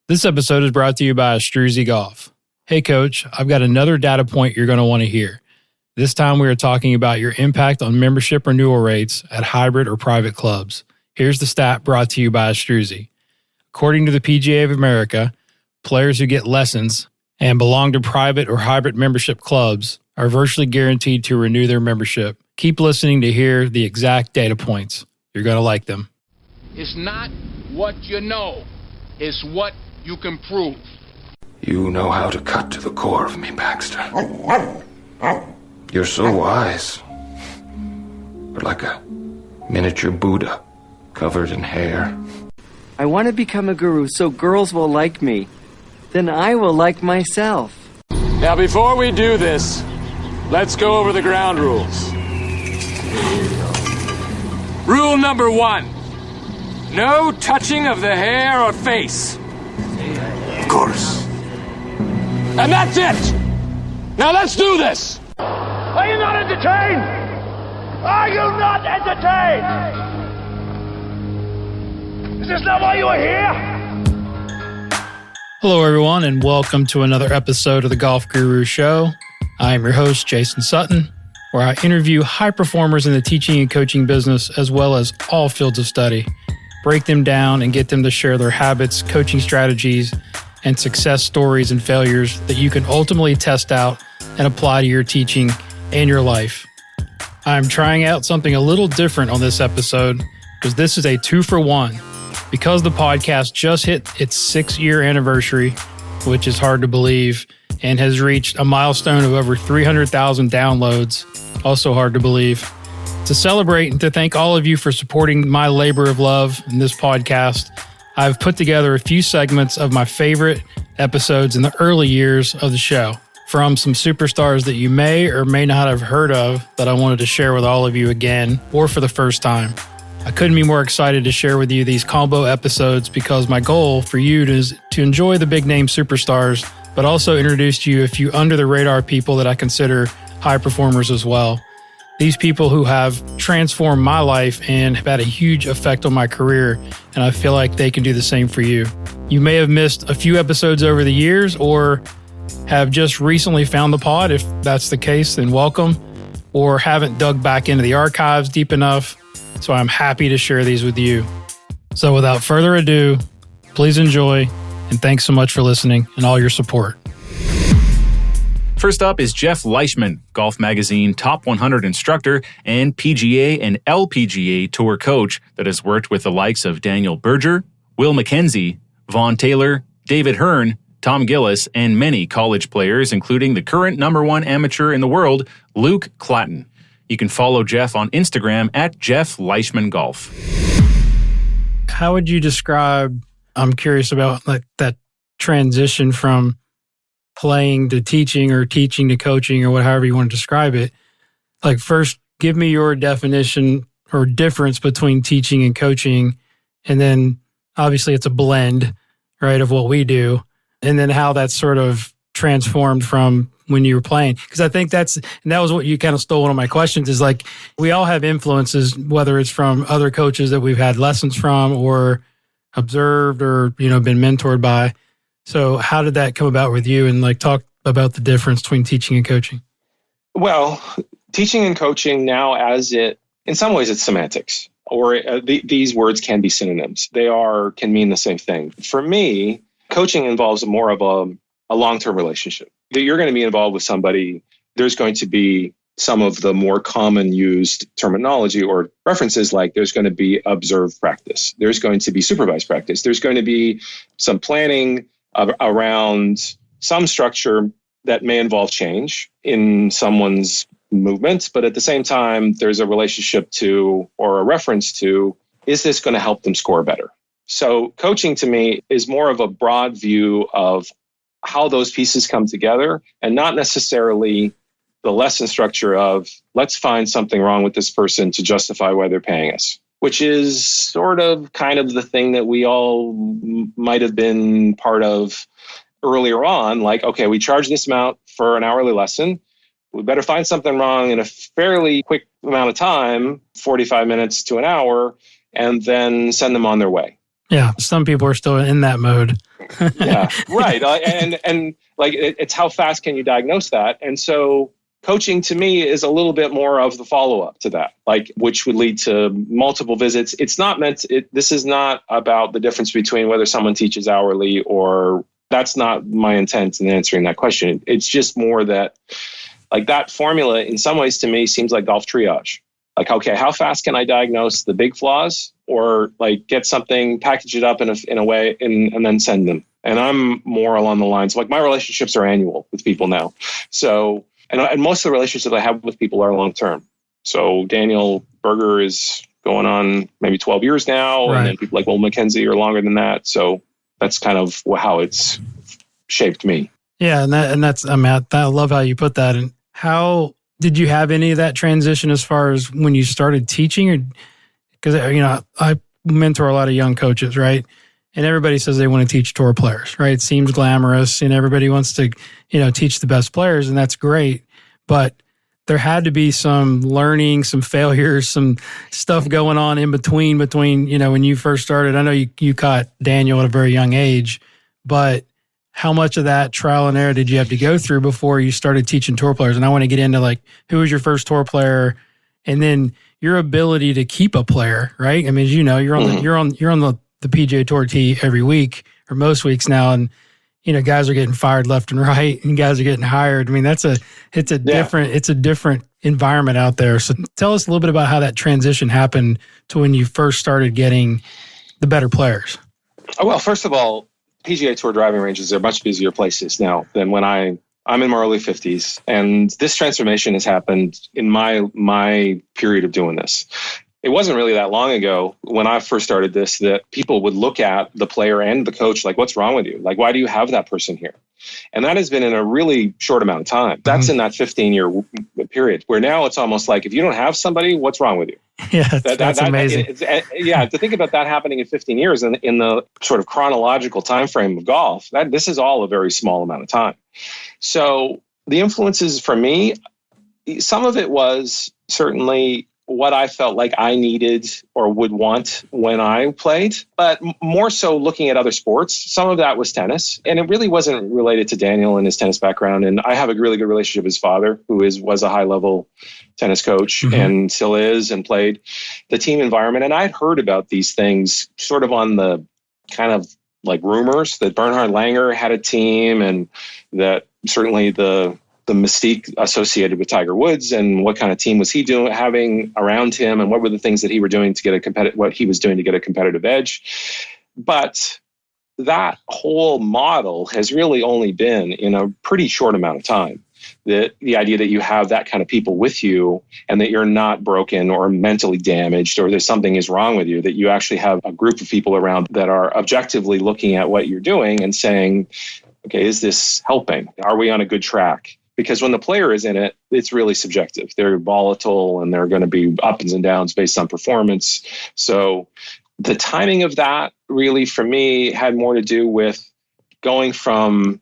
This episode is brought to you by Struzy Golf. Hey coach, I've got another data point you're going to want to hear. This time we are talking about your impact on membership renewal rates at hybrid or private clubs. Here's the stat brought to you by Struzy. According to the PGA of America, players who get lessons and belong to private or hybrid membership clubs are virtually guaranteed to renew their membership. Keep listening to hear the exact data points. You're going to like them. It's not what you know, it's what you can prove. You know how to cut to the core of me, Baxter. You're so wise. You're like a miniature Buddha covered in hair. I want to become a guru so girls will like me. Then I will like myself. Now, before we do this, let's go over the ground rules. Rule number 1. No touching of the hair or face. Of course. And that's it! Now let's do this! Are you not entertained? Are you not entertained? Is this not why you are here? Hello everyone and welcome to another episode of the Golf Guru Show. I am your host, Jason Sutton, where I interview high performers in the teaching and coaching business as well as all fields of study, break them down and get them to share their habits, coaching strategies, and success stories and failures that you can ultimately test out and apply to your teaching and your life. I'm trying out something a little different on this episode because this is a 2-for-1. Because the podcast just hit its 6-year anniversary, which is hard to believe, and has reached a milestone of over 300,000 downloads, also hard to believe. To celebrate and to thank all of you for supporting my labor of love in this podcast, I've put together a few segments of my favorite episodes in the early years of the show from some superstars that you may or may not have heard of that I wanted to share with all of you again or for the first time. I couldn't be more excited to share with you these combo episodes because my goal for you is to enjoy the big name superstars, but also introduce to you a few under the radar people that I consider high performers as well. These people who have transformed my life and have had a huge effect on my career, and I feel like they can do the same for you. You may have missed a few episodes over the years or have just recently found the pod. If that's the case, then welcome, or haven't dug back into the archives deep enough. So I'm happy to share these with you. So without further ado, please enjoy, and thanks so much for listening and all your support. First up is Jeff Leishman, Golf Magazine Top 100 instructor and PGA and LPGA Tour coach that has worked with the likes of Daniel Berger, Will Mackenzie, Vaughn Taylor, David Hearn, Tom Gillis, and many college players, including the current #1 amateur in the world, Luke Clatton. You can follow Jeff on Instagram at Jeff Leishman Golf. How would you describe, I'm curious about like that transition from playing to teaching or teaching to coaching or whatever you want to describe it. Like first, give me your definition or difference between teaching and coaching. And then obviously it's a blend, right, of what we do. And then how that's sort of transformed from when you were playing. Because I think that was what you kind of stole one of my questions is like, we all have influences, whether it's from other coaches that we've had lessons from or observed or, been mentored by. So how did that come about with you and like talk about the difference between teaching and coaching? Well, teaching and coaching now in some ways it's semantics or these words can be synonyms. They can mean the same thing. For me, coaching involves more of a long-term relationship. That you're going to be involved with somebody. There's going to be some of the more common used terminology or references like there's going to be observed practice. There's going to be supervised practice. There's going to be some planning around some structure that may involve change in someone's movements, but at the same time, there's a relationship to or a reference to, is this going to help them score better? So coaching to me is more of a broad view of how those pieces come together and not necessarily the lesson structure of let's find something wrong with this person to justify why they're paying us, which is sort of kind of the thing that we all might have been part of earlier on. Like, okay, we charge this amount for an hourly lesson. We better find something wrong in a fairly quick amount of time, 45 minutes to an hour, and then send them on their way. Yeah, some people are still in that mode. Yeah, right. And like, it's how fast can you diagnose that? And so coaching to me is a little bit more of the follow-up to that, like, which would lead to multiple visits. It's not this is not about the difference between whether someone teaches hourly or that's not my intent in answering that question. It's just more that, like, that formula in some ways to me seems like golf triage. Like, okay, how fast can I diagnose the big flaws, or like get something, package it up in a way and then send them. And I'm more along the lines, like, my relationships are annual with people now. So, and most of the relationships I have with people are long-term. So Daniel Berger is going on maybe 12 years now. Right. And then people like Will McKenzie are longer than that. So that's kind of how it's shaped me. Yeah. And that's, I mean, I love how you put that. And how did you have any of that transition as far as when you started teaching? Or, because, you know, I mentor a lot of young coaches, right? And everybody says they want to teach tour players, right? It seems glamorous and everybody wants to, you know, teach the best players, and that's great. But there had to be some learning, some failures, some stuff going on in between, you know, when you first started. I know you caught Daniel at a very young age, but how much of that trial and error did you have to go through before you started teaching tour players? And I want to get into, like, who was your first tour player, and then your ability to keep a player, right? I mean, as you know, you're on the PGA Tour tee every week or most weeks now, and you know, guys are getting fired left and right, and guys are getting hired. I mean, it's a different environment out there. So tell us a little bit about how that transition happened to when you first started getting the better players. Oh, well, first of all, PGA Tour driving ranges are much busier places now than when I'm in my early 50s, and this transformation has happened in my period of doing this. It wasn't really that long ago when I first started this that people would look at the player and the coach like, what's wrong with you? Like, why do you have that person here? And that has been in a really short amount of time. That's in that 15-year period, where now it's almost like, if you don't have somebody, what's wrong with you? Yeah, that's amazing. To think about that happening in 15 years in the sort of chronological time frame of golf, this is all a very small amount of time. So the influences for me, some of it was certainly what I felt like I needed or would want when I played, but more so looking at other sports. Some of that was tennis, and it really wasn't related to Daniel and his tennis background. And I have a really good relationship with his father, who was a high-level tennis coach and still is, and played the team environment. And I'd heard about these things sort of on the kind of like rumors that Bernhard Langer had a team, and that certainly the mystique associated with Tiger Woods, and what kind of team was he having around him, and what were the things that he was doing to get a competitive edge. But that whole model has really only been in a pretty short amount of time. The idea that you have that kind of people with you, and that you're not broken or mentally damaged, or there's something is wrong with you, that you actually have a group of people around that are objectively looking at what you're doing and saying, okay, is this helping? Are we on a good track? Because when the player is in it, it's really subjective. They're volatile, and they're going to be ups and downs based on performance. So the timing of that really, for me, had more to do with going from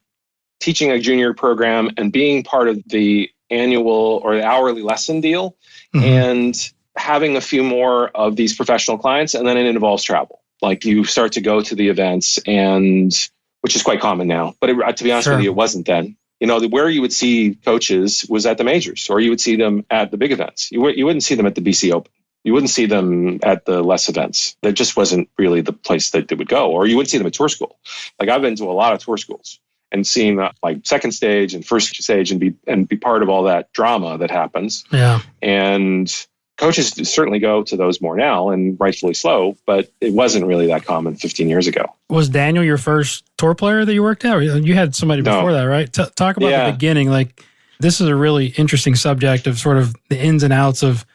teaching a junior program and being part of the annual or the hourly lesson deal, and having a few more of these professional clients. And then it involves travel. Like, you start to go to the events, and which is quite common now. But to be honest with you, it wasn't then. You know, where you would see coaches was at the majors, or you would see them at the big events. You wouldn't see them at the BC Open. You wouldn't see them at the less events. That just wasn't really the place that they would go. Or you wouldn't see them at tour school. Like, I've been to a lot of tour schools and seen like second stage and first stage, and be part of all that drama that happens. Yeah. And coaches certainly go to those more now, and rightfully so, but it wasn't really that common 15 years ago. Was Daniel your first tour player that you worked at? Or you had somebody before that, right? Talk about the beginning. Like, this is a really interesting subject of sort of the ins and outs of,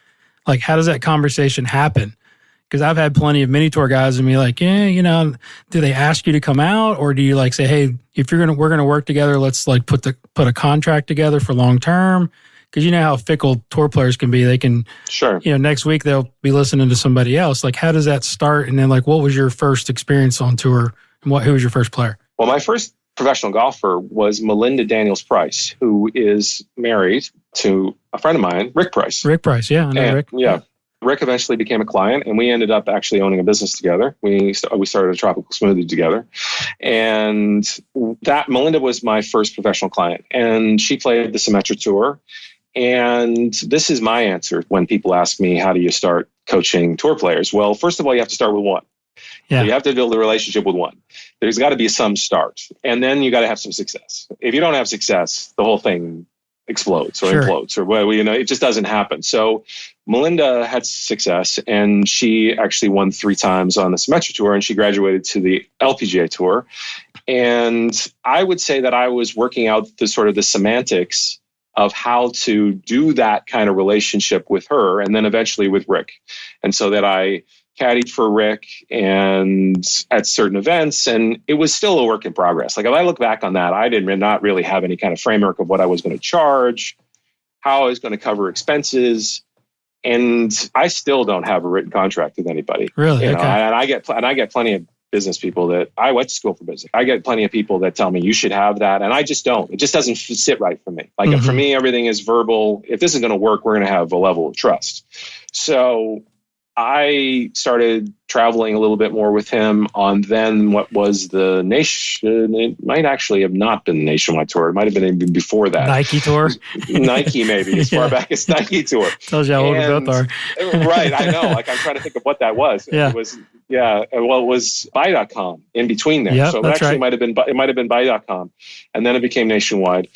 like, how does that conversation happen? Because I've had plenty of mini tour guys and be like, yeah, you know, do they ask you to come out, or do you like say, hey, if we're gonna work together, let's like put a contract together for long term? Because you know how fickle tour players can be. They can, you know, next week they'll be listening to somebody else. Like, how does that start? And then, like, what was your first experience on tour? And who was your first player? Well, my first professional golfer was Melinda Daniels Price, who is married to a friend of mine, Rick Price. Rick Price, yeah, I know Rick. Yeah. Rick eventually became a client, and we ended up actually owning a business together. We started a tropical smoothie together. And that Melinda was my first professional client, and she played the Symetra Tour. And this is my answer when people ask me, how do you start coaching tour players? Well, first of all, you have to start with one. Yeah. So you have to build a relationship with one. There's got to be some start. And then you got to have some success. If you don't have success, the whole thing explodes or implodes or well, it just doesn't happen. So Melinda had success, and she actually won 3 times on the Symetra Tour, and she graduated to the LPGA Tour. And I would say that I was working out the sort of the semantics of how to do that kind of relationship with her, and then eventually with Rick. And so that I caddied for Rick and at certain events, and it was still a work in progress. Like if I look back on that, I did not really have any kind of framework of what I was going to charge, how I was going to cover expenses, and I still don't have a written contract with anybody. Really? And I get plenty of business people that I went to school for business. I get plenty of people that tell me you should have that, and I just don't. It just doesn't sit right for me. Like for me, everything is verbal. If this is going to work, we're going to have a level of trust. So I started traveling a little bit more with him on then what was the nation. It might actually have not been the Nationwide Tour. It might have been even before that. Nike Tour? Nike, maybe, as far back as Nike Tour. Tells you how old we both are. Right, I know. Like I'm trying to think of what that was. Yeah. It was buy.com in between there. Yep, so it actually might have been buy.com. And then it became Nationwide.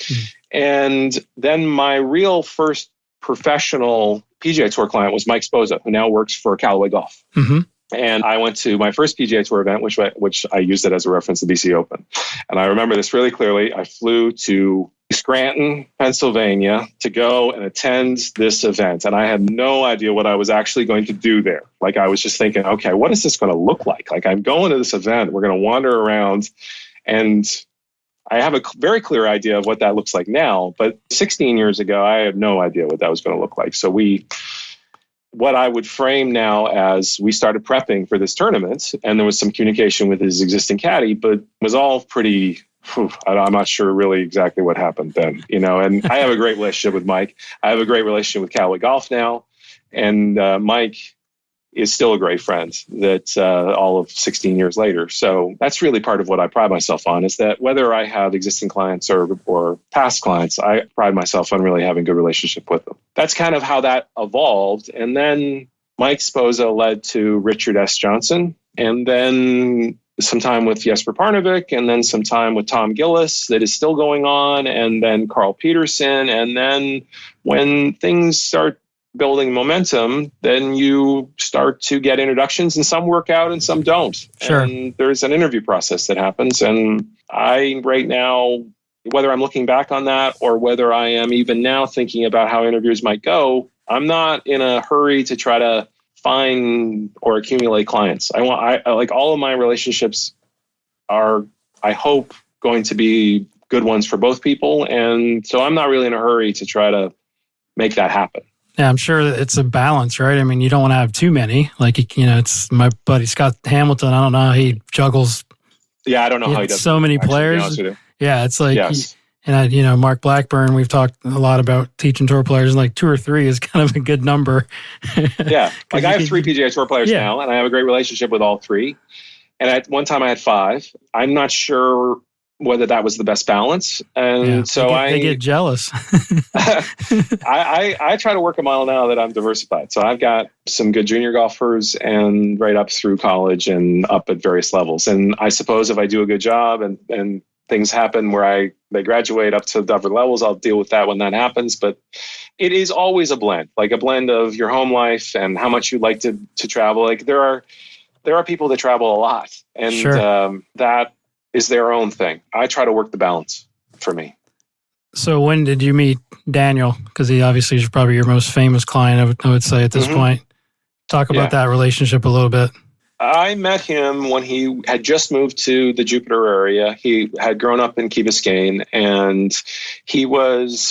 And then my real first professional PGA Tour client was Mike Sposa, who now works for Callaway Golf. And I went to my first PGA Tour event, which I used it as a reference to BC Open. And I remember this really clearly. I flew to Scranton, Pennsylvania to go and attend this event. And I had no idea what I was actually going to do there. Like I was just thinking, okay, what is this going to look like? Like I'm going to this event. We're going to wander around, and I have a very clear idea of what that looks like now, but 16 years ago, I had no idea what that was going to look like. So what I would frame now as we started prepping for this tournament, and there was some communication with his existing caddy, but it was all pretty, I'm not sure really exactly what happened then, and I have a great relationship with Mike. I have a great relationship with Callaway Golf now, and Mike is still a great friend that all of 16 years later. So that's really part of what I pride myself on, is that whether I have existing clients or past clients, I pride myself on really having a good relationship with them. That's kind of how that evolved. And then Mike Sposa led to Richard S. Johnson, and then some time with Jesper Parnevik, and then some time with Tom Gillis that is still going on, and then Carl Peterson. And then when things start building momentum, then you start to get introductions, and some work out and some don't. Sure. And there's an interview process that happens. And I, right now, whether I'm looking back on that or whether I am even now thinking about how interviews might go, I'm not in a hurry to try to find or accumulate clients. I like all of my relationships are, I hope, going to be good ones for both people. And so I'm not really in a hurry to try to make that happen. Yeah, I'm sure it's a balance, right? I mean, you don't want to have too many. Like, it's my buddy Scott Hamilton. I don't know how he juggles. Yeah, I don't know how he does so many players. Yeah, it's like, yes. Mark Blackburn, we've talked a lot about teaching tour players, and like 2 or 3 is kind of a good number. Yeah, like I have 3 PGA Tour players now, and I have a great relationship with all 3. And at one time I had 5. I'm not sure whether that was the best balance. And so they get jealous. I try to work a model now that I'm diversified. So I've got some good junior golfers and right up through college and up at various levels. And I suppose if I do a good job and things happen where they graduate up to different levels, I'll deal with that when that happens. But it is always a blend, like a blend of your home life and how much you like to travel. Like there are people that travel a lot, and sure. That is their own thing. I try to work the balance for me. So when did you meet Daniel? Because he obviously is probably your most famous client, I would say at this point. Talk about that relationship a little bit. I met him when he had just moved to the Jupiter area. He had grown up in Key Biscayne, and he was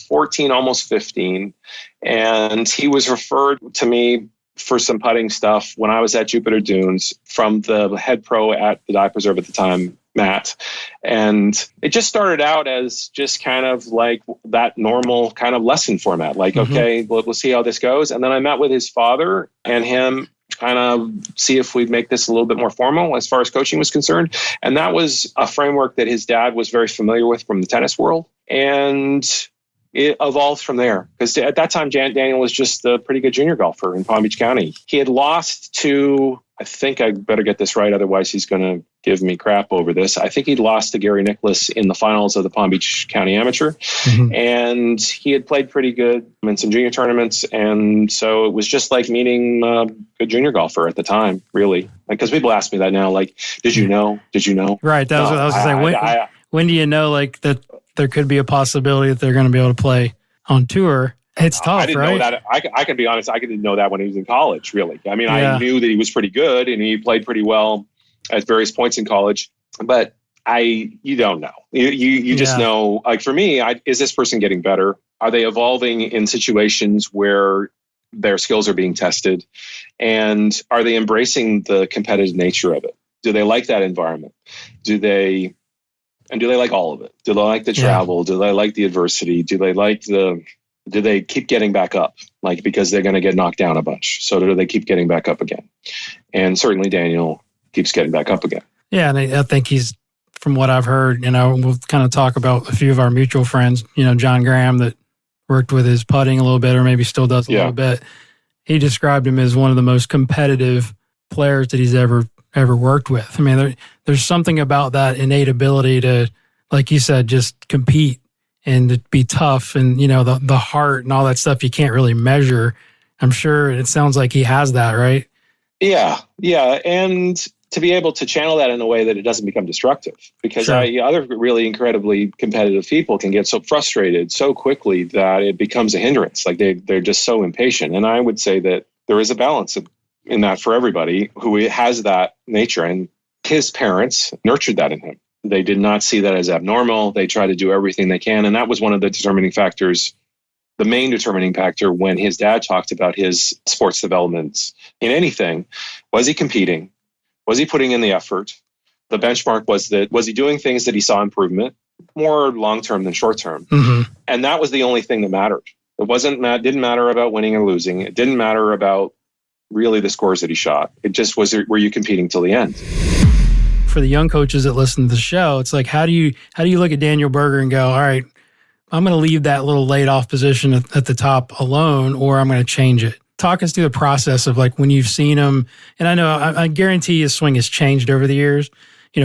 14, almost 15. And he was referred to me for some putting stuff when I was at Jupiter Dunes from the head pro at the Dive Preserve at the time, mat. And it just started out as just kind of like that normal kind of lesson format. Like, okay, we'll see how this goes. And then I met with his father and him, kind of see if we'd make this a little bit more formal as far as coaching was concerned. And that was a framework that his dad was very familiar with from the tennis world. And it evolved from there, because at that time, Daniel was just a pretty good junior golfer in Palm Beach County. He had lost to, I think I better get this right, otherwise he's going to give me crap over this. I think he'd lost to Gary Nicholas in the finals of the Palm Beach County Amateur. And he had played pretty good in some junior tournaments. And so it was just like meeting a good junior golfer at the time, really. Because people ask me that now, like, did you know? Right. That was what I was going to say. When do you know, like, that there could be a possibility that they're going to be able to play on tour? It's tough, I didn't know that. I can be honest, I didn't know that when he was in college, really. I mean, I knew that he was pretty good and he played pretty well at various points in college, but you don't know. You just know, like for me, is this person getting better? Are they evolving in situations where their skills are being tested? And are they embracing the competitive nature of it? Do they like that environment? Do they like all of it? Do they like the travel? Do they like the adversity? Do they keep getting back up? Like, because they're going to get knocked down a bunch. So do they keep getting back up again? And certainly Daniel keeps getting back up again. Yeah. And I think he's, from what I've heard, we'll kind of talk about a few of our mutual friends, John Graham, that worked with his putting a little bit, or maybe still does a little bit. He described him as one of the most competitive players that he's ever worked with. I mean, there's something about that innate ability to, like you said, just compete and to be tough, and the heart and all that stuff you can't really measure. I'm sure it sounds like he has that, right? Yeah, and to be able to channel that in a way that it doesn't become destructive, because other really incredibly competitive people can get so frustrated so quickly that it becomes a hindrance. Like they're just so impatient. And I would say that there is a balance in that for everybody who has that nature, and his parents nurtured that in him. They did not see that as abnormal. They tried to do everything they can. And that was one of the determining factors, the main determining factor when his dad talked about his sports developments in anything. Was he competing? Was he putting in the effort? The benchmark was he doing things that he saw improvement, more long-term than short-term? And that was the only thing that mattered. It didn't matter about winning or losing. It didn't matter about really the scores that he shot. It just was, were you competing till the end? For the young coaches that listen to the show, it's like, how do you look at Daniel Berger and go, all right, I'm going to leave that little laid off position at the top alone, or I'm going to change it? Talk us through the process of, like, when you've seen him. And I know, I guarantee his swing has changed over the years.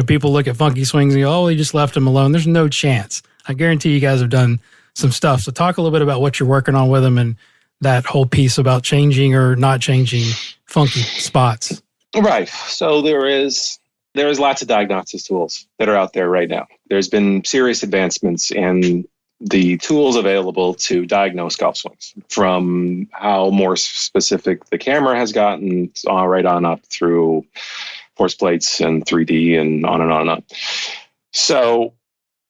People look at funky swings and go, oh, he just left him alone. There's no chance. I guarantee you guys have done some stuff. So talk a little bit about what you're working on with him and that whole piece about changing or not changing funky spots. Right. So there is lots of diagnosis tools that are out there right now. There's been serious advancements in the tools available to diagnose golf swings, from how more specific the camera has gotten right on up through force plates and 3D and on and on and on. So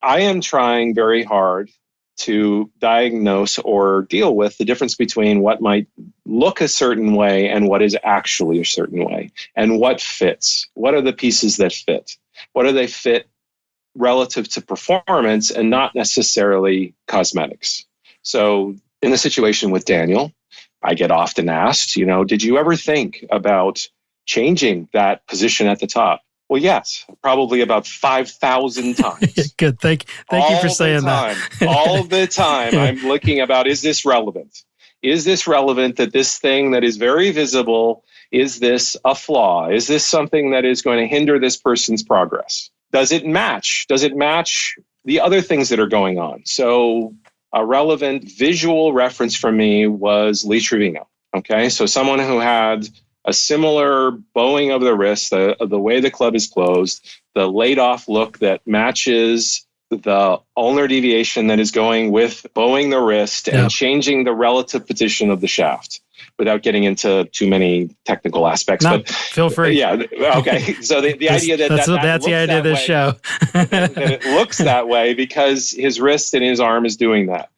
I am trying very hard to diagnose or deal with the difference between what might look a certain way and what is actually a certain way, and what fits. What are the pieces that fit? What do they fit relative to performance and not necessarily cosmetics? So in the situation with Daniel, I get often asked, did you ever think about changing that position at the top? Well, yes, probably about 5,000 times. Good. Thank you for saying that. All the time I'm looking about, is this relevant? Is this relevant that this thing that is very visible, is this a flaw? Is this something that is going to hinder this person's progress? Does it match? Does it match the other things that are going on? So a relevant visual reference for me was Lee Trevino. Okay, so someone who had a similar bowing of the wrist, the way the club is closed, the laid off look that matches the ulnar deviation that is going with bowing the wrist and changing the relative position of the shaft, without getting into too many technical aspects. No, but feel free. Yeah. Okay. So the idea that's the idea of this show. that it looks that way because his wrist and his arm is doing that.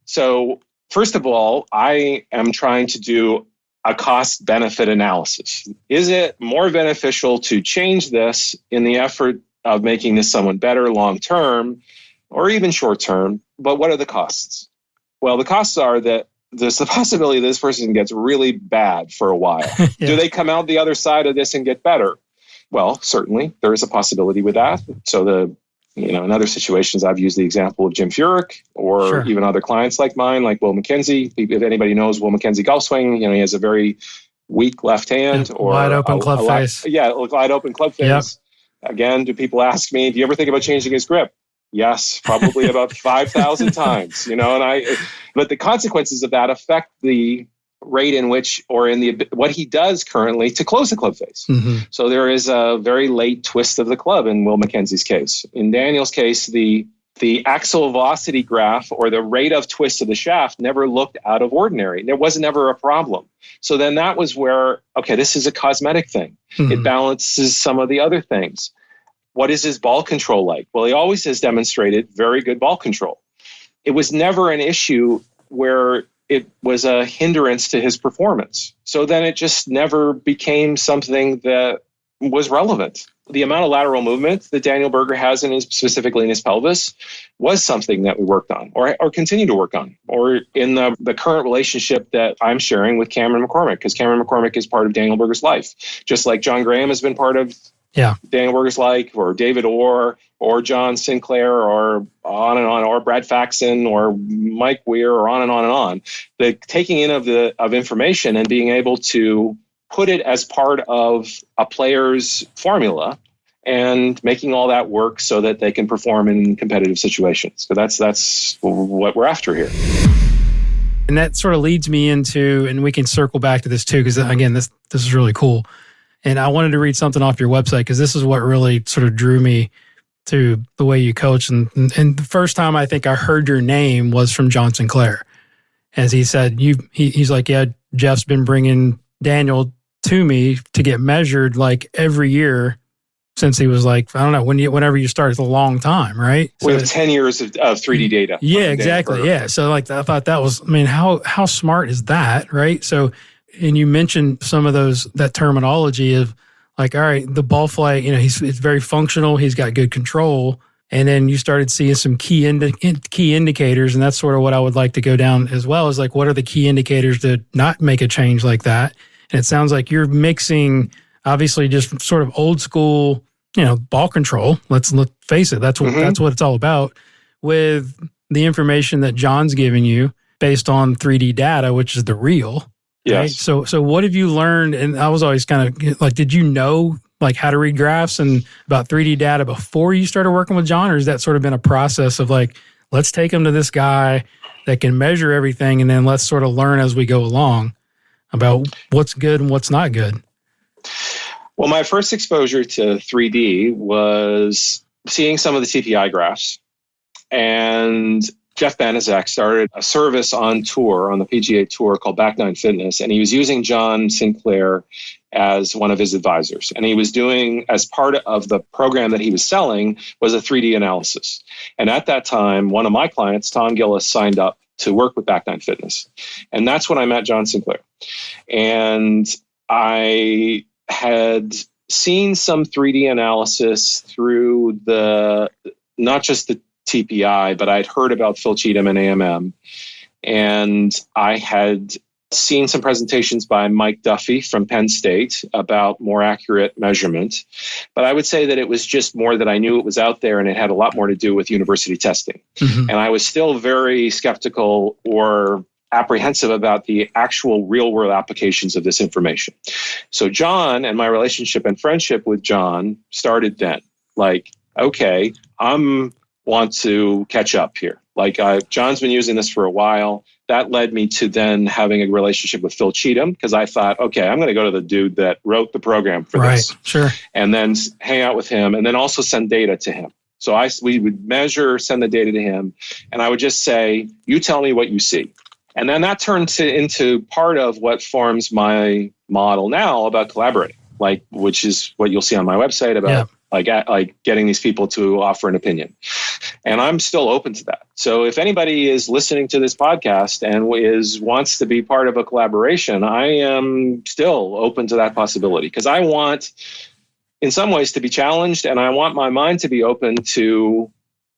So first of all, I am trying to do a cost-benefit analysis. Is it more beneficial to change this in the effort of making this someone better long term or even short term. But what are the costs? Well, the costs are that there's the possibility this person gets really bad for a while. Yeah. Do they come out the other side of this and get better? Well, certainly there is a possibility with that. So in other situations, I've used the example of Jim Furyk or Sure. even other clients like mine, like Will McKenzie. If anybody knows Will McKenzie golf swing, he has a very weak left hand or wide open club face. Yeah, wide open club face. Yep. Again, do people ask me, do you ever think about changing his grip? Yes, probably about 5,000 times, but the consequences of that affect the rate in which, or in what he does currently to close the club face. Mm-hmm. So there is a very late twist of the club in Will McKenzie's case. In Daniel's case, the axial velocity graph or the rate of twist of the shaft never looked out of ordinary. There was never a problem. So then that was where, okay, this is a cosmetic thing. Mm-hmm. It balances some of the other things. What is his ball control like? Well, he always has demonstrated very good ball control. It was never an issue where it was a hindrance to his performance. So then it just never became something that was relevant. The amount of lateral movement that Daniel Berger has specifically in his pelvis was something that we worked on or continue to work on, or in the current relationship that I'm sharing with Cameron McCormick, because Cameron McCormick is part of Daniel Berger's life, just like John Graham has been part of Daniel Berger's life, or David Orr, or John Sinclair, or on and on, or Brad Faxon, or Mike Weir, or on and on and on. The taking in of information and being able to put it as part of a player's formula and making all that work so that they can perform in competitive situations. So that's what we're after here. And that sort of leads me into, and we can circle back to this too, because again, this is really cool. And I wanted to read something off your website because this is what really sort of drew me to the way you coach. And the first time I think I heard your name was from John Sinclair. As he said, he's like, yeah, Jeff's been bringing Daniel to me to get measured like every year since he was like, I don't know, whenever you start, it's a long time, right? We have 10 years of 3D data. Yeah, exactly. Yeah. So like, I thought that was, how smart is that, right? So, and you mentioned some of that terminology of like, all right, the ball flight, it's very functional. He's got good control. And then you started seeing some key indicators. And that's sort of what I would like to go down as well, is like, what are the key indicators to not make a change like that? And it sounds like you're mixing, obviously, just sort of old school, ball control. Let's face it. That's what it's all about, with the information that John's giving you based on 3D data, which is the real. Yes. Right? So what have you learned? And I was always kind of like, did you know like how to read graphs and about 3D data before you started working with John? Or has that sort of been a process of like, let's take him to this guy that can measure everything, and then let's sort of learn as we go along about what's good and what's not good? Well, my first exposure to 3D was seeing some of the TPI graphs. And Jeff Banaszak started a service on tour, on the PGA Tour, called Back Nine Fitness. And he was using John Sinclair as one of his advisors. And he was doing, as part of the program that he was selling, was a 3D analysis. And at that time, one of my clients, Tom Gillis, signed up to work with Back Nine Fitness. And that's when I met John Sinclair. And I had seen some 3D analysis through not just the TPI, but I'd heard about Phil Cheatham and AMM. And I had seen some presentations by Mike Duffy from Penn State about more accurate measurement. But I would say that it was just more that I knew it was out there, and it had a lot more to do with university testing. Mm-hmm. And I was still very skeptical or apprehensive about the actual real world applications of this information. So John, and my relationship and friendship with John started then. Like, okay, want to catch up here. Like John's been using this for a while. That led me to then having a relationship with Phil Cheatham, because I thought, okay, I'm going to go to the dude that wrote the program for this. Sure. And then hang out with him, and then also send data to him. So we would measure, send the data to him, and I would just say, you tell me what you see. And then that turned into part of what forms my model now about collaborating, which is what you'll see on my website about like getting these people to offer an opinion. And I'm still open to that. So if anybody is listening to this podcast and wants to be part of a collaboration, I am still open to that possibility, because I want, in some ways to be challenged, and I want my mind to be open to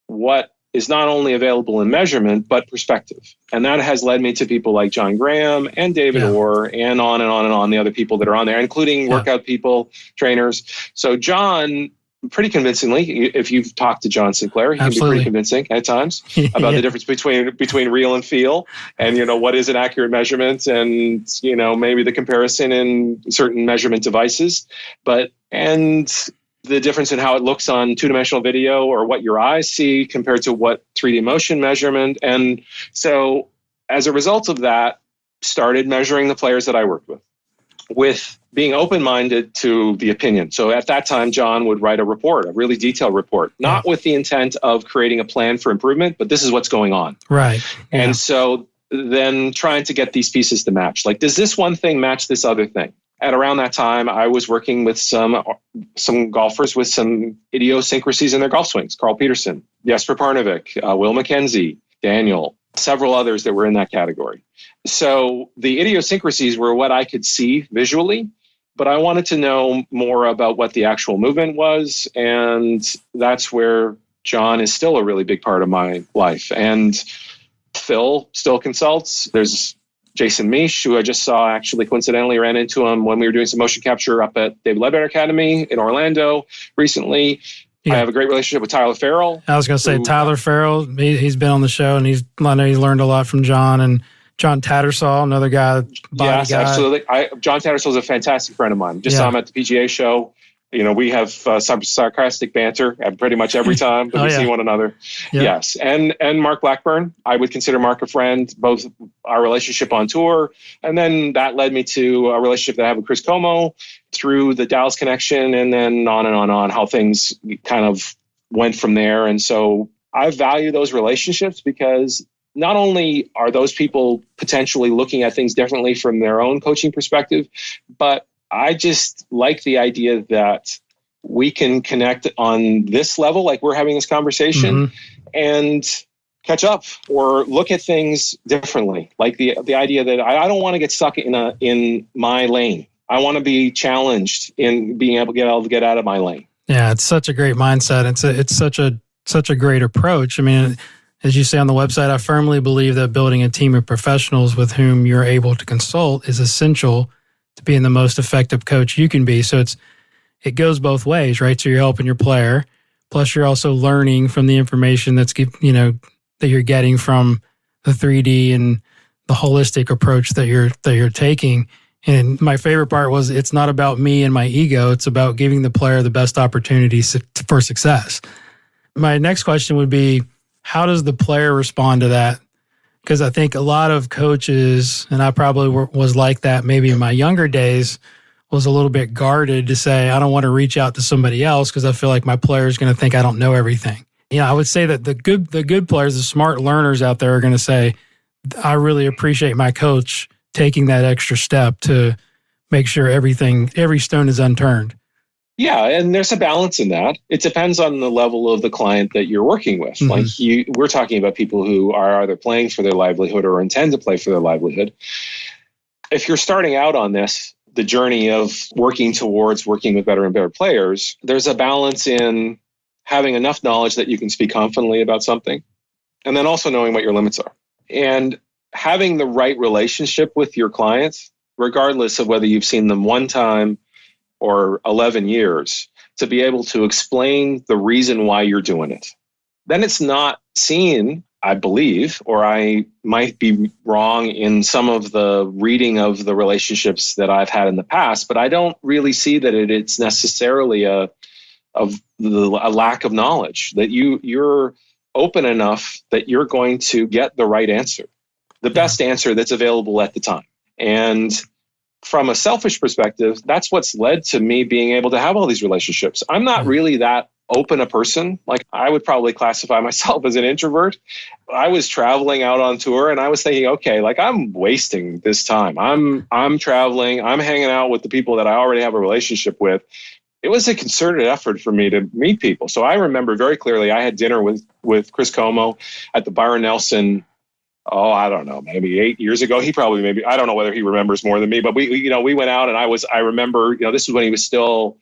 what is not only available in measurement, but perspective. And that has led me to people like John Graham and David Orr and on and on and on, the other people that are on there, including workout people, trainers. So John, pretty convincingly, if you've talked to John Sinclair, he can be pretty convincing at times about the difference between real and feel, and, what is an accurate measurement, and, maybe the comparison in certain measurement devices, and the difference in how it looks on two-dimensional video or what your eyes see compared to what 3D motion measurement. And so as a result of that, started measuring the players that I worked with being open-minded to the opinion. So at that time, John would write a report, a really detailed report, not with the intent of creating a plan for improvement, but this is what's going on. Right. Yeah. And so then trying to get these pieces to match. Like, does this one thing match this other thing? At around that time, I was working with some golfers with some idiosyncrasies in their golf swings. Carl Peterson, Jesper Parnevik, Will McKenzie, Daniel, several others that were in that category. So the idiosyncrasies were what I could see visually, but I wanted to know more about what the actual movement was. And that's where John is still a really big part of my life. And Phil still consults. There's Jason Misch, who I just saw, actually coincidentally ran into him when we were doing some motion capture up at David Ledbetter Academy in Orlando recently. Yeah. I have a great relationship with Tyler Farrell. I was going to say Tyler Farrell, he's been on the show, and I know he's learned a lot from John. And John Tattersall, another guy. Yes, guy. Absolutely. John Tattersall is a fantastic friend of mine. Just saw him at the PGA show. We have some sarcastic banter at pretty much every time that we see one another. Yeah. Yes. And Mark Blackburn, I would consider Mark a friend, both our relationship on tour. And then that led me to a relationship that I have with Chris Como through the Dallas connection, and then on and on, how things kind of went from there. And so I value those relationships because not only are those people potentially looking at things differently from their own coaching perspective, but I just like the idea that we can connect on this level, like we're having this conversation, and catch up or look at things differently. Like the idea that I don't want to get stuck in my lane. I want to be challenged in being able to get out of my lane. Yeah, it's such a great mindset. It's such a great approach. I mean, as you say on the website, I firmly believe that building a team of professionals with whom you're able to consult is essential to being the most effective coach you can be. So it goes both ways, right? So you're helping your player, plus you're also learning from the information that you're getting from the 3D and the holistic approach that you're taking. And my favorite part was, it's not about me and my ego. It's about giving the player the best opportunities for success. My next question would be, how does the player respond to that? Because I think a lot of coaches, and I probably was like that maybe in my younger days, was a little bit guarded to say, I don't want to reach out to somebody else because I feel like my player is going to think I don't know everything. I would say that the good players, the smart learners out there are going to say, I really appreciate my coach taking that extra step to make sure every stone is unturned. Yeah, and there's a balance in that. It depends on the level of the client that you're working with. Mm-hmm. We're talking about people who are either playing for their livelihood or intend to play for their livelihood. If you're starting out on the journey of working towards working with better and better players, there's a balance in having enough knowledge that you can speak confidently about something, and then also knowing what your limits are. And having the right relationship with your clients, regardless of whether you've seen them one time or 11 years, to be able to explain the reason why you're doing it. Then it's not seen, I believe, or I might be wrong in some of the reading of the relationships that I've had in the past, but I don't really see that it's necessarily a lack of knowledge, that you're open enough that you're going to get the right answer, the best answer that's available at the time. And from a selfish perspective, that's what's led to me being able to have all these relationships. I'm not really that open a person. Like, I would probably classify myself as an introvert. I was traveling out on tour and I was thinking, okay, like, I'm wasting this time. I'm traveling, I'm hanging out with the people that I already have a relationship with. It was a concerted effort for me to meet people. So I remember very clearly, I had dinner with Chris Como at the Byron Nelson. I don't know, maybe 8 years ago. He probably, I don't know whether he remembers more than me, but we went out and I remember, this is when he was still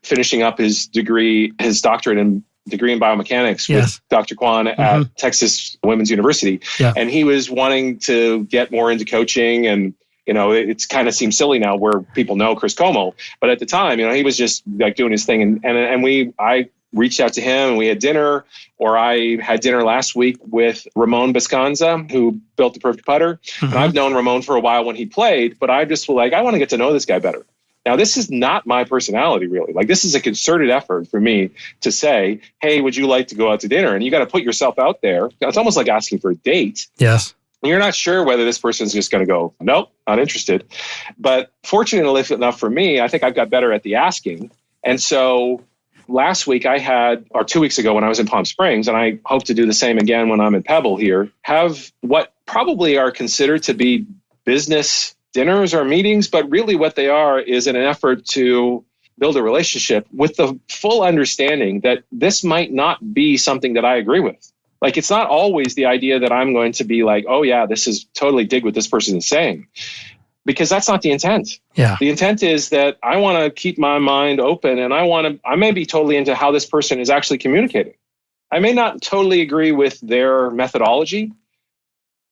finishing up his doctorate in degree in biomechanics with Dr. Kwan at Texas Women's University. Yeah. And he was wanting to get more into coaching. And, it's kind of seems silly now where people know Chris Como. But at the time, he was just like doing his thing. And I reached out to him and we had dinner, or I had dinner last week with Ramon Biscanza, who built the perfect putter. And I've known Ramon for a while when he played, but I just was like, I want to get to know this guy better. Now, this is not my personality, really. Like, this is a concerted effort for me to say, hey, would you like to go out to dinner? And you got to put yourself out there. It's almost like asking for a date. Yes. And you're not sure whether this person's just going to go, nope, not interested. But fortunately enough for me, I think I've got better at the asking. And so last week or 2 weeks ago when I was in Palm Springs, and I hope to do the same again when I'm in Pebble here, have what probably are considered to be business dinners or meetings, but really what they are is an effort to build a relationship with the full understanding that this might not be something that I agree with. Like, it's not always the idea that I'm going to be like, oh yeah, this is totally dig what this person is saying, because that's not the intent. Yeah. The intent is that I want to keep my mind open, and I may be totally into how this person is actually communicating. I may not totally agree with their methodology,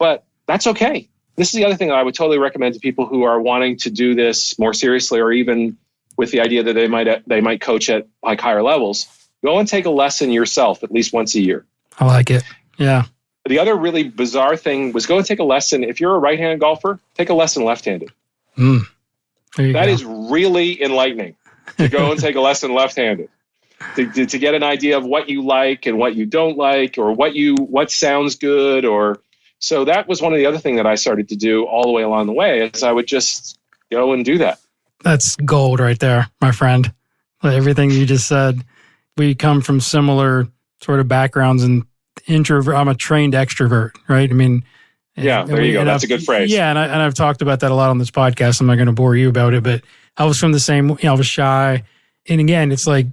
but that's okay. This is the other thing that I would totally recommend to people who are wanting to do this more seriously, or even with the idea that they might coach at like higher levels. Go and take a lesson yourself at least once a year. I like it. Yeah. The other really bizarre thing was go and take a lesson. If you're a right-handed golfer, take a lesson left-handed. That is really enlightening, to go and take a lesson left-handed. To get an idea of what you like and what you don't like, or what sounds good, or so that was one of the other things that I started to do all the way along the way, is I would just go and do that. That's gold right there, my friend. Everything you just said. We come from similar sort of backgrounds, and introvert. I'm a trained extrovert, right? I mean, yeah, there you go. That's a good phrase. Yeah, and I've talked about that a lot on this podcast. I'm not going to bore you about it, but I was from the same. I was shy, and again, it's like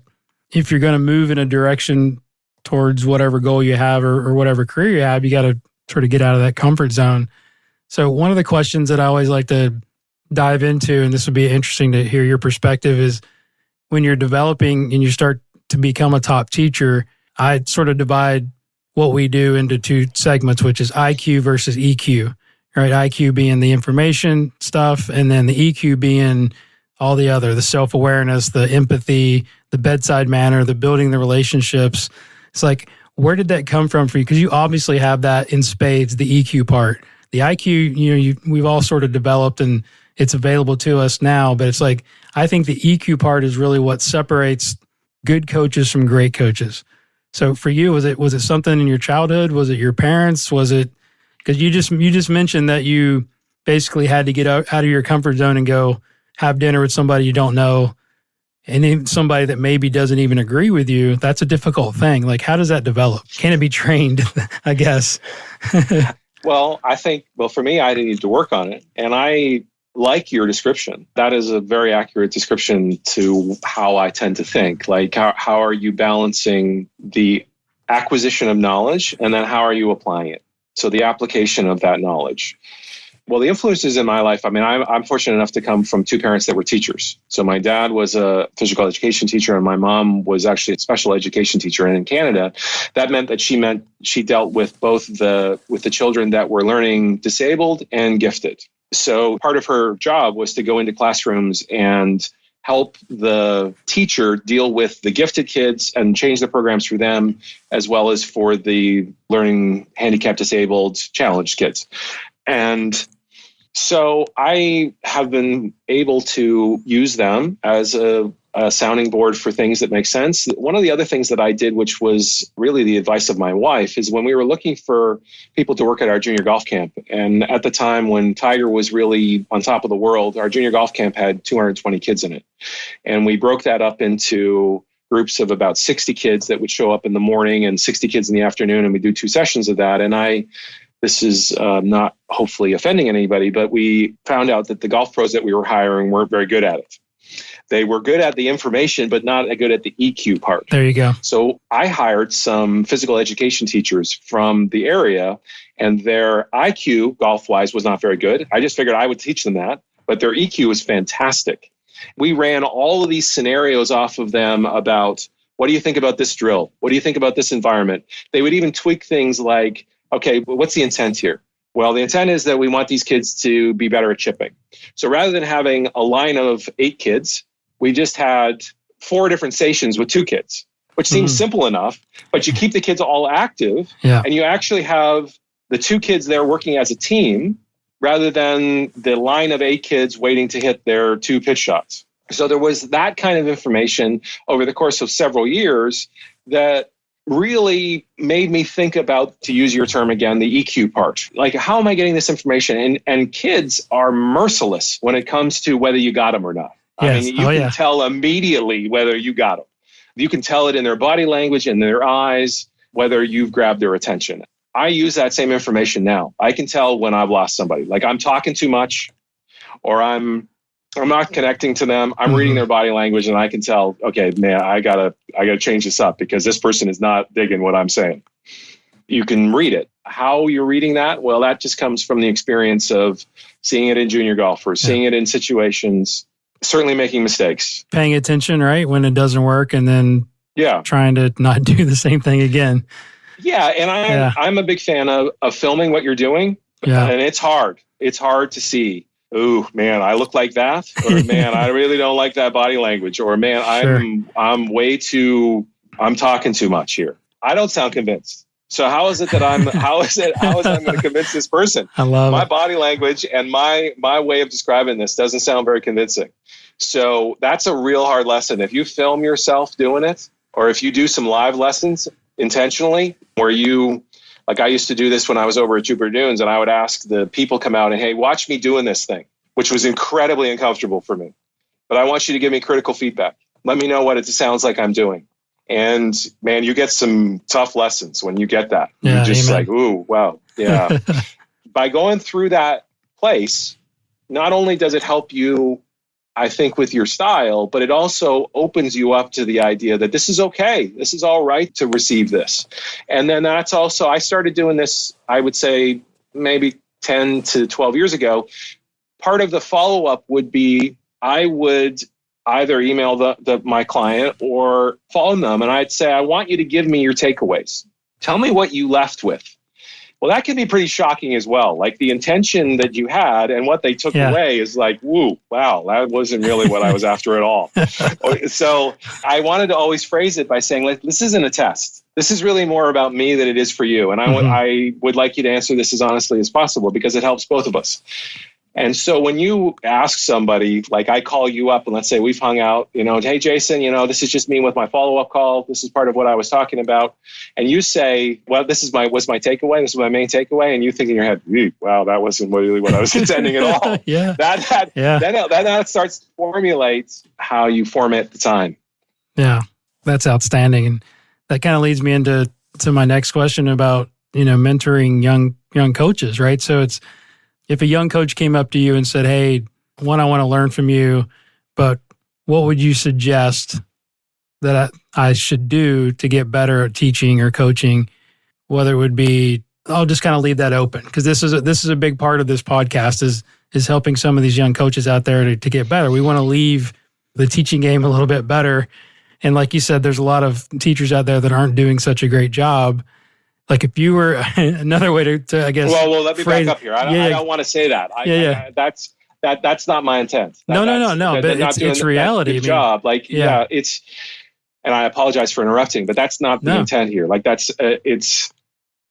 if you're going to move in a direction towards whatever goal you have or whatever career you have, you got to sort of get out of that comfort zone. So one of the questions that I always like to dive into, and this would be interesting to hear your perspective, is when you're developing and you start to become a top teacher, I sort of divide what we do into two segments, which is IQ versus EQ, right? IQ being the information stuff, and then the EQ being all the other, the self-awareness, the empathy, the bedside manner, the building the relationships. It's like, where did that come from for you? Because you obviously have that in spades, the EQ part. The IQ, we've all sort of developed and it's available to us now, but it's like, I think the EQ part is really what separates good coaches from great coaches. So for you, was it something in your childhood? Was it your parents? Was it, because you just mentioned that you basically had to get out of your comfort zone and go have dinner with somebody you don't know, and then somebody that maybe doesn't even agree with you. That's a difficult thing. Like, how does that develop? Can it be trained, I guess? Well, for me, I need to work on it. And I like your description. That is a very accurate description to how I tend to think. Like, how are you balancing the acquisition of knowledge, and then how are you applying it? So the application of that knowledge. Well, the influences in my life, I mean, I'm fortunate enough to come from two parents that were teachers. So my dad was a physical education teacher, and my mom was actually a special education teacher. And in Canada, that meant that she dealt with both with the children that were learning disabled and gifted. So part of her job was to go into classrooms and help the teacher deal with the gifted kids and change the programs for them, as well as for the learning handicapped, disabled, challenged kids. And so I have been able to use them as a sounding board for things that make sense. One of the other things that I did, which was really the advice of my wife, is when we were looking for people to work at our junior golf camp. And at the time when Tiger was really on top of the world, our junior golf camp had 220 kids in it. And we broke that up into groups of about 60 kids that would show up in the morning and 60 kids in the afternoon. And we do 2 sessions of that. And this is not hopefully offending anybody, but we found out that the golf pros that we were hiring weren't very good at it. They were good at the information, but not good at the EQ part. There you go. So I hired some physical education teachers from the area, and their IQ golf-wise was not very good. I just figured I would teach them that, but their EQ was fantastic. We ran all of these scenarios off of them about, what do you think about this drill? What do you think about this environment? They would even tweak things like, okay, what's the intent here? Well, the intent is that we want these kids to be better at chipping. So rather than having a line of 8 kids, we just had 4 different stations with 2 kids, which seems simple enough, but you keep the kids all active, and you actually have the 2 kids there working as a team rather than the line of 8 kids waiting to hit their 2 pitch shots. So there was that kind of information over the course of several years that really made me think about, to use your term again, the EQ part. Like, how am I getting this information? And kids are merciless when it comes to whether you got them or not. Yes. I mean, you can tell immediately whether you got them. You can tell it in their body language, in their eyes, whether you've grabbed their attention. I use that same information now. I can tell when I've lost somebody. Like, I'm talking too much, or I'm not connecting to them. I'm reading their body language, and I can tell, okay, man, I gotta change this up because this person is not digging what I'm saying. You can read it. How you're reading that? Well, that just comes from the experience of seeing it in junior golfers, seeing it in situations, certainly making mistakes. Paying attention, right, when it doesn't work, and then trying to not do the same thing again. Yeah, and I'm a big fan of filming what you're doing, and it's hard. It's hard to see, ooh, man, I look like that, or man, I really don't like that body language, or man, I'm talking too much here. I don't sound convinced. So how is it that I'm going to convince this person? I love my it. body language and my way of describing this doesn't sound very convincing. So that's a real hard lesson. If you film yourself doing it, or if you do some live lessons intentionally, where you, like I used to do this when I was over at Jupiter Dunes, and I would ask the people come out and, hey, watch me doing this thing, which was incredibly uncomfortable for me. But I want you to give me critical feedback. Let me know what it sounds like I'm doing. And man, you get some tough lessons when you get that. Yeah, You're just amen. like, ooh, wow. Yeah. By going through that place, not only does it help you, I think, with your style, but it also opens you up to the idea that this is okay. This is all right to receive this. And then that's also, I started doing this, I would say maybe 10 to 12 years ago. Part of the follow-up would be, I would either email my client or phone them, and I'd say, I want you to give me your takeaways. Tell me what you left with. Well, that can be pretty shocking as well. Like, the intention that you had and what they took away is like, woo, wow, that wasn't really what I was after at all. So I wanted to always phrase it by saying, like, this isn't a test. This is really more about me than it is for you. And I would like you to answer this as honestly as possible, because it helps both of us. And so when you ask somebody, like I call you up and let's say we've hung out, hey, Jason, this is just me with my follow-up call. This is part of what I was talking about. And you say, well, this was my takeaway. This is my main takeaway. And you think in your head, wow, that wasn't really what I was intending at all. That starts to formulate how you format the time. Yeah, that's outstanding. And that kind of leads me into my next question about, mentoring young coaches, right? So it's, if a young coach came up to you and said, hey, I want to learn from you, but what would you suggest that I should do to get better at teaching or coaching? Whether it would be, I'll just kind of leave that open, because this is a big part of this podcast is helping some of these young coaches out there to get better. We want to leave the teaching game a little bit better. And like you said, there's a lot of teachers out there that aren't doing such a great job. Like, if you were another way to I guess. Well, let me back up here. I don't want to say that. That's not my intent. No. But it's reality. Good job. It's, and I apologize for interrupting, but that's not the intent here. Like,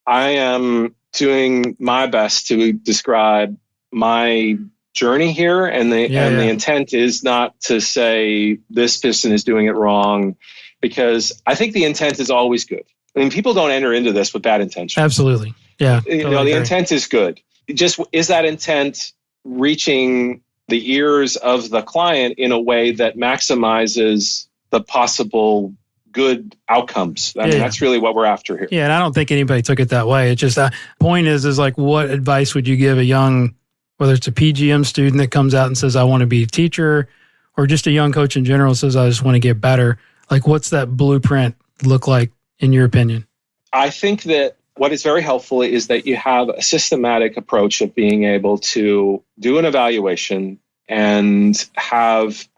I am doing my best to describe my journey here, and the intent is not to say this person is doing it wrong, because I think the intent is always good. I mean, people don't enter into this with bad intentions. Absolutely. Yeah. The intent is good. Just, is that intent reaching the ears of the client in a way that maximizes the possible good outcomes? I mean, that's really what we're after here. Yeah. And I don't think anybody took it that way. It's just, the point is like, what advice would you give a young, whether it's a PGM student that comes out and says, I want to be a teacher, or just a young coach in general says, I just want to get better? Like, what's that blueprint look like, in your opinion? I think that what is very helpful is that you have a systematic approach of being able to do an evaluation and have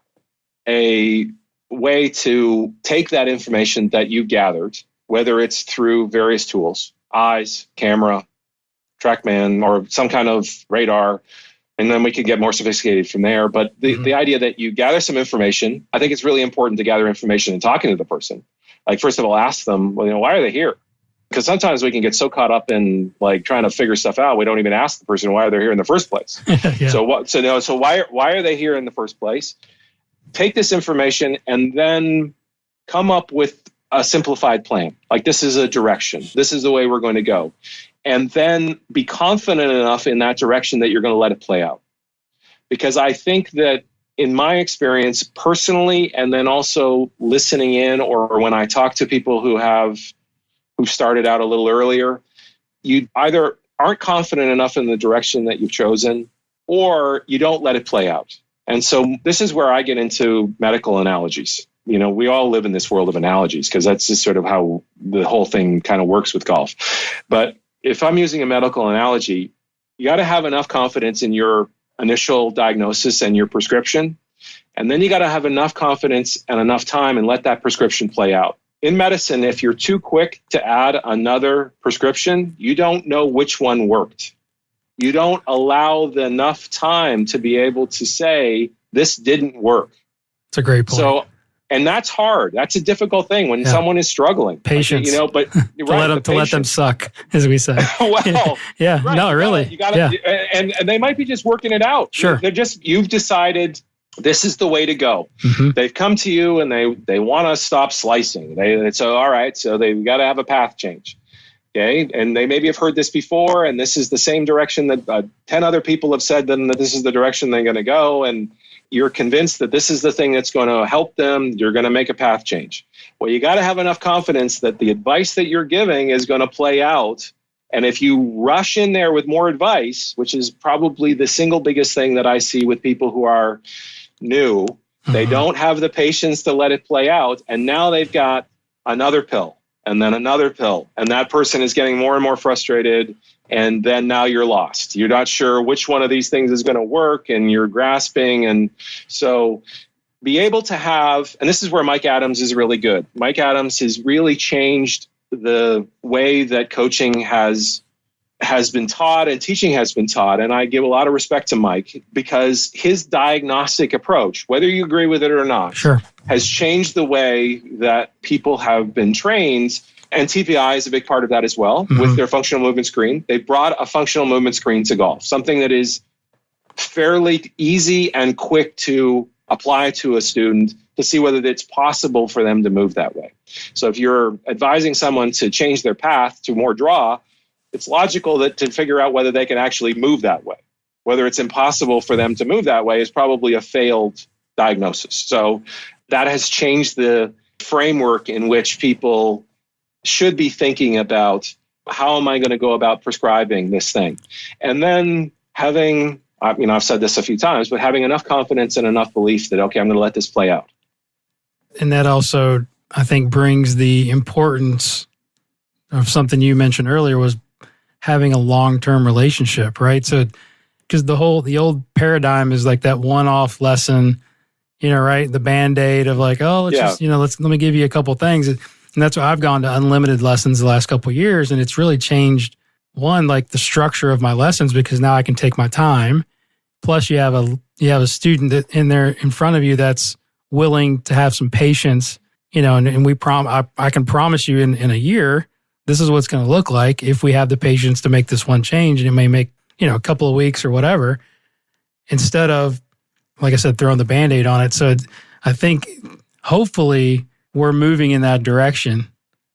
a way to take that information that you gathered, whether it's through various tools, eyes, camera, TrackMan, or some kind of radar, and then we can get more sophisticated from there. But the idea that you gather some information, I think it's really important to gather information and talking to the person. Like, first of all, ask them, well, why are they here? Because sometimes we can get so caught up in like trying to figure stuff out, we don't even ask the person why they're here in the first place. Yeah. So why are they here in the first place? Take this information and then come up with a simplified plan. Like, this is a direction. This is the way we're going to go. And then be confident enough in that direction that you're going to let it play out. Because I think that in my experience personally, and then also listening in, or when I talk to people who started out a little earlier, you either aren't confident enough in the direction that you've chosen, or you don't let it play out. And so this is where I get into medical analogies. We all live in this world of analogies because that's just sort of how the whole thing kind of works with golf. But if I'm using a medical analogy, you got to have enough confidence in your initial diagnosis and your prescription. And then you got to have enough confidence and enough time and let that prescription play out. In medicine, if you're too quick to add another prescription, you don't know which one worked. You don't allow enough time to be able to say, this didn't work. It's a great point. And that's hard. That's a difficult thing when someone is struggling. Patience. But to let them suck, as we say. Well, yeah. Right, No, really. You gotta, and they might be just working it out. Sure. You've decided this is the way to go. Mm-hmm. They've come to you and they want to stop slicing. All right. So they've got to have a path change. Okay. And they maybe have heard this before, and this is the same direction that 10 other people have said them that this is the direction they're going to go. And you're convinced that this is the thing that's going to help them. You're going to make a path change. Well, you got to have enough confidence that the advice that you're giving is going to play out. And if you rush in there with more advice, which is probably the single biggest thing that I see with people who are new, they don't have the patience to let it play out. And now they've got another pill and then another pill. And that person is getting more and more frustrated. And then now you're lost. You're not sure which one of these things is going to work, and you're grasping. And so be able to have, and this is where Mike Adams is really good. Mike Adams has really changed the way that coaching has been taught and teaching has been taught. And I give a lot of respect to Mike because his diagnostic approach, whether you agree with it or not, sure, has changed the way that people have been trained. And TPI is a big part of that as well, with their functional movement screen. They brought a functional movement screen to golf, something that is fairly easy and quick to apply to a student to see whether it's possible for them to move that way. So if you're advising someone to change their path to more draw, it's logical that to figure out whether they can actually move that way. Whether it's impossible for them to move that way is probably a failed diagnosis. So that has changed the framework in which people should be thinking about, how am I going to go about prescribing this thing? And then having, I've said this a few times, but having enough confidence and enough belief that, okay, I'm going to let this play out. And that also, I think, brings the importance of something you mentioned earlier, was having a long-term relationship, right? So, because the old paradigm is like that one-off lesson, right? The Band-Aid of like, oh, let's just, let me give you a couple things. And that's why I've gone to unlimited lessons the last couple of years. And it's really changed, one, like the structure of my lessons, because now I can take my time. Plus you have a student that in there in front of you that's willing to have some patience, and I can promise you in a year, this is what's going to look like if we have the patience to make this one change. And it may make, a couple of weeks or whatever, instead of, like I said, throwing the Band-Aid on it. So I think hopefully we're moving in that direction,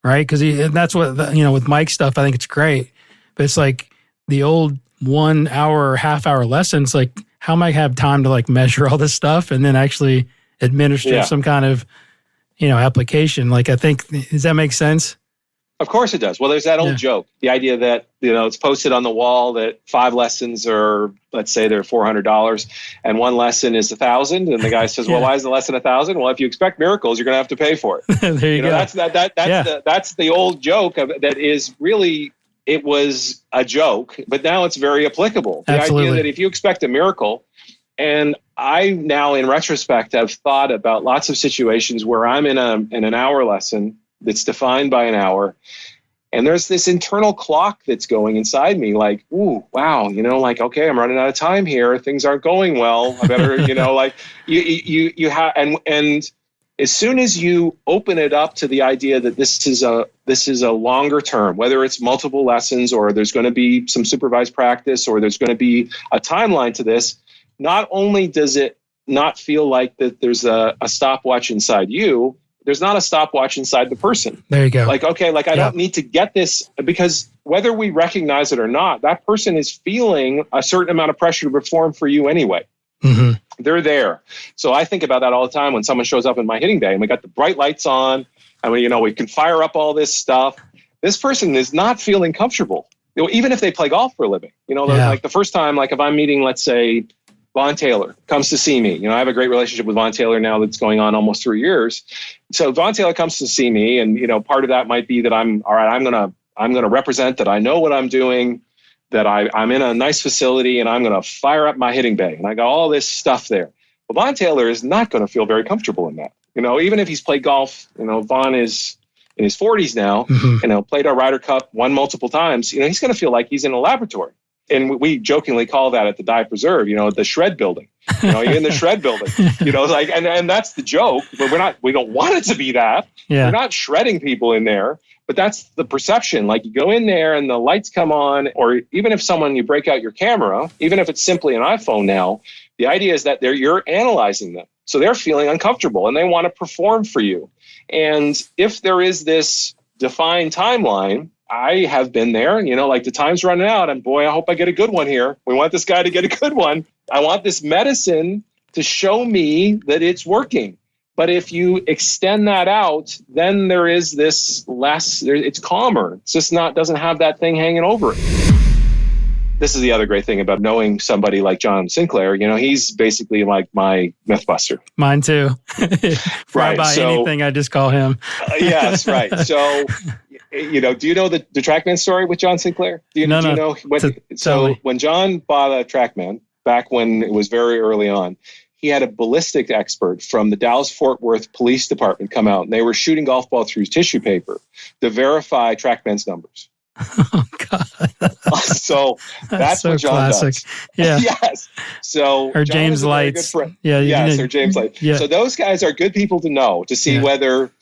right? Because that's what, with Mike's stuff, I think it's great. But it's like the old 1 hour or half hour lessons, like how am I have time to like measure all this stuff and then actually administer some kind of, application? Like, I think, does that make sense? Of course it does. Well, there's that old joke, the idea that, it's posted on the wall that 5 lessons are, let's say they're $400 and one lesson is $1,000. And the guy says, well, why is the lesson $1,000? Well, if you expect miracles, you're going to have to pay for it. There you go. That's the old joke that is really, it was a joke, but now it's very applicable. The Absolutely. idea that if you expect a miracle, And I now, in retrospect, have thought about lots of situations where I'm in an hour lesson that's defined by an hour. And there's this internal clock that's going inside me, like, ooh, wow, like, okay, I'm running out of time here. Things aren't going well. I better, like you have, and as soon as you open it up to the idea that this is a longer term, whether it's multiple lessons or there's going to be some supervised practice or there's going to be a timeline to this, not only does it not feel like that there's a stopwatch inside you, there's not a stopwatch inside the person. There you go. Like, okay, like I don't need to get this, because whether we recognize it or not, that person is feeling a certain amount of pressure to perform for you anyway. Mm-hmm. They're there. So I think about that all the time when someone shows up in my hitting bay and we got the bright lights on and we can fire up all this stuff. This person is not feeling comfortable. Even if they play golf for a living, like the first time, like if I'm meeting, let's say, Vaughn Taylor comes to see me. I have a great relationship with Vaughn Taylor now that's going on almost 3 years. So Vaughn Taylor comes to see me, and part of that might be that I'm gonna represent that I know what I'm doing, that I'm in a nice facility, and I'm gonna fire up my hitting bay, and I got all this stuff there. But Vaughn Taylor is not going to feel very comfortable in that. Even if he's played golf, Vaughn is in his 40s now, played our Ryder Cup, won multiple times. He's going to feel like he's in a laboratory. And we jokingly call that at the Dive Preserve, the shred building. You're in the shred building. Like, and that's the joke. But we don't want it to be that. Yeah. We're not shredding people in there. But that's the perception. Like, you go in there and the lights come on, or even if you break out your camera, even if it's simply an iPhone now, the idea is that you're analyzing them. So they're feeling uncomfortable and they want to perform for you. And if there is this defined timeline, I have been there, like the time's running out, and boy, I hope I get a good one here. We want this guy to get a good one. I want this medicine to show me that it's working. But if you extend that out, then there is this it's calmer. It's just doesn't have that thing hanging over it. This is the other great thing about knowing somebody like John Sinclair. He's basically like my Mythbuster. Mine too. Before I buy anything, I just call him. Yes, right. So, do you know the TrackMan story with John Sinclair? Do you know? When John bought a TrackMan, back when it was very early on, he had a ballistic expert from the Dallas-Fort Worth Police Department come out, and they were shooting golf ball through tissue paper to verify TrackMan's numbers. Oh God! So that's so what John classic. does. Yeah. Yes. So or James Lights. Yeah. Yes. Or James Lights. Yeah. So those guys are good people to know to see whether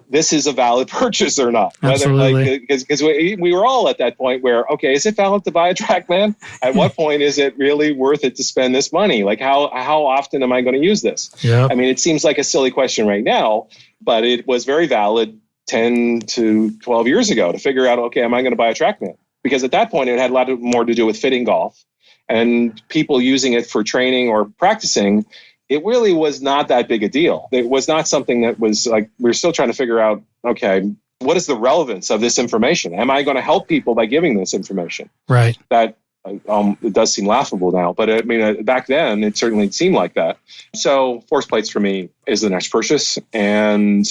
this is a valid purchase or not. Absolutely. Because we were all at that point where, okay, is it valid to buy a TrackMan? At what point is it really worth it to spend this money? Like how often am I going to use this? Yeah. I mean, it seems like a silly question right now, but it was very valid 10 to 12 years ago to figure out, okay, am I going to buy a TrackMan? Because at that point, it had a lot more to do with fitting golf and people using it for training or practicing. It really was not that big a deal. It was not something that was like, we were still trying to figure out, okay, what is the relevance of this information? Am I going to help people by giving this information? Right. That it does seem laughable now, but I mean, back then it certainly seemed like that. So force plates for me is the next purchase. And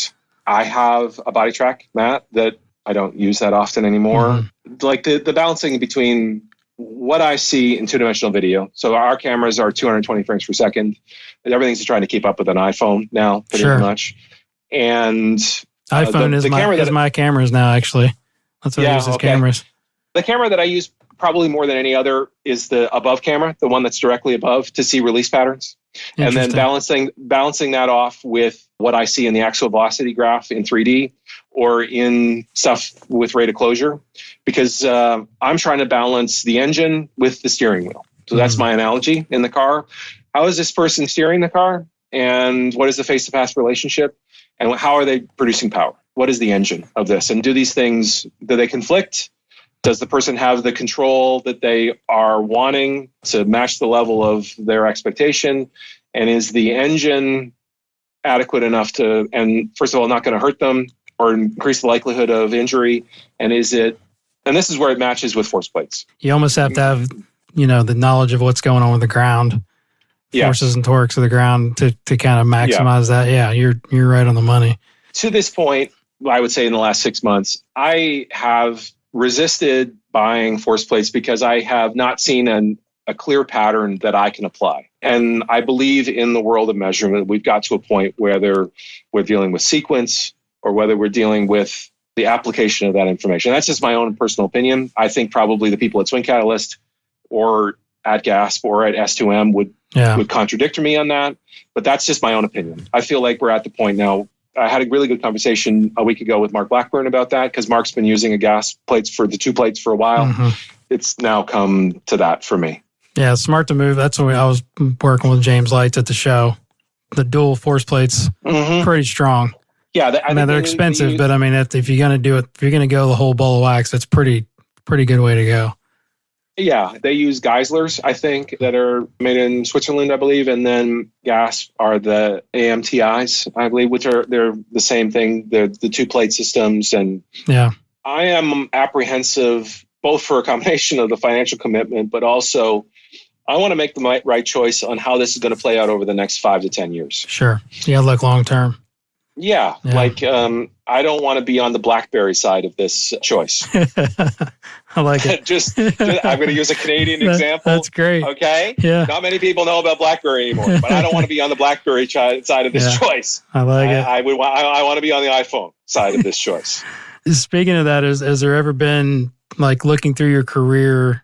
I have a body track mat that I don't use that often anymore. Mm-hmm. Like the balancing between what I see in two-dimensional video. So our cameras are 220 frames per second. Everything's trying to keep up with an iPhone now, pretty much. And iPhone is my cameras now, actually. That's what I use as cameras. The camera that I use probably more than any other is the above camera, the one that's directly above to see release patterns. And then balancing that off with what I see in the axial velocity graph in 3D or in stuff with rate of closure, because I'm trying to balance the engine with the steering wheel. So that's my analogy in the car. How is this person steering the car? And what is the face-to-path relationship? And how are they producing power? What is the engine of this? And do these things, do they conflict? Does the person have the control that they are wanting to match the level of their expectation? And is the engine adequate enough to, and first of all, not going to hurt them or increase the likelihood of injury? And is it, and this is where it matches with force plates. You almost have to have, the knowledge of what's going on with the ground, forces and torques of the ground to kind of maximize that. Yeah, you're right on the money. To this point, I would say in the last 6 months, I have resisted buying force plates because I have not seen a clear pattern that I can apply. And I believe in the world of measurement, we've got to a point whether we're dealing with sequence or whether we're dealing with the application of that information. That's just my own personal opinion. I think probably the people at Swing Catalyst or at GASP or at S2M would contradict me on that, but that's just my own opinion. I feel like we're at the point now. I had a really good conversation a week ago with Mark Blackburn about that, because Mark's been using a GASP plates for the 2 plates for a while. Mm-hmm. It's now come to that for me. Yeah, smart to move. That's when I was working with James Lights at the show. The dual force plates, pretty strong. Yeah, I mean, they're expensive, but I mean, if you're going to do it, if you're going to go the whole ball of wax, that's pretty good way to go. Yeah, they use Geislers, I think, that are made in Switzerland, I believe, and then GASP are the AMTIs, I believe, which they're the same thing. They're the 2 plate systems, and I am apprehensive both for a combination of the financial commitment, but also I want to make the right choice on how this is going to play out over the next 5 to 10 years. Sure, yeah, look long term. Yeah, like I don't want to be on the BlackBerry side of this choice. I like it. just I'm going to use a Canadian example. That's great. Okay? Yeah. Not many people know about BlackBerry anymore, but I don't want to be on the BlackBerry side of this choice. I like it. I want to be on the iPhone side of this choice. Speaking of that, has there ever been, like, looking through your career,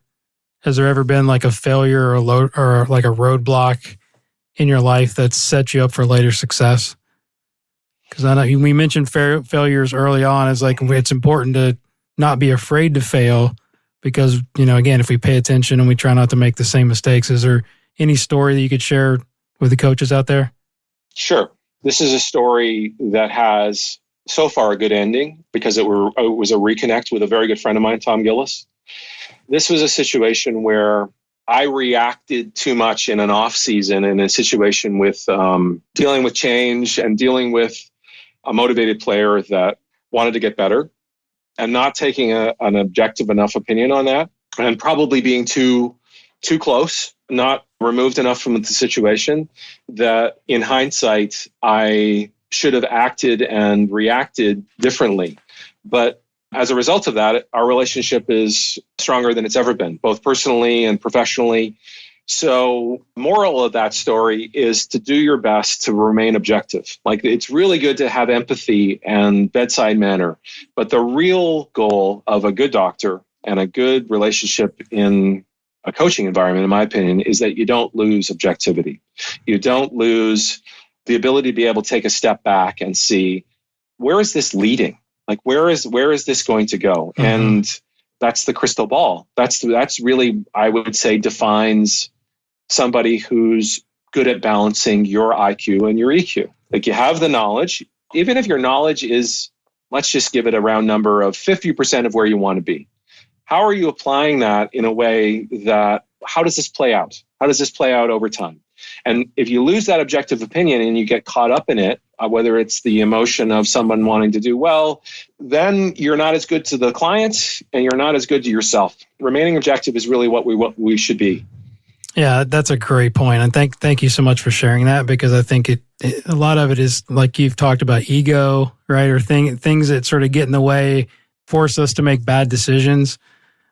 has there ever been like a failure or like a roadblock in your life that's set you up for later success? Because I know we mentioned failures early on. It's like it's important to not be afraid to fail because, again, if we pay attention and we try not to make the same mistakes. Is there any story that you could share with the coaches out there? Sure. This is a story that has so far a good ending because it was a reconnect with a very good friend of mine, Tom Gillis. This was a situation where I reacted too much in an off season in a situation with dealing with change and dealing with a motivated player that wanted to get better and not taking an objective enough opinion on that and probably being too close, not removed enough from the situation that in hindsight, I should have acted and reacted differently. But as a result of that, our relationship is stronger than it's ever been, both personally and professionally. So moral of that story is to do your best to remain objective. Like, it's really good to have empathy and bedside manner, but the real goal of a good doctor and a good relationship in a coaching environment, in my opinion, is that you don't lose objectivity. You don't lose the ability to be able to take a step back and see, where is this leading? Like, where is this going to go? Mm-hmm. And that's the crystal ball. That's really, I would say, defines somebody who's good at balancing your IQ and your EQ. Like, you have the knowledge, even if your knowledge is, let's just give it a round number of 50% of where you want to be. How are you applying that in a way that, how does this play out? How does this play out over time? And if you lose that objective opinion and you get caught up in it, whether it's the emotion of someone wanting to do well, then you're not as good to the client and you're not as good to yourself. Remaining objective is really what we should be. Yeah, that's a great point. And thank you so much for sharing that, because I think a lot of it is, like you've talked about, ego, right? Or things that sort of get in the way, force us to make bad decisions.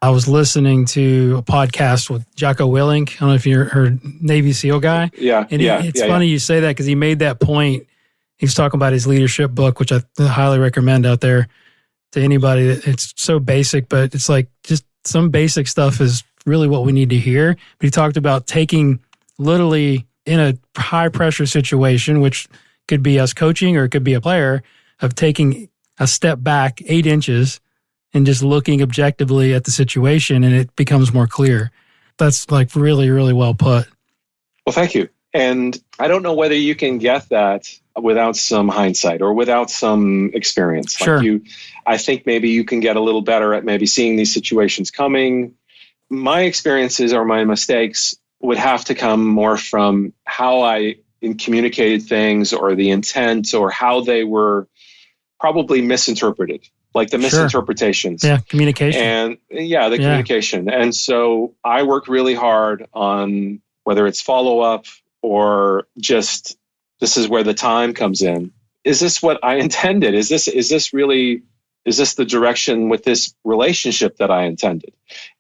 I was listening to a podcast with Jocko Willink. I don't know if you heard, Navy SEAL guy. Yeah. And it's funny you say that, because he made that point. He's talking about his leadership book, which I highly recommend out there to anybody. It's so basic, but it's like just some basic stuff is really what we need to hear. But he talked about taking, literally in a high pressure situation, which could be us coaching or it could be a player, of taking a step back 8 inches and just looking objectively at the situation, and it becomes more clear. That's like really, really well put. Well, thank you. And I don't know whether you can get that without some hindsight or without some experience. Sure. I think maybe you can get a little better at maybe seeing these situations coming. My experiences or my mistakes would have to come more from how I communicated things or the intent or how they were probably misinterpreted. Like the misinterpretations. Yeah, communication. And communication. And so I work really hard on whether it's follow-up or just, this is where the time comes in. Is this what I intended? Is this the direction with this relationship that I intended?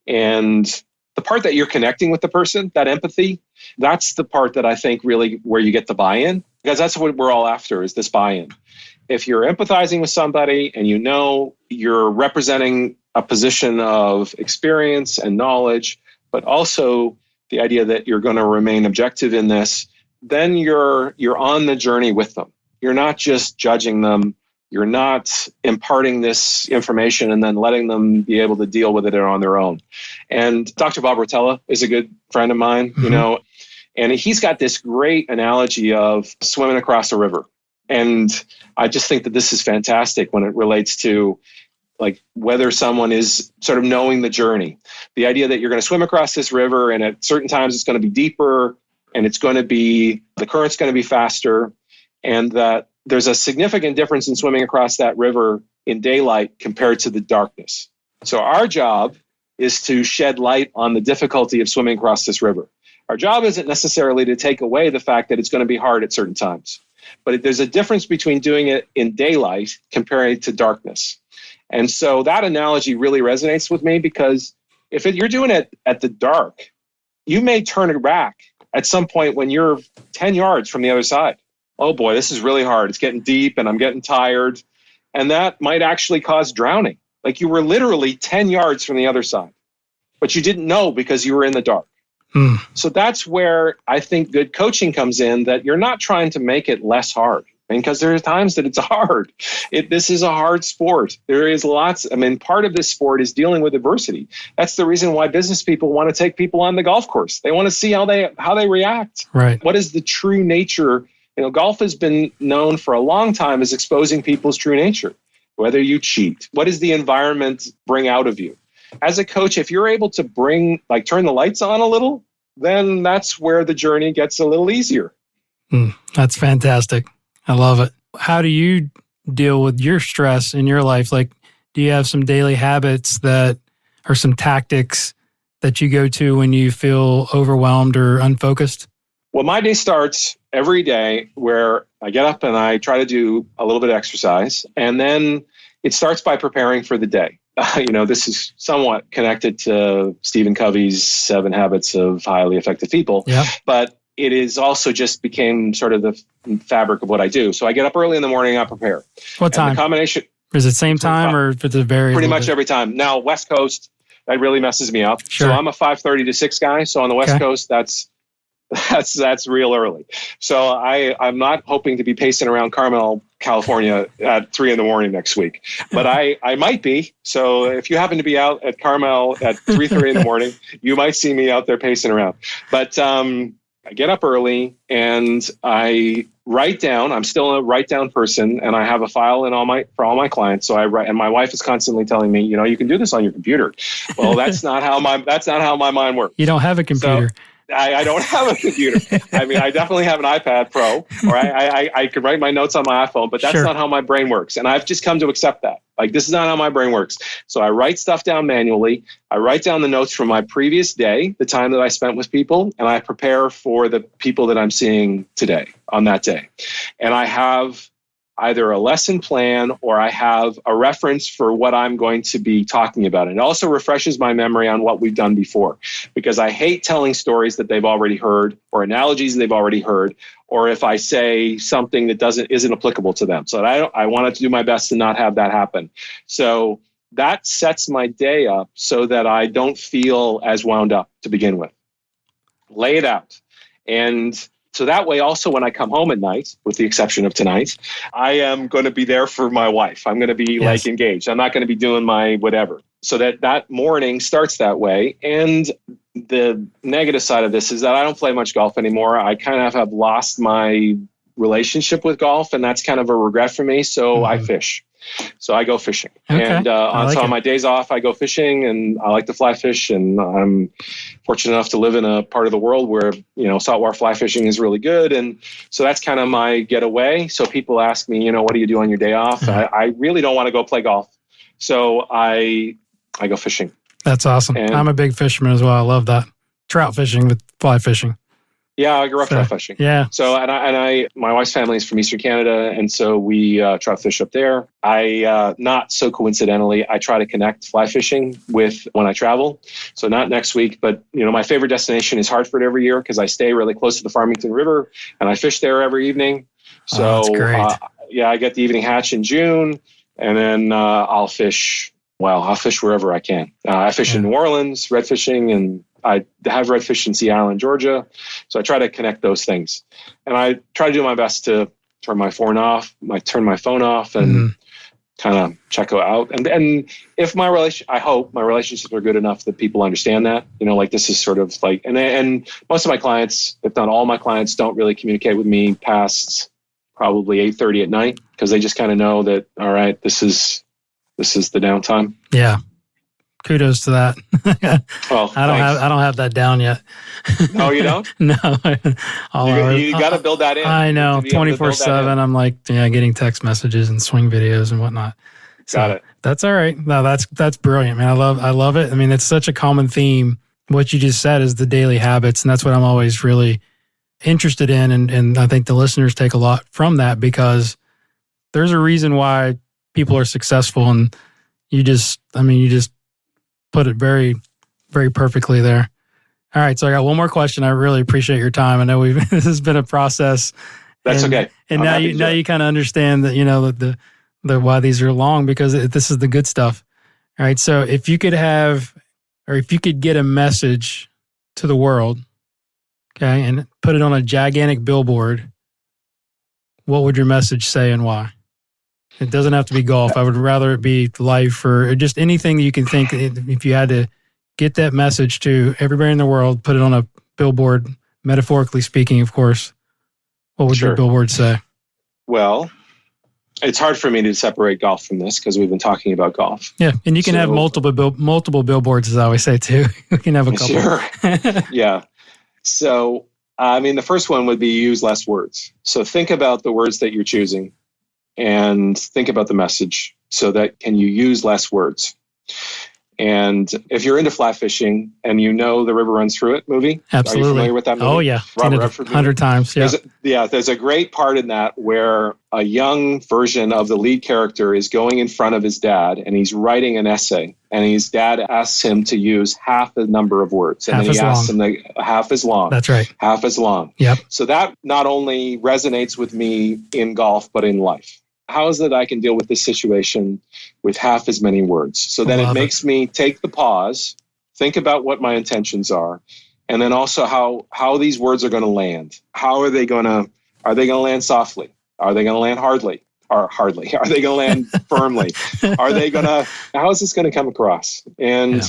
And the part that you're connecting with the person, that empathy, that's the part that I think really where you get the buy-in, because that's what we're all after, is this buy-in. If you're empathizing with somebody and you know you're representing a position of experience and knowledge, but also the idea that you're going to remain objective in this, then you're on the journey with them. You're not just judging them. You're not imparting this information and then letting them be able to deal with it on their own. And Dr. Bob Rotella is a good friend of mine, and he's got this great analogy of swimming across a river. And I just think that this is fantastic when it relates to like whether someone is sort of knowing the journey. The idea that you're going to swim across this river and at certain times it's going to be deeper and the current's going to be faster, and that there's a significant difference in swimming across that river in daylight compared to the darkness. So our job is to shed light on the difficulty of swimming across this river. Our job isn't necessarily to take away the fact that it's going to be hard at certain times, but there's a difference between doing it in daylight compared to darkness. And so that analogy really resonates with me, because if you're doing it at the dark, you may turn it back at some point when you're 10 yards from the other side. Oh boy, this is really hard. It's getting deep and I'm getting tired. And that might actually cause drowning. Like you were literally 10 yards from the other side, but you didn't know because you were in the dark. So that's where I think good coaching comes in, that you're not trying to make it less hard. Because there are times that it's hard. This is a hard sport. There is lots. Part of this sport is dealing with adversity. That's the reason why business people want to take people on the golf course. They want to see how they react. Right. What is the true nature? Golf has been known for a long time as exposing people's true nature. Whether you cheat, what does the environment bring out of you? As a coach, if you're able to turn the lights on a little, then that's where the journey gets a little easier. That's fantastic. I love it. How do you deal with your stress in your life? Like, do you have some daily habits that are some tactics that you go to when you feel overwhelmed or unfocused? Well, my day starts every day where I get up and I try to do a little bit of exercise. And then it starts by preparing for the day. This is somewhat connected to Stephen Covey's 7 Habits of Highly Effective People. Yeah. But it is also just became sort of the fabric of what I do. So I get up early in the morning, I prepare. What time? And the combination. Is it same time or does it vary? Pretty much every time. Now, West Coast, that really messes me up. Sure. So I'm a 5:30 to 6 guy. So on the West Coast, that's real early. So I'm not hoping to be pacing around Carmel, California at 3 a.m. next week, but I might be. So if you happen to be out at Carmel at 3:30 in the morning, you might see me out there pacing around. But I get up early and I write down. I'm still a write down person, and I have a file for all my clients. So I write, and my wife is constantly telling me, you can do this on your computer. Well, that's not how my mind works. You don't have a computer. So, I don't have a computer. I definitely have an iPad Pro, or I could write my notes on my iPhone, but that's not how my brain works. And I've just come to accept that. This is not how my brain works. So I write stuff down manually. I write down the notes from my previous day, the time that I spent with people, and I prepare for the people that I'm seeing today on that day. And I have either a lesson plan or I have a reference for what I'm going to be talking about. And it also refreshes my memory on what we've done before, because I hate telling stories that they've already heard or analogies they've already heard, or if I say something that isn't applicable to them. So I wanted to do my best to not have that happen. So that sets my day up so that I don't feel as wound up to begin with. Lay it out. And so that way, also, when I come home at night, with the exception of tonight, I am going to be there for my wife. I'm going to be engaged. I'm not going to be doing my whatever. So that morning starts that way. And the negative side of this is that I don't play much golf anymore. I kind of have lost my relationship with golf, and that's kind of a regret for me. So I fish. So I go fishing. Okay. And on my days off, I go fishing, and I like to fly fish. And I'm fortunate enough to live in a part of the world where, saltwater fly fishing is really good. And so that's kind of my getaway. So people ask me, what do you do on your day off? I really don't want to go play golf. So I go fishing. That's awesome. And I'm a big fisherman as well. I love that. Trout fishing with fly fishing. Yeah, I grew up trout fishing. Yeah. So, my wife's family is from Eastern Canada, and so we trout fish up there. I, not so coincidentally, I try to connect fly fishing with when I travel. So not next week, but my favorite destination is Hartford every year because I stay really close to the Farmington River, and I fish there every evening. So, that's great. I get the evening hatch in June, and then I'll fish. Well, I'll fish wherever I can. I fish in New Orleans, red fishing, and I have redfish in Sea Island, Georgia. So I try to connect those things. And I try to do my best to turn my phone off, and kind of check out. And if I hope my relationships are good enough that people understand that, this is sort of like, and most of my clients, if not all my clients, don't really communicate with me past probably 8:30 at night because they just kind of know that, all right, this is the downtime. Yeah. Kudos to that. Well, I don't have that down yet. No, you don't? No. You got to build that in. I know. 24/7. I'm like, getting text messages and swing videos and whatnot. So got it. That's all right. No, that's brilliant, man. I love it. I mean, it's such a common theme. What you just said is the daily habits, and that's what I'm always really interested in. And I think the listeners take a lot from that because there's a reason why people are successful, and you just put it very, very perfectly there. All right. So I got one more question. I really appreciate your time. I know this has been a process. That's okay. And now you kind of understand that, the why these are long because this is the good stuff. All right. So if you could get a message to the world, okay, and put it on a gigantic billboard, what would your message say and why? It doesn't have to be golf. I would rather it be life or just anything that you can think. If you had to get that message to everybody in the world, put it on a billboard, metaphorically speaking, of course, what would your billboard say? Well, it's hard for me to separate golf from this because we've been talking about golf. Yeah, and you can have multiple billboards, as I always say, too. We can have a couple. Sure. Yeah. So, the first one would be use less words. So think about the words that you're choosing. And think about the message so that can you use less words? And if you're into fly fishing and The River Runs Through It movie, absolutely. Are you familiar with that movie? Oh, yeah. Robert Redford 100 times. Yeah. There's a great part in that where a young version of the lead character is going in front of his dad and he's writing an essay. And his dad asks him to use half the number of words. And then he asks him half as long. That's right. Half as long. Yep. So that not only resonates with me in golf, but in life. How is it I can deal with this situation with half as many words? So then it makes me take the pause, think about what my intentions are, and then also how these words are going to land. How are they going to land softly? Are they going to land hardly? Or hardly? Are they going to land firmly? How is this going to come across? And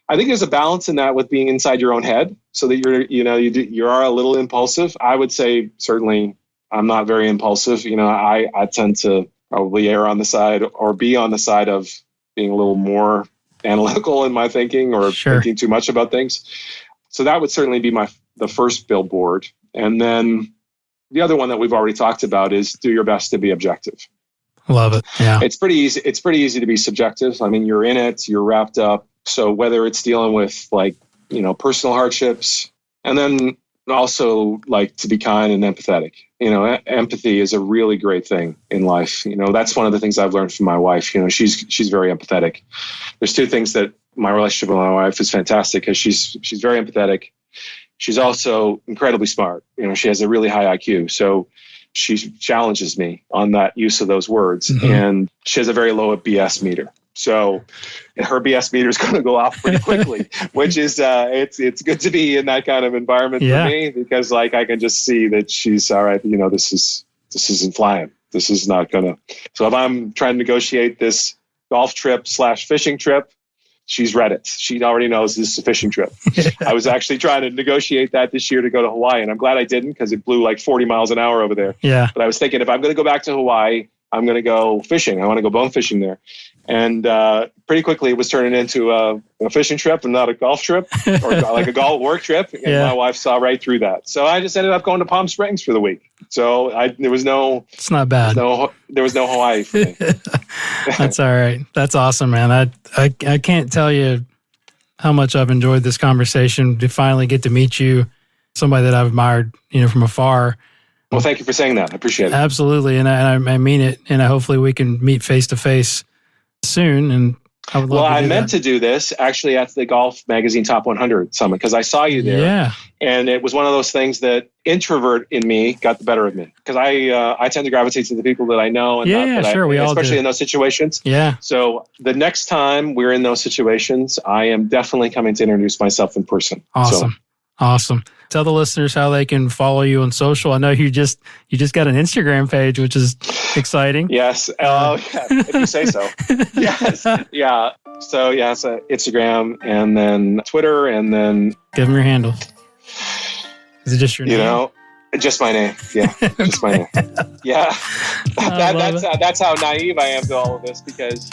I think there's a balance in that with being inside your own head so that you are a little impulsive. I would say certainly I'm not very impulsive. I tend to probably err on the side or be on the side of being a little more analytical in my thinking or thinking too much about things. So that would certainly be the first billboard. And then the other one that we've already talked about is do your best to be objective. Love it. Yeah. It's pretty easy. It's pretty easy to be subjective. You're in it, you're wrapped up. So whether it's dealing with personal hardships and then also to be kind and empathetic. Empathy is a really great thing in life. That's one of the things I've learned from my wife. She's very empathetic. There's two things that my relationship with my wife is fantastic because she's very empathetic. She's also incredibly smart. She has a really high IQ. So she challenges me on that use of those words. Mm-hmm. And she has a very low BS meter. So her BS meter is going to go off pretty quickly, which is it's good to be in that kind of environment for me because I can just see that she's all right. This isn't flying. This is not going to. So if I'm trying to negotiate this golf trip / fishing trip, she's read it. She already knows this is a fishing trip. I was actually trying to negotiate that this year to go to Hawaii, and I'm glad I didn't because it blew 40 miles an hour over there. Yeah. But I was thinking if I'm going to go back to Hawaii, I'm going to go fishing. I want to go bone fishing there. And pretty quickly it was turning into a fishing trip and not a golf trip or a golf work trip. And my wife saw right through that. So I just ended up going to Palm Springs for the week. So it's not bad. There was no Hawaii for me. That's all right. That's awesome, man. I can't tell you how much I've enjoyed this conversation to finally get to meet you somebody that I've admired, from afar. Well, thank you for saying that. I appreciate it. Absolutely. And I mean it. And hopefully we can meet face to face soon. And I would love to do I meant to do this actually at the Golf Magazine Top 100 Summit because I saw you there. Yeah. And it was one of those things that introvert in me got the better of me because I tend to gravitate to the people that I know. And we all especially do. in those situations. Yeah. So the next time we're in those situations, I am definitely coming to introduce myself in person. Awesome. Tell the listeners how they can follow you on social. I know you just got an Instagram page, which is exciting. Yes. If you say so. Yes. Yeah. So Instagram and then Twitter and then give them your handle. Is it just your name? Just my name. Yeah. Just my name. Yeah. That's how naive I am to all of this because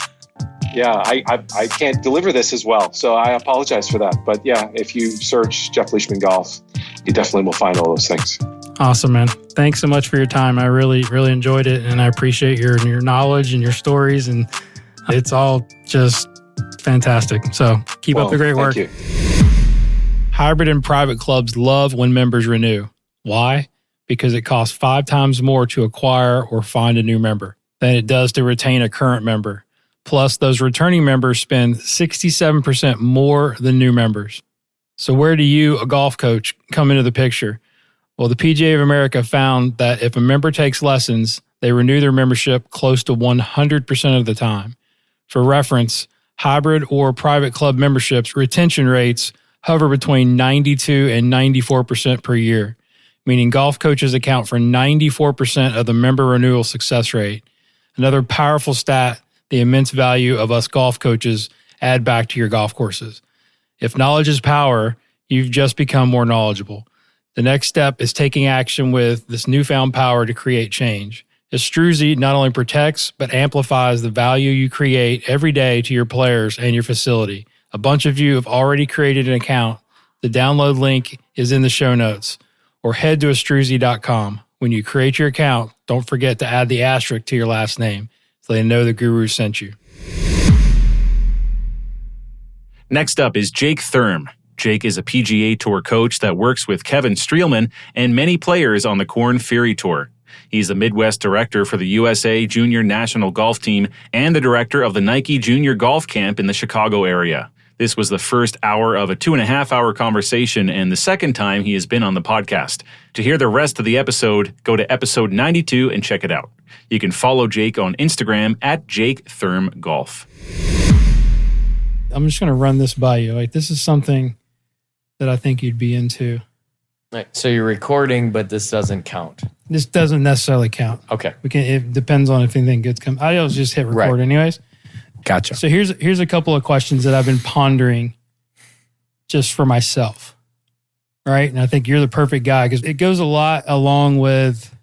I can't deliver this as well. So I apologize for that. But yeah, if you search Jeff Leishman Golf, you definitely will find all those things. Awesome, man. Thanks so much for your time. I really, really enjoyed it. And I appreciate your knowledge and your stories. And it's all just fantastic. So keep up the great work. Thank you. Hybrid and private clubs love when members renew. Why? Because it costs 5 times more to acquire or find a new member than it does to retain a current member. Plus, those returning members spend 67% more than new members. So where do you, a golf coach, come into the picture? Well, the PGA of America found that if a member takes lessons, they renew their membership close to 100% of the time. For reference, hybrid or private club memberships retention rates hover between 92 and 94% per year, meaning golf coaches account for 94% of the member renewal success rate. Another powerful stat, the immense value of us golf coaches add back to your golf courses. If knowledge is power, you've just become more knowledgeable. The next step is taking action with this newfound power to create change. Estruzi not only protects, but amplifies the value you create every day to your players and your facility. A bunch of you have already created an account. The download link is in the show notes. Or head to estruzi.com. When you create your account, don't forget to add the asterisk to your last name so they know the guru sent you. Next up is Jake Thurm. Jake is a PGA Tour coach that works with Kevin Streelman and many players on the Korn Ferry Tour. He's the Midwest director for the USA Junior National Golf Team and the director of the Nike Junior Golf Camp in the Chicago area. This was the first hour of a 2.5-hour conversation and the second time he has been on the podcast. To hear the rest of the episode, go to episode 92 and check it out. You can follow Jake on Instagram at Jake Thurm Golf. I'm just going to run this by you. Like, this is something that I think you'd be into. Right. So you're recording, but this doesn't count. This doesn't necessarily count. Okay. It depends on if anything gets come. I always just hit record anyways. Gotcha. So here's a couple of questions that I've been pondering just for myself. Right? And I think you're the perfect guy because it goes a lot along with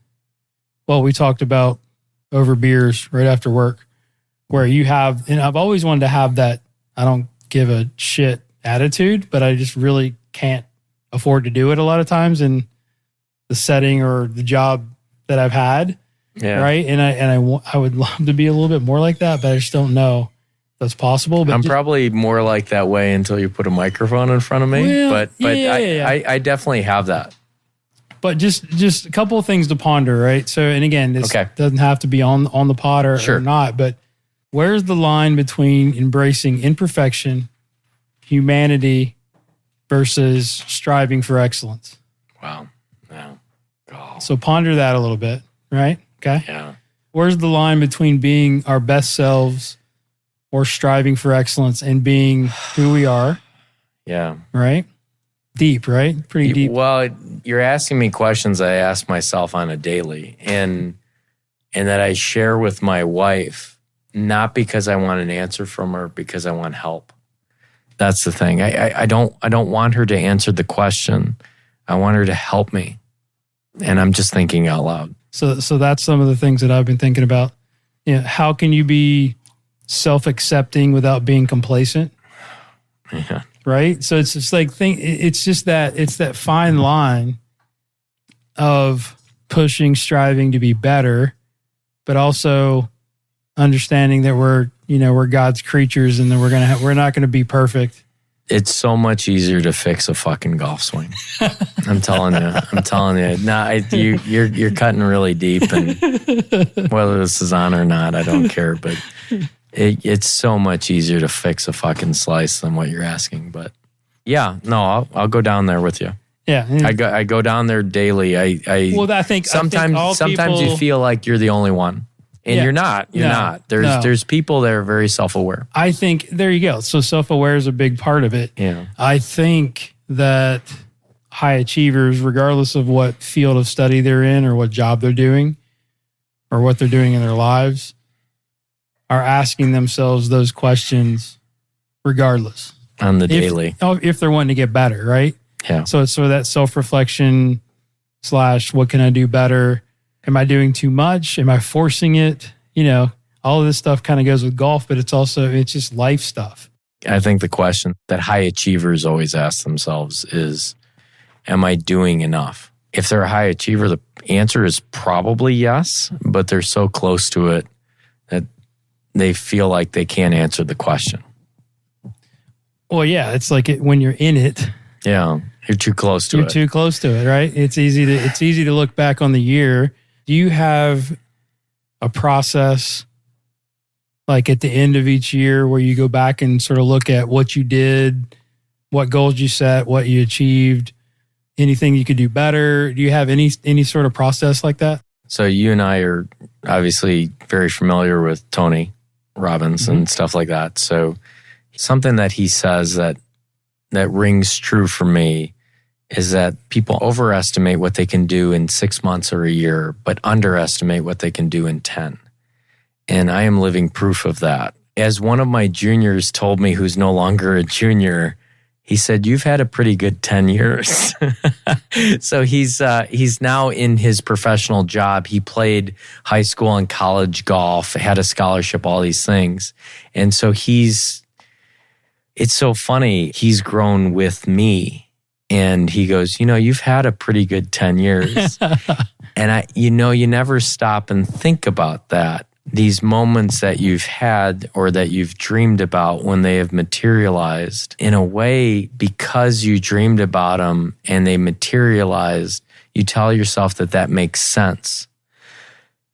what we talked about over beers right after work, where you have, and I've always wanted to have that I don't give a shit attitude, but I just really can't afford to do it a lot of times in the setting or the job that I've had. Yeah. Right. And I would love to be a little bit more like that, but I just don't know if that's possible. But I'm probably more like that way until you put a microphone in front of me. Well, but I definitely have that. But just a couple of things to ponder, right? So, and again, this doesn't have to be on the pod or not, but where's the line between embracing imperfection, humanity, versus striving for excellence? Wow. Yeah. Oh. So ponder that a little bit, right? Okay. Yeah. Where's the line between being our best selves or striving for excellence and being who we are? Yeah. Right? Deep, right? Pretty deep. Well, you're asking me questions I ask myself on a daily and that I share with my wife, not because I want an answer from her, because I want help. That's the thing. I don't want her to answer the question. I want her to help me. And I'm just thinking out loud. So that's some of the things that I've been thinking about. You know, how can you be self-accepting without being complacent? Yeah. Right? So it's just like it's that fine line of pushing, striving to be better, but also understanding that we're God's creatures and that we're not going to be perfect It's so much easier to fix a fucking golf swing. I'm telling you. Nah, you're cutting really deep, and whether this is on or not, I don't care. But it's so much easier to fix a fucking slice than what you're asking. But yeah, no, I'll go down there with you. Yeah, I go down there daily. I think sometimes you feel like you're the only one. And you're not. You're not. There's people that are very self-aware. I think, there you go. So self-aware is a big part of it. Yeah. I think that high achievers, regardless of what field of study they're in or what job they're doing or what they're doing in their lives, are asking themselves those questions regardless. On the daily. If they're wanting to get better, right? Yeah. So it's sort of that self-reflection / what can I do better? Am I doing too much? Am I forcing it? All of this stuff kind of goes with golf, but it's just life stuff. I think the question that high achievers always ask themselves is, am I doing enough? If they're a high achiever, the answer is probably yes, but they're so close to it that they feel like they can't answer the question. Well, yeah, it's like when you're in it. Yeah, you're too close to it. You're too close to it, right? It's easy to look back on the year. Do you have a process like at the end of each year where you go back and sort of look at what you did, what goals you set, what you achieved, anything you could do better? Do you have any sort of process like that? So you and I are obviously very familiar with Tony Robbins and stuff like that. So something that he says that rings true for me is that people overestimate what they can do in 6 months or a year, but underestimate what they can do in 10. And I am living proof of that. As one of my juniors told me, who's no longer a junior, he said, "You've had a pretty good 10 years." So he's now in his professional job. He played high school and college golf, had a scholarship, all these things. And so it's so funny. He's grown with me. And he goes, you've had a pretty good 10 years. And you never stop and think about that. These moments that you've had or that you've dreamed about when they have materialized, in a way, because you dreamed about them and they materialized, you tell yourself that makes sense.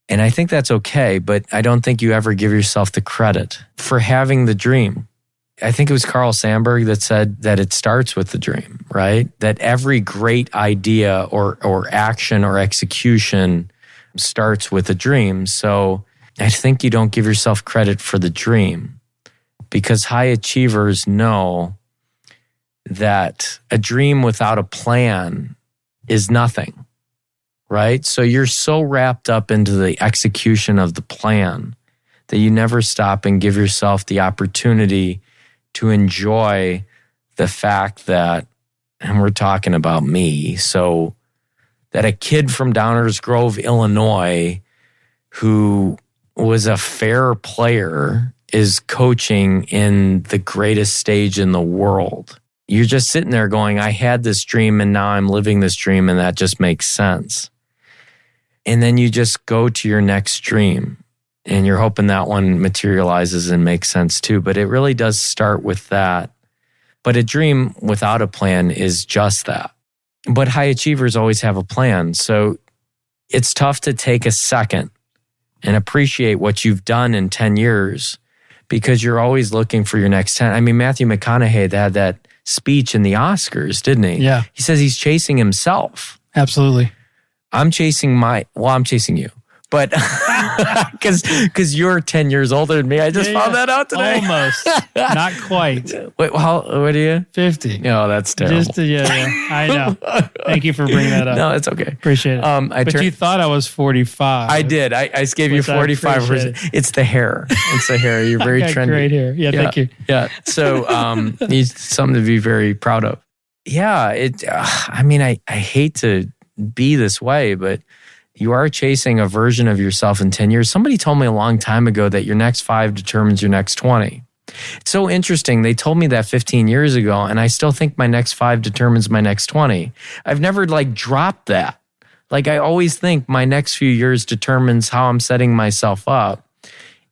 And I think that's okay, but I don't think you ever give yourself the credit for having the dream. I think it was Carl Sandburg that said that it starts with the dream, right? That every great idea or action or execution starts with a dream. So I think you don't give yourself credit for the dream, because high achievers know that a dream without a plan is nothing, right? So you're so wrapped up into the execution of the plan that you never stop and give yourself the opportunity to enjoy the fact that, and we're talking about me, so that a kid from Downers Grove, Illinois, who was a fair player is coaching in the greatest stage in the world. You're just sitting there going, I had this dream and now I'm living this dream, and that just makes sense. And then you just go to your next dream. And you're hoping that one materializes and makes sense too. But it really does start with that. But a dream without a plan is just that. But high achievers always have a plan. So it's tough to take a second and appreciate what you've done in 10 years because you're always looking for your next 10. I mean, Matthew McConaughey had that speech in the Oscars, didn't he? Yeah. He says he's chasing himself. Absolutely. I'm chasing you. But because you're 10 years older than me. I just found that out today. Almost. Not quite. Wait, what are you? 50. No, that's terrible. Yeah. I know. Thank you for bringing that up. No, it's okay. Appreciate it. But you thought I was 45. I did. I gave you 45%. It's the hair. It's the hair. You're very trendy. Great hair. Yeah, thank you. Yeah. So it's something to be very proud of. Yeah. I hate to be this way, but you are chasing a version of yourself in 10 years. Somebody told me a long time ago that your next 5 determines your next 20. It's so interesting. They told me that 15 years ago, and I still think my next 5 determines my next 20. I've never dropped that. I always think my next few years determines how I'm setting myself up.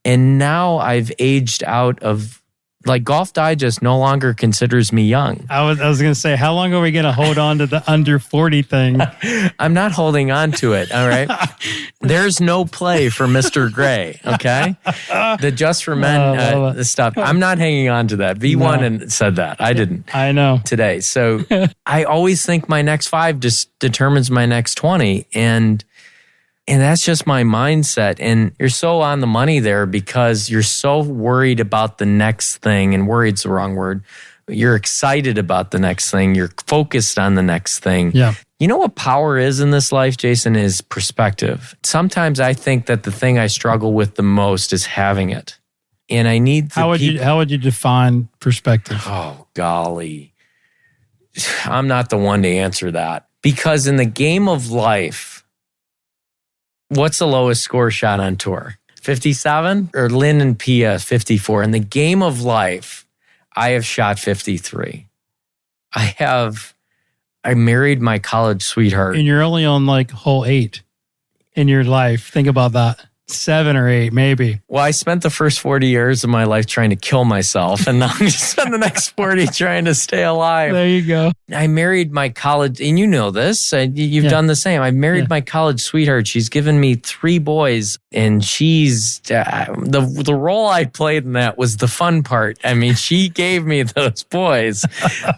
And now I've aged out of Like Golf Digest no longer considers me young. I was going to say, how long are we going to hold on to the under 40 thing? I'm not holding on to it. All right. There's no play for Mr. Gray. Okay. The Just for Men stuff. I'm not hanging on to that. V1 and said that. I didn't. I know. Today. So I always think my next 5 just determines my next 20. And that's just my mindset. And you're so on the money there because you're so worried about the next thing. And worried's the wrong word. You're excited about the next thing. You're focused on the next thing. Yeah. You know what power is in this life, Jason, is perspective. Sometimes I think that the thing I struggle with the most is having it. And I need to How would you define perspective? Oh, golly. I'm not the one to answer that. Because in the game of life, what's the lowest score shot on tour? 57? Or Lynn and Pia, 54. In the game of life, I have shot 53. I married my college sweetheart. And you're only on like hole 8 in your life. Think about that. 7 or 8, maybe. Well, I spent the first 40 years of my life trying to kill myself, and now I'm just spend the next 40 trying to stay alive. There you go. I married my college, and you know this, you've done the same. I married my college sweetheart. She's given me 3 boys, and she's, the role I played in that was the fun part. I mean, she gave me those boys.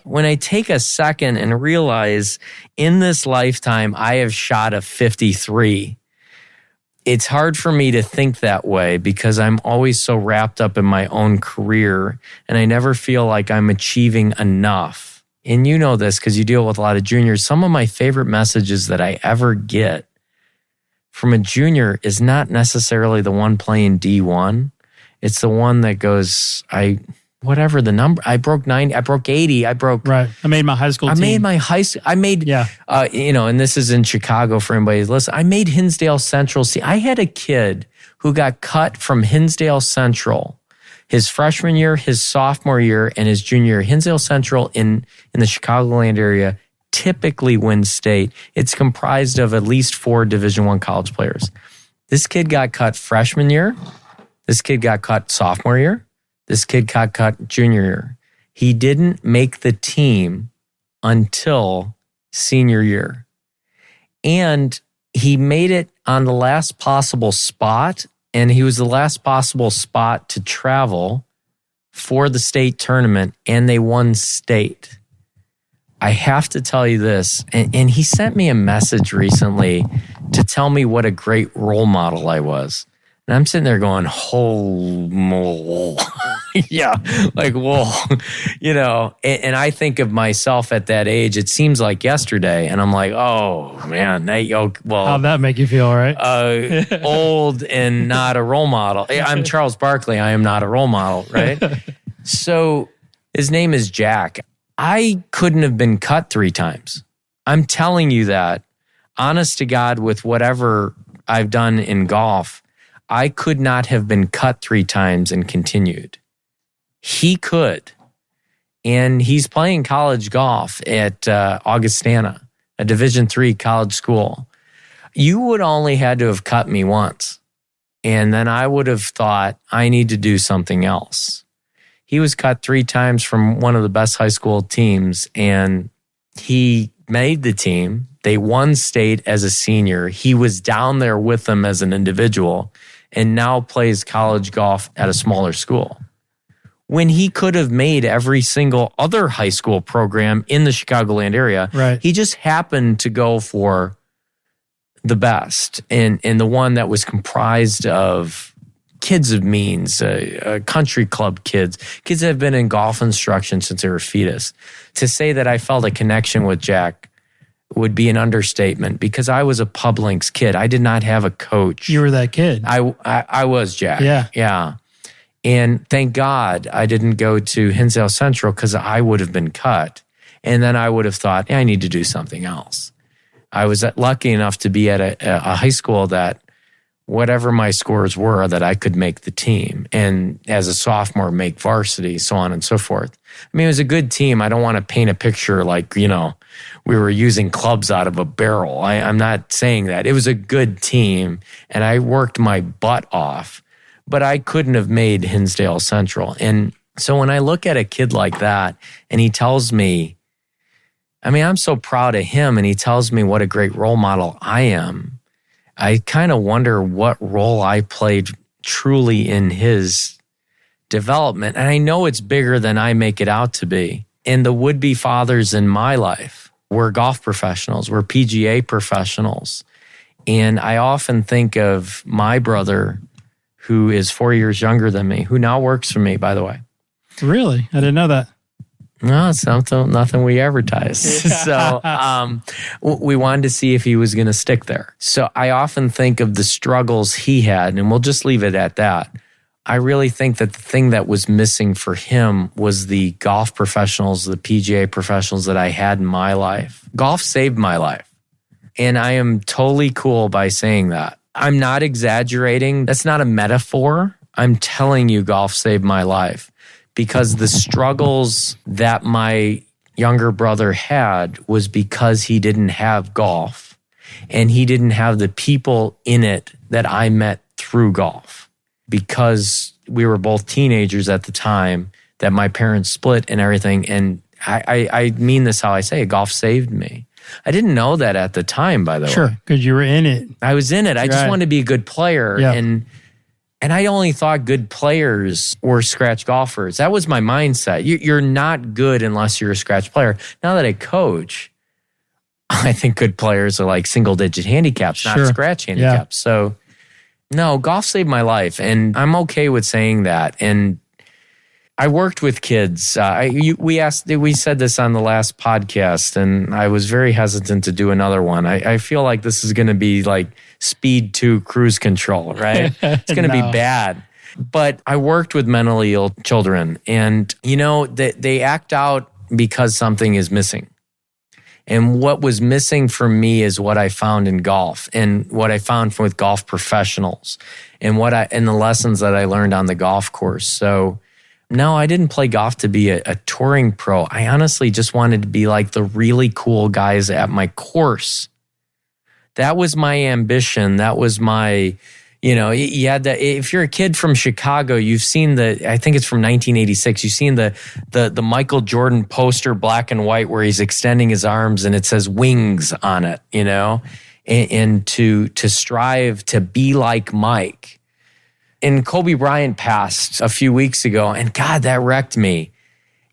When I take a second and realize in this lifetime, I have shot a 53, it's hard for me to think that way because I'm always so wrapped up in my own career and I never feel like I'm achieving enough. And you know this because you deal with a lot of juniors. Some of my favorite messages that I ever get from a junior is not necessarily the one playing D1. It's the one that goes, whatever the number, I broke 90, I broke 80, Right. I made my high school team. And this is in Chicago for anybody to listen. I made Hinsdale Central. See, I had a kid who got cut from Hinsdale Central his freshman year, his sophomore year, and his junior year. Hinsdale Central in the Chicagoland area typically wins state. It's comprised of at least 4 Division I college players. This kid got cut freshman year. This kid got cut sophomore year. This kid got cut junior year. He didn't make the team until senior year. And he made it on the last possible spot, and he was the last possible spot to travel for the state tournament, and they won state. I have to tell you this, and he sent me a message recently to tell me what a great role model I was. And I'm sitting there going, yeah, like, whoa, and I think of myself at that age, it seems like yesterday. And I'm like, oh man, how'd that make you feel, right? Old and not a role model. I'm Charles Barkley. I am not a role model, right? So his name is Jack. I couldn't have been cut 3 times. I'm telling you that, honest to God, with whatever I've done in golf, I could not have been cut 3 times and continued. He could. And he's playing college golf at Augustana, a Division III college school. You would only had to have cut me once. And then I would have thought, I need to do something else. He was cut 3 times from one of the best high school teams, and he made the team. They won state as a senior. He was down there with them as an individual and now plays college golf at a smaller school. When he could have made every single other high school program in the Chicagoland area, right. He just happened to go for the best and the one that was comprised of kids of means, country club kids that have been in golf instruction since they were fetus. To say that I felt a connection with Jack would be an understatement because I was a Pub Links kid. I did not have a coach. You were that kid. I was Jack. Yeah. And thank God I didn't go to Hinsdale Central because I would have been cut. And then I would have thought, I need to do something else. I was lucky enough to be at a high school that whatever my scores were, that I could make the team. And as a sophomore, make varsity, so on and so forth. I mean, it was a good team. I don't want to paint a picture like, we were using clubs out of a barrel. I'm not saying that. It was a good team, and I worked my butt off, but I couldn't have made Hinsdale Central. And So when I look at a kid like that and he tells me, I mean, I'm so proud of him and he tells me what a great role model I am, I kind of wonder what role I played truly in his development. And I know it's bigger than I make it out to be. And the would-be fathers in my life were golf professionals, were PGA professionals. And I often think of my brother, who is 4 years younger than me, who now works for me, by the way. Really? I didn't know that. No, it's nothing we advertise. Yeah. So we wanted to see if he was going to stick there. So I often think of the struggles he had, and we'll just leave it at that. I really think that the thing that was missing for him was the golf professionals, the PGA professionals that I had in my life. Golf saved my life. And I am totally cool by saying that. I'm not exaggerating. That's not a metaphor. I'm telling you, golf saved my life. Because the struggles that my younger brother had was because he didn't have golf. And he didn't have the people in it that I met through golf. Because we were both teenagers at the time that my parents split and everything. And I mean this how I say it, golf saved me. I didn't know that at the time, by the way. Sure, because you were in it. I was in it. I just wanted to be a good player. Yeah. And I only thought good players were scratch golfers. That was my mindset. You're not good unless you're a scratch player. Now that I coach, I think good players are like single-digit handicaps, not scratch handicaps. Yeah. So, no, golf saved my life, and I'm okay with saying that. And I worked with kids. We said this on the last podcast, and I was very hesitant to do another one. I feel like this is going to be like Speed 2 cruise control, right? It's going to be bad. But I worked with mentally ill children, and they act out because something is missing. And what was missing for me is what I found in golf, and what I found with golf professionals, and the lessons that I learned on the golf course. So, no, I didn't play golf to be a touring pro. I honestly just wanted to be like the really cool guys at my course. That was my ambition. That was my, you had that. If you're a kid from Chicago, you've seen I think it's from 1986. You've seen the Michael Jordan poster, black and white, where he's extending his arms and it says wings on it, and to strive to be like Mike. And Kobe Bryant passed a few weeks ago, and God, that wrecked me.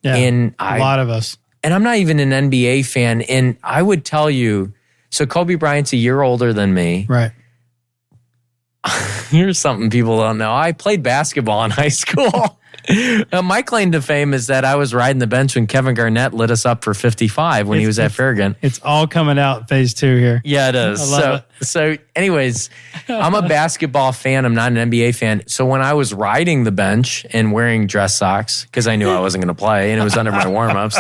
Yeah, and a lot of us. And I'm not even an NBA fan, and I would tell you, so Kobe Bryant's a year older than me. Right. Here's something people don't know. I played basketball in high school. My claim to fame is that I was riding the bench when Kevin Garnett lit us up for 55 when he was at Farragut. It's all coming out phase 2 here. Yeah, it is. I love it. So anyways, I'm a basketball fan. I'm not an NBA fan. So when I was riding the bench and wearing dress socks, because I knew I wasn't going to play and it was under my warm-ups.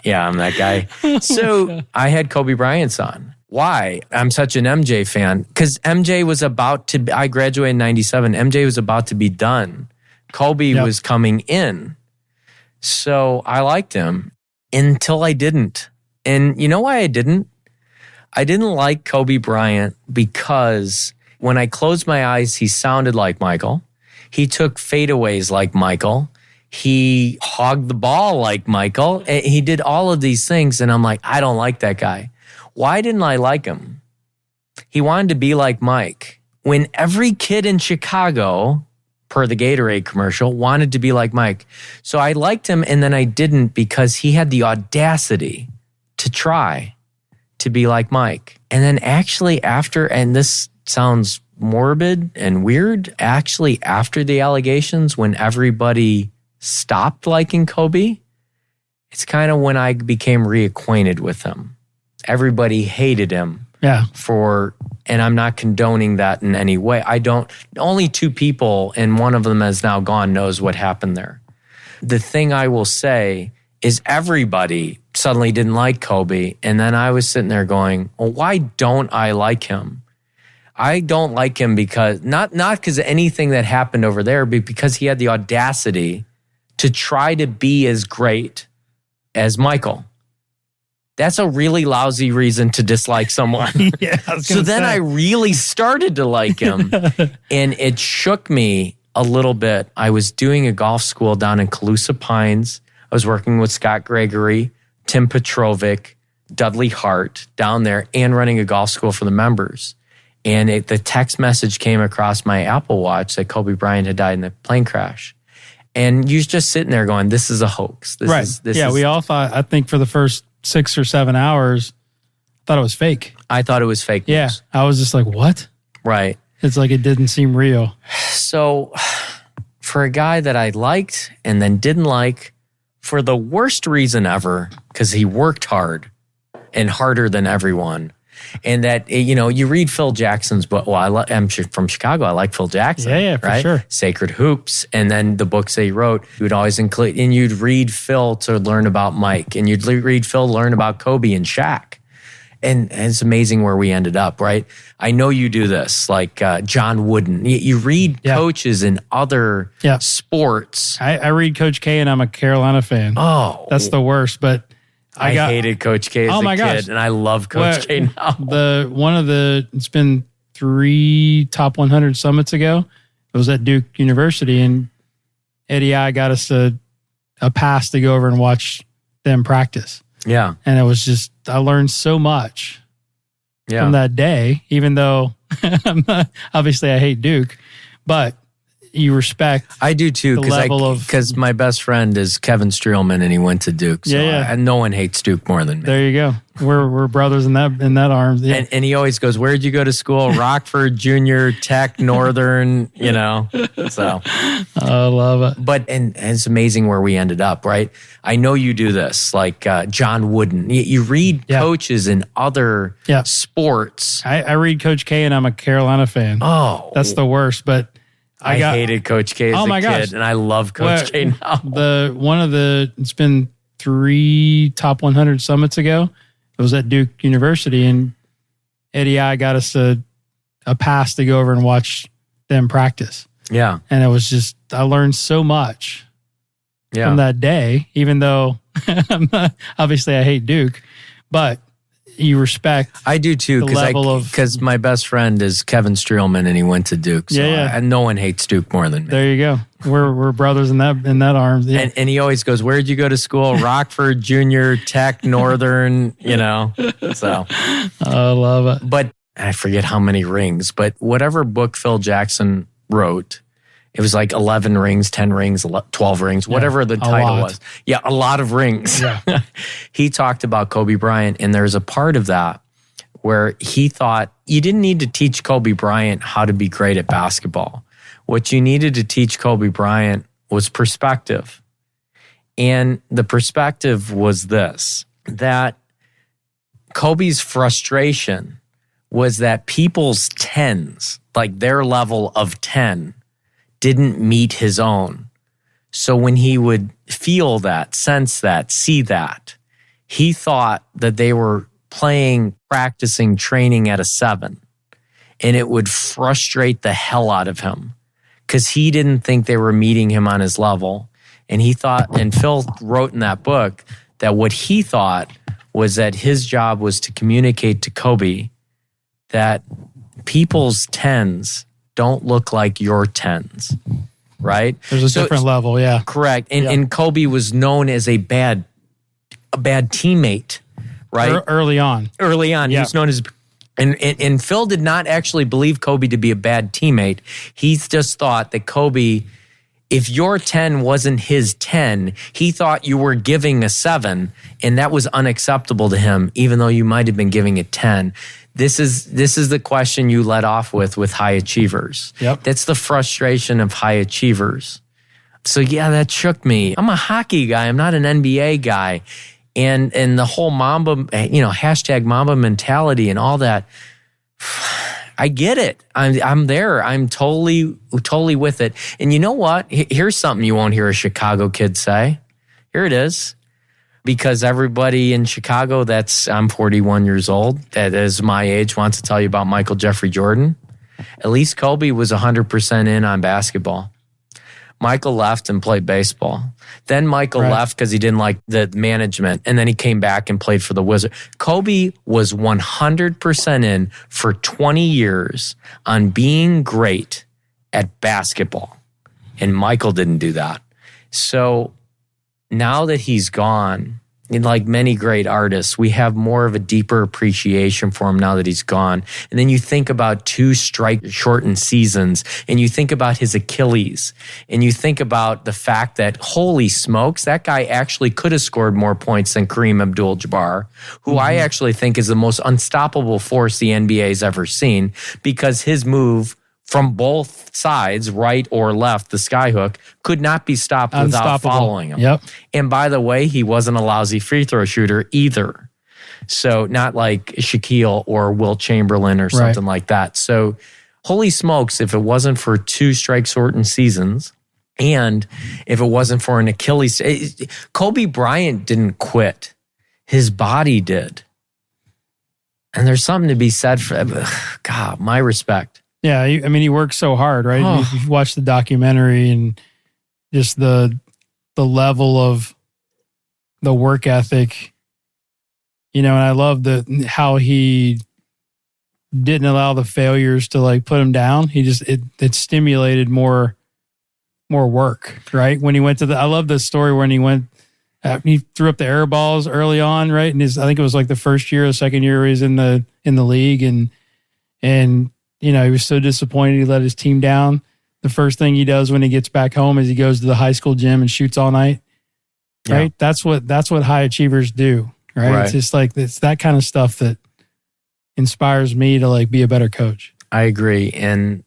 Yeah, I'm that guy. So I had Kobe Bryant's on. Why? I'm such an MJ fan. Because MJ was I graduated in 97. MJ was about to be done. Kobe was coming in. So I liked him until I didn't. And you know why I didn't? I didn't like Kobe Bryant because when I closed my eyes, he sounded like Michael. He took fadeaways like Michael. He hogged the ball like Michael. He did all of these things. And I'm like, I don't like that guy. Why didn't I like him? He wanted to be like Mike. When every kid in Chicago, per the Gatorade commercial, wanted to be like Mike. So I liked him, and then I didn't because he had the audacity to try to be like Mike. And then actually after, and this sounds morbid and weird, actually after the allegations, when everybody stopped liking Kobe, it's kind of when I became reacquainted with him. Everybody hated him. Yeah. And I'm not condoning that in any way. Only 2 people, and one of them has now gone, knows what happened there. The thing I will say is everybody suddenly didn't like Kobe. And then I was sitting there going, well, why don't I like him? I don't like him because, not because of anything that happened over there, but because he had the audacity to try to be as great as Michael. That's a really lousy reason to dislike someone. Yeah, so then I really started to like him. And it shook me a little bit. I was doing a golf school down in Calusa Pines. I was working with Scott Gregory, Tim Petrovic, Dudley Hart down there, and running a golf school for the members. And the text message came across my Apple Watch that Kobe Bryant had died in a plane crash. And you're just sitting there going, this is a hoax. We all thought, I think for the first 6 or 7 hours, thought it was fake. I thought it was fake news. Yeah, I was just like, what? Right. It's like it didn't seem real. So for a guy that I liked and then didn't like for the worst reason ever, because he worked hard and harder than everyone. And that, you read Phil Jackson's book. Well, I'm from Chicago. I like Phil Jackson. Yeah, for sure. Sacred Hoops. And then the books that he wrote, you would always include, and you'd read Phil to learn about Mike. And you'd read Phil to learn about Kobe and Shaq. And it's amazing where we ended up, right? I know you do this, like John Wooden. You read coaches in other sports. I read Coach K, and I'm a Carolina fan. Oh. That's the worst, but I hated Coach K as a kid, and I love Coach K now. It's been 3 top 100 summits ago. It was at Duke University, and Eddie I got us a pass to go over and watch them practice. Yeah. And it was just, I learned so much from that day, even though obviously I hate Duke, but you respect. I do too, because my best friend is Kevin Streelman and he went to Duke. So and no one hates Duke more than me. There you go. We're brothers in that arms. Yeah. And he always goes, where'd you go to school? Rockford, Junior, Tech, Northern, so. I love it. But, and it's amazing where we ended up, right? I know you do this, like John Wooden. You read coaches in other sports. I read Coach K, and I'm a Carolina fan. Oh. That's the worst, but I hated Coach K as a kid, and I love Coach K now. It's been 3 top 100 summits ago. It was at Duke University, and Eddie I got us a pass to go over and watch them practice. Yeah. And it was just, I learned so much from that day, even though obviously I hate Duke, but you respect. I do too, because my best friend is Kevin Streelman and he went to Duke. So and no one hates Duke more than me. There you go. We're brothers in that arms. Yeah. And he always goes, where'd you go to school? Rockford, Junior, Tech, Northern, so. I love it. But I forget how many rings, but whatever book Phil Jackson wrote, it was like 11 rings, 10 rings, 12 rings, whatever the title was. Yeah, a lot of rings. Yeah. He talked about Kobe Bryant, and there's a part of that where he thought you didn't need to teach Kobe Bryant how to be great at basketball. What you needed to teach Kobe Bryant was perspective. And the perspective was this, that Kobe's frustration was that people's 10s, like their level of 10, didn't meet his own. So when he would feel that, sense that, see that, he thought that they were playing, practicing, training at a 7. And it would frustrate the hell out of him because he didn't think they were meeting him on his level. And he thought, and Phil wrote in that book, that what he thought was that his job was to communicate to Kobe that people's 10s don't look like your 10s, right? There's a different level, yeah. Correct. And Kobe was known as a bad teammate, right? Early on. He was known as, and Phil did not actually believe Kobe to be a bad teammate. He just thought that Kobe, if your 10 wasn't his 10, he thought you were giving a 7, and that was unacceptable to him, even though you might have been giving a 10. This is the question you let off with high achievers. Yep. That's the frustration of high achievers. So that shook me. I'm a hockey guy. I'm not an NBA guy. And the whole Mamba, hashtag Mamba mentality and all that, I get it. I'm there. I'm totally with it. And you know what? Here's something you won't hear a Chicago kid say. Here it is. Because everybody in Chicago I'm 41 years old, that is my age, wants to tell you about Michael Jeffrey Jordan. At least Kobe was 100% in on basketball. Michael left and played baseball. Then Michael left because he didn't like the management, and then he came back and played for the Wizards. Kobe was 100% in for 20 years on being great at basketball. And Michael didn't do that. So now that he's gone, and like many great artists, we have more of a deeper appreciation for him now that he's gone. And then you think about 2 strike-shortened seasons, and you think about his Achilles, and you think about the fact that, holy smokes, that guy actually could have scored more points than Kareem Abdul-Jabbar, who I actually think is the most unstoppable force the NBA's ever seen, because his move from both sides, right or left, the skyhook, could not be stopped without following him. Yep. And by the way, he wasn't a lousy free throw shooter either. So not like Shaquille or Wilt Chamberlain or something like that. So holy smokes, if it wasn't for 2 strike-shortened seasons, and if it wasn't for an Achilles, Kobe Bryant didn't quit. His body did. And there's something to be said for, God, my respect. Yeah, I mean, he works so hard, right? Oh. If you watch the documentary and just the level of the work ethic, and I love how he didn't allow the failures to like put him down. He just it stimulated more work, right? When he went to I love the story when he went. He threw up the air balls early on, right? And I think it was like the first year or second year he was in the league, and he was so disappointed he let his team down. The first thing he does when he gets back home is he goes to the high school gym and shoots all night. Right? Yeah. That's what high achievers do. Right? It's just like it's that kind of stuff that inspires me to like be a better coach. I agree. And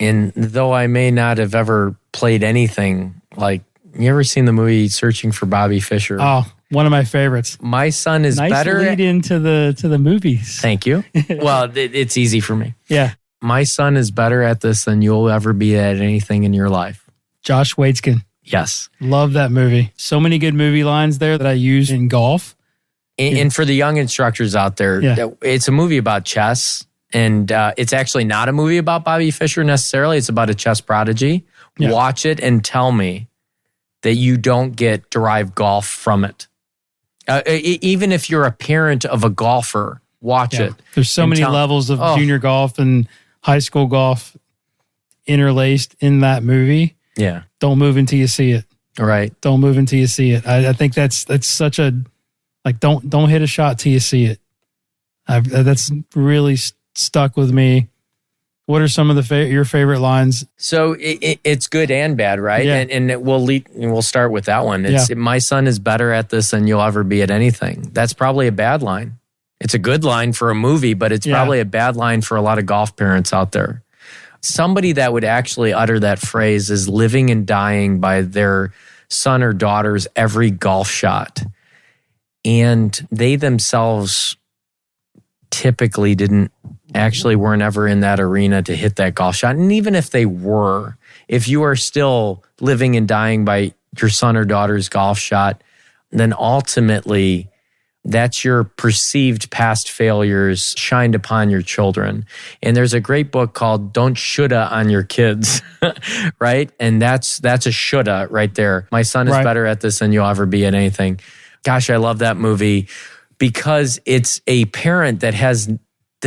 though I may not have ever played anything, like, you ever seen the movie Searching for Bobby Fischer? Oh, one of my favorites. My son is nice better. Lead into the movies. Thank you. Well, it's easy for me. Yeah. My son is better at this than you'll ever be at anything in your life. Josh Waitzkin. Yes. Love that movie. So many good movie lines there that I use in golf. And for the young instructors out there, it's a movie about chess. And it's actually not a movie about Bobby Fischer necessarily. It's about a chess prodigy. Yeah. Watch it and tell me that you don't get derived golf from it. Even if you're a parent of a golfer, watch it. There's so many levels of junior golf and high school golf interlaced in that movie. Yeah. Don't move until you see it. Right. Don't move until you see it. I think that's such a, like, don't hit a shot till you see it. That's really stuck with me. What are some of your favorite lines? So it's good and bad, right? Yeah. And we'll start with that one. My son is better at this than you'll ever be at anything. That's probably a bad line. It's a good line for a movie, but it's probably a bad line for a lot of golf parents out there. Somebody that would actually utter that phrase is living and dying by their son or daughter's every golf shot. And they themselves typically weren't ever in that arena to hit that golf shot. And even if they were, if you are still living and dying by your son or daughter's golf shot, then ultimately that's your perceived past failures shined upon your children. And there's a great book called Don't Shoulda on Your Kids, right? And that's a shoulda right there. My son is better at this than you'll ever be at anything. Gosh, I love that movie because it's a parent that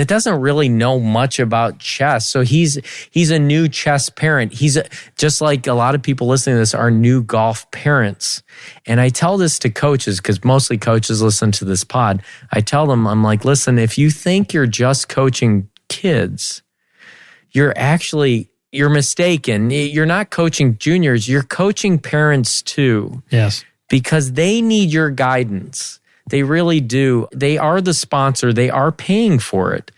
doesn't really know much about chess. So he's a new chess parent. He's just like a lot of people listening to this are new golf parents. And I tell this to coaches because mostly coaches listen to this pod. I tell them, I'm like, listen, if you think you're just coaching kids, you're mistaken. You're not coaching juniors. You're coaching parents too. Yes. Because they need your guidance. They really do. They are the sponsor. They are paying for it.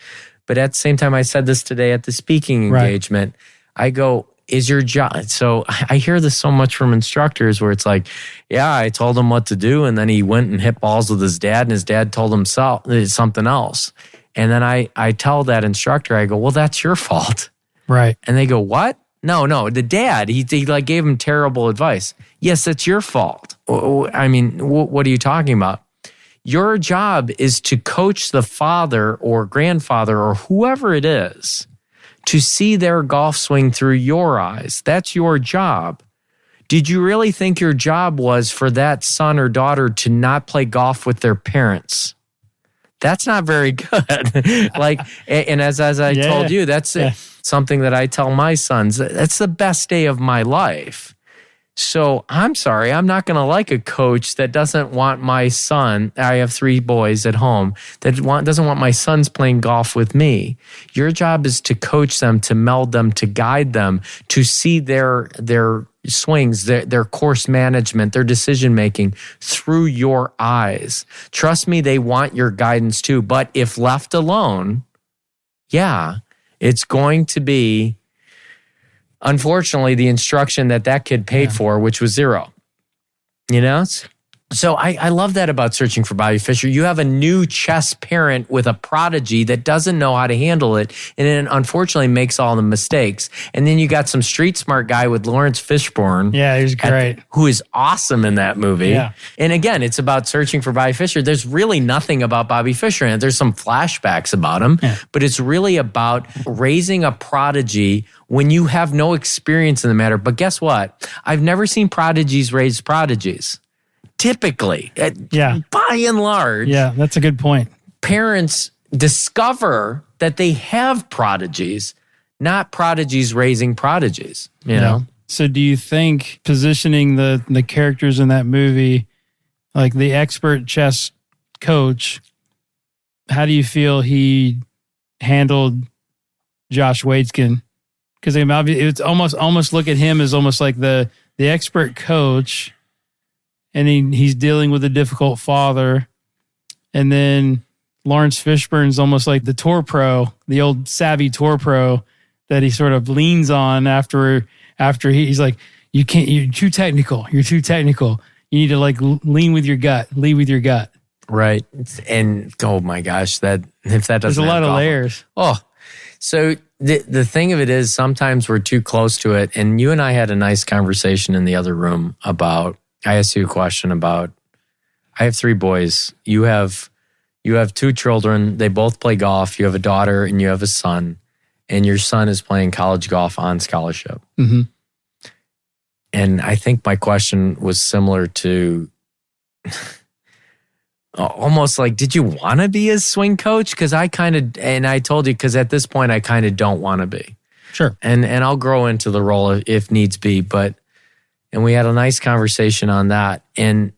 But at the same time, I said this today at the speaking engagement. I go, is your job... So I hear this so much from instructors where it's like, yeah, I told him what to do, and then he went and hit balls with his dad, and his dad told him something else. And then I tell that instructor, I go, well, that's your fault. Right. And they go, what? No, the dad, he like gave him terrible advice. Yes, that's your fault. I mean, what are you talking about? Your job is to coach the father or grandfather or whoever it is to see their golf swing through your eyes. That's your job. Did you really think your job was for that son or daughter to not play golf with their parents? that's not very good. Like, and as I told you, that's something that I tell my sons. That's the best day of my life. So I'm sorry, I'm not going to like a coach that doesn't want my son. I have 3 boys at home that doesn't want my sons playing golf with me. Your job is to coach them, to meld them, to guide them, to see their swings, their course management, their decision making through your eyes. Trust me, they want your guidance too. But if left alone, it's going to be, unfortunately, the instruction that kid paid for, which was 0. You know? So I love that about Searching for Bobby Fischer. You have a new chess parent with a prodigy that doesn't know how to handle it, and then unfortunately makes all the mistakes. And then you got some street smart guy with Lawrence Fishburne. Yeah, he was great. Who is awesome in that movie. Yeah. And again, it's about searching for Bobby Fischer. There's really nothing about Bobby Fischer in it. There's some flashbacks about him, but it's really about raising a prodigy when you have no experience in the matter. But guess what? I've never seen prodigies raise prodigies. Typically, by and large, that's a good point. Parents discover that they have prodigies, not prodigies raising prodigies. You know. So, do you think positioning the characters in that movie, like the expert chess coach, how do you feel he handled Josh Waitzkin? Because it's almost look at him as almost like the expert coach. And he's dealing with a difficult father. And then Lawrence Fishburne's almost like the tour pro, the old savvy tour pro that he sort of leans on after he's like, you're too technical. You're too technical. You need to like lead with your gut. Right. And oh my gosh, there's a lot of layers. Oh, so the thing of it is sometimes we're too close to it. And you and I had a nice conversation in the other room about, I asked you a question about, I have 3 boys. You have 2 children. They both play golf. You have a daughter and you have a son. And your son is playing college golf on scholarship. Mm-hmm. And I think my question was similar to almost like, did you want to be a swing coach? Because I told you, because at this point I kind of don't want to be. Sure. And I'll grow into the role if needs be, and we had a nice conversation on that. And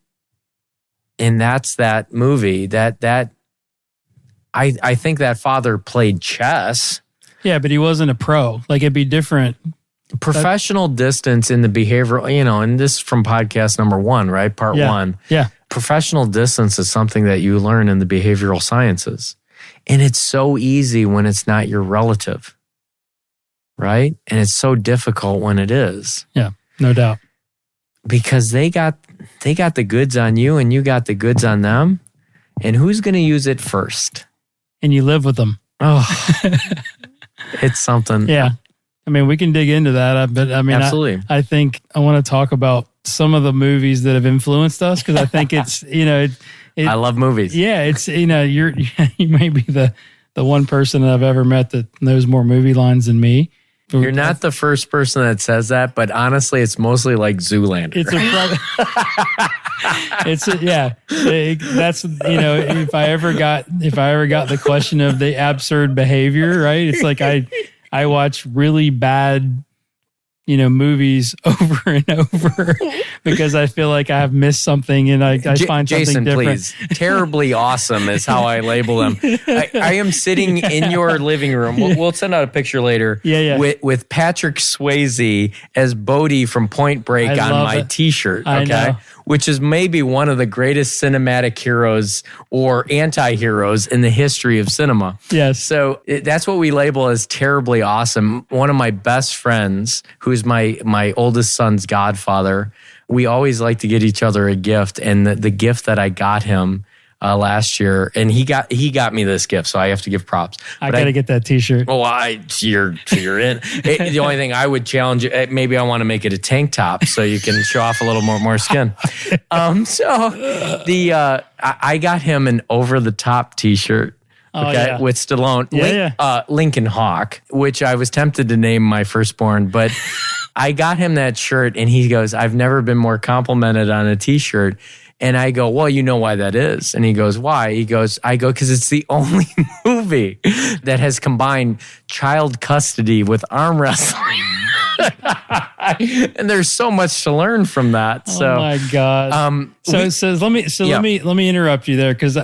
that's that movie that I think that father played chess. Yeah, but he wasn't a pro. Like it'd be different. Professional distance in the behavioral, and this from podcast number 1, right? Part 1. Yeah. Professional distance is something that you learn in the behavioral sciences. And it's so easy when it's not your relative, right? And it's so difficult when it is. Yeah, no doubt. Because they got the goods on you and you got the goods on them. And who's going to use it first? And you live with them. Oh, it's something. Yeah. I mean, we can dig into that. But I mean, absolutely. I think I want to talk about some of the movies that have influenced us because I think it's, I love movies. Yeah. It's, you may be the one person that I've ever met that knows more movie lines than me. You're not the first person that says that, but honestly, it's mostly like Zoolander. That's if I ever got the question of the absurd behavior, right? It's like I watch really bad movies over and over because I feel like I have missed something and I find Jason, something different. Please. Terribly awesome is how I label them. I am sitting in your living room. We'll send out a picture later. Yeah. With Patrick Swayze as Bodhi from Point Break on my T-shirt. Okay, which is maybe one of the greatest cinematic heroes or anti-heroes in the history of cinema. Yes. So that's what we label as terribly awesome. One of my best friends, who's my oldest son's godfather, we always like to get each other a gift. And the gift that I got him last year, and he got me this gift, so I have to give props. I got to get that T-shirt. Oh, you're in. The only thing I would challenge, maybe I want to make it a tank top so you can show off a little more skin. I got him an over the top T-shirt. With Stallone, Lincoln Hawk, which I was tempted to name my firstborn, but I got him that shirt, and he goes, "I've never been more complimented on a T-shirt." And I go, well, you know why that is. And he goes, why? I go, because it's the only movie that has combined child custody with arm wrestling. And there's so much to learn from that. So, oh my God. Let me interrupt you there because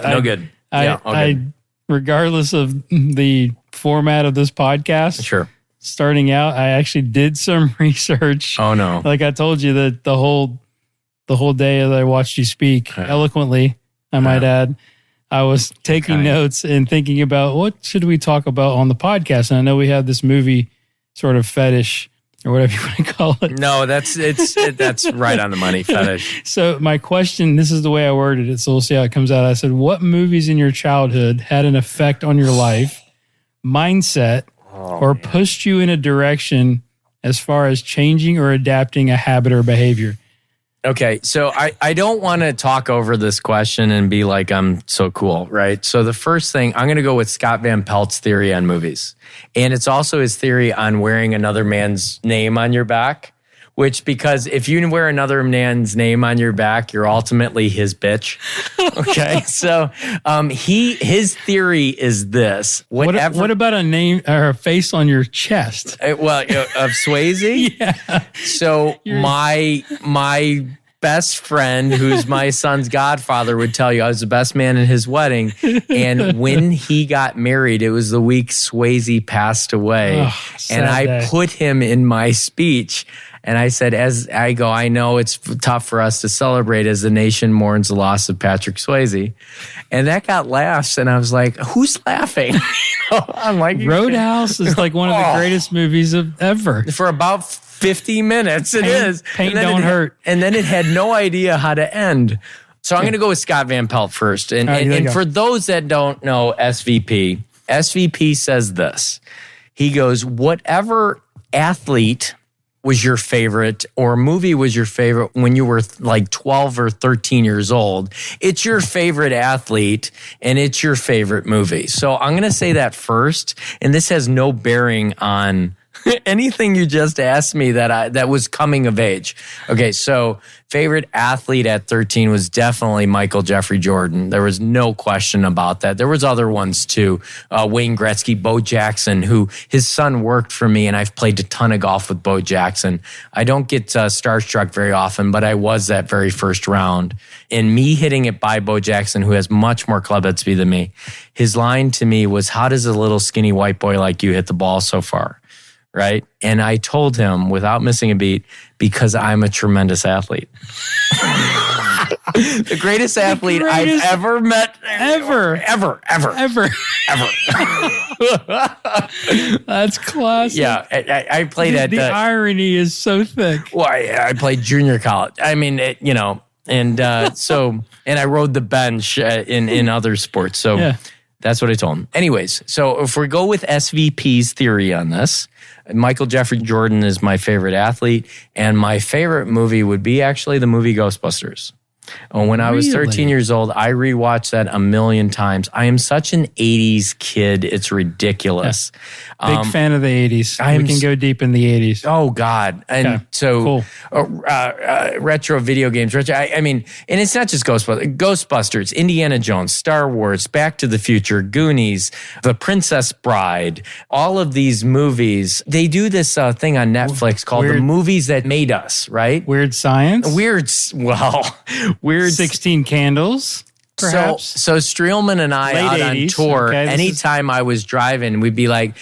regardless of the format of this podcast, sure. Starting out, I actually did some research. Oh no! Like I told you that the whole day that I watched you speak eloquently, I might add, I was taking notes and thinking about what should we talk about on the podcast. And I know we have this movie sort of fetish or whatever you want to call it. No, that's right on the money, fetish. So my question, this is the way I worded it, so we'll see how it comes out. I said, what movies in your childhood had an effect on your life, mindset, or pushed you in a direction as far as changing or adapting a habit or behavior? Okay, so I don't want to talk over this question and be like, I'm so cool, right? So the first thing, I'm going to go with Scott Van Pelt's theory on movies. And it's also his theory on wearing another man's name on your back, which because if you wear another man's name on your back, you're ultimately his bitch. Okay, so his theory is this. What about a name or a face on your chest? Of Swayze? Yeah. So my best friend, who's my son's godfather, would tell you I was the best man in his wedding. And when he got married, it was the week Swayze passed away. And I put him in my speech. And I said, as I go, I know it's tough for us to celebrate as the nation mourns the loss of Patrick Swayze. And that got laughs. And I was like, who's laughing? I'm like, Roadhouse is like one of the greatest movies ever. For about 50 minutes, it is. Paint don't hurt. And then it had no idea how to end. So I'm going to go with Scott Van Pelt first. And for those that don't know SVP says this. He goes, whatever athlete was your favorite or movie was your favorite when you were like 12 or 13 years old, it's your favorite athlete and it's your favorite movie. So I'm going to say that first. And this has no bearing on anything you just asked me that was coming of age. Okay, so favorite athlete at 13 was definitely Michael Jeffrey Jordan. There was no question about that. There was other ones too. Wayne Gretzky, Bo Jackson, who his son worked for me, and I've played a ton of golf with Bo Jackson. I don't get starstruck very often, but I was that very first round. And me hitting it by Bo Jackson, who has much more club head speed than me, his line to me was, how does a little skinny white boy like you hit the ball so far? Right? And I told him without missing a beat, because I'm a tremendous athlete. The greatest athlete I've ever met. Ever. That's classic. Yeah. I played at... The irony is so thick. Well, I played junior college. I mean, and I rode the bench in other sports. So... Yeah. That's what I told him. Anyways, so if we go with SVP's theory on this, Michael Jeffrey Jordan is my favorite athlete, and my favorite movie would be actually the movie Ghostbusters. When I was 13 years old, I rewatched that a million times. I am such an 80s kid. It's ridiculous. Big fan of the 80s. We can go deep in the 80s. Oh, God. And cool. Retro video games. I mean, and it's not just Ghostbusters, Indiana Jones, Star Wars, Back to the Future, Goonies, The Princess Bride. All of these movies, they do this thing on Netflix called The Movies That Made Us, right? Weird Science? Weird 16 Candles, perhaps. So Streelman and I out 80s, on tour, anytime I was driving, we'd be like,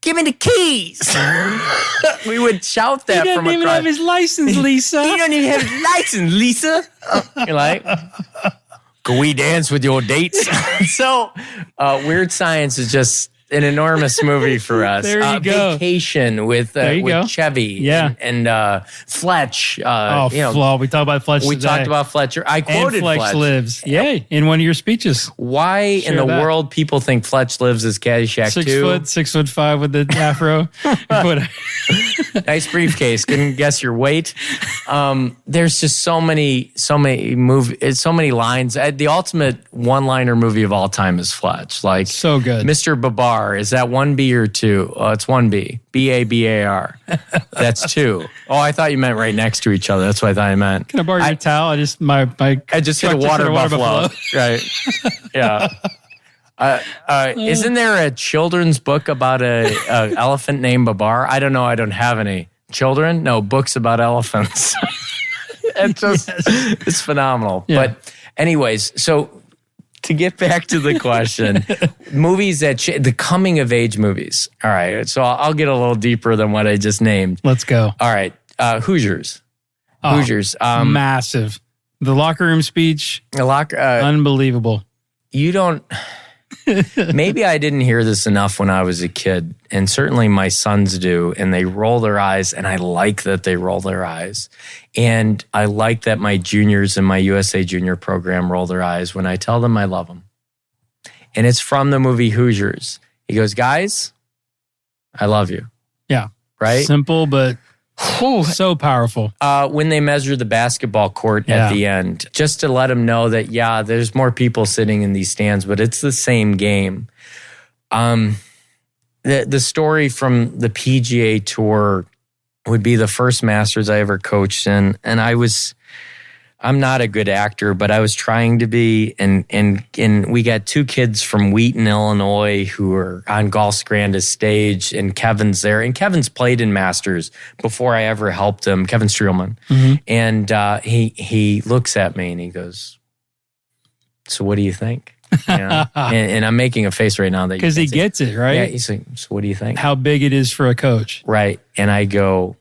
give me the keys. We would shout that from across. He doesn't even have his license, Lisa. He doesn't even have his license, Lisa. You're like, can we dance with your dates? So Weird Science is just an enormous movie for us. There you go. Vacation with Chevy and Fletch. We talked about Fletch We talked about Fletcher. I quoted Fletch lives. Yay, in one of your speeches. Why in the world people think Fletch lives as Caddyshack 6'5" with the afro. Nice briefcase. Couldn't guess your weight. There's just so many lines. The ultimate one-liner movie of all time is Fletch. Like so good. Mr. Babar bar. Is that 1B or 2? Oh, it's 1B. B-A-B-A-R. That's 2. Oh, I thought you meant right next to each other. That's what I thought you meant. Can I borrow your towel? I just hit a water buffalo. Right. Yeah. Isn't there a children's book about a elephant named Babar? I don't know. I don't have any children. No, books about elephants. It's phenomenal. Yeah. But anyways, so to get back to the question, movies the coming of age movies. All right. So I'll get a little deeper than what I just named. Let's go. All right. Hoosiers. Hoosiers. Massive. The locker room speech. Unbelievable. You don't... Maybe I didn't hear this enough when I was a kid, and certainly my sons do, and they roll their eyes, and I like that they roll their eyes. And I like that my juniors in my USA Junior program roll their eyes when I tell them I love them. And it's from the movie Hoosiers. He goes, guys, I love you. Yeah. Right? Simple, but so powerful. When they measure the basketball court at the end, just to let them know that, there's more people sitting in these stands, but it's the same game. The story from the PGA Tour would be the first Masters I ever coached in, and I'm not a good actor, but I was trying to be, and we got 2 kids from Wheaton, Illinois, who were on Golf's grandest stage, and Kevin's there. And Kevin's played in Masters before I ever helped him, Kevin Streelman. Mm-hmm. And he looks at me and he goes, so what do you think? You know? and I'm making a face right now. Because he gets it, right? Yeah, he's like, so what do you think? How big it is for a coach. Right. And I go...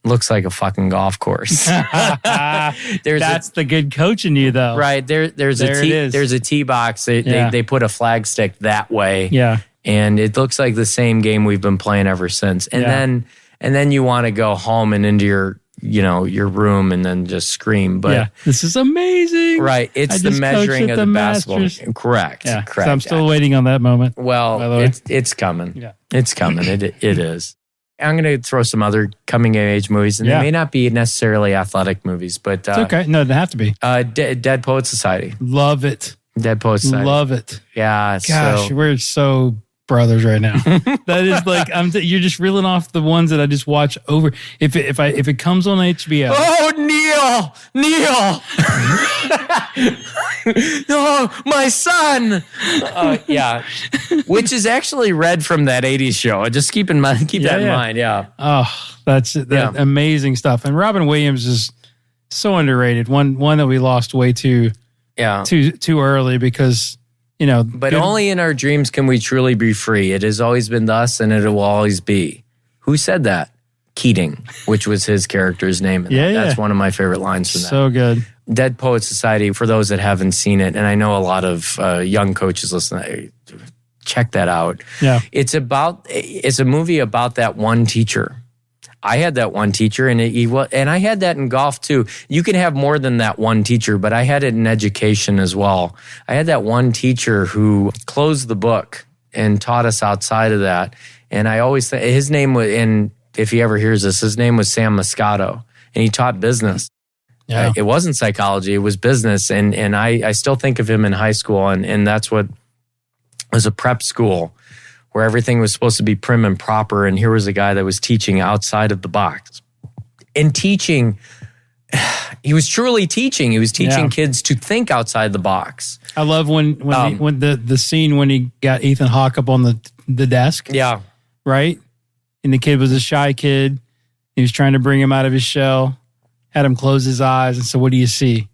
looks like a fucking golf course. That's the good coach in you, though. Right. There's a tee box. They put a flag stick that way. Yeah. And it looks like the same game we've been playing ever since. And then you want to go home and into your room and then just scream. But this is amazing. Right. It's the measuring of the basketball. Correct. Yeah. Correct. So I'm still waiting on that moment. Well, it's coming. Yeah. It's coming. It is. I'm going to throw some other coming-of-age movies, and they may not be necessarily athletic movies, but... it's okay. No, they have to be. Dead Poets Society. Love it. Dead Poets Society. Love it. Yeah. Gosh, we're so brothers right now. That is like, you're just reeling off the ones that I just watch over. If it comes on HBO... Oh, Neil! No, my son! Which is actually read from that 80s show. Just keep that in mind, Oh, that's amazing stuff. And Robin Williams is so underrated. One that we lost way too early because, But only in our dreams can we truly be free. It has always been thus, and it will always be. Who said that? Keating, which was his character's name. That's one of my favorite lines from that. So good. Dead Poets Society, for those that haven't seen it, and I know a lot of young coaches listen, check that out. Yeah. It's a movie about that one teacher. I had that one teacher, and I had that in golf too. You can have more than that one teacher, but I had it in education as well. I had that one teacher who closed the book and taught us outside of that. And I always think his name was, and if he ever hears this, his name was Sam Moscato, and he taught business. Yeah. It wasn't psychology, it was business. And I still think of him in high school, and that's what was a prep school where everything was supposed to be prim and proper. And here was a guy that was teaching outside of the box. And teaching, he was truly teaching. He was teaching kids to think outside the box. I love when the scene when he got Ethan Hawke up on the desk. Yeah. Right? And the kid was a shy kid. He was trying to bring him out of his shell, had him close his eyes, and said, what do you see?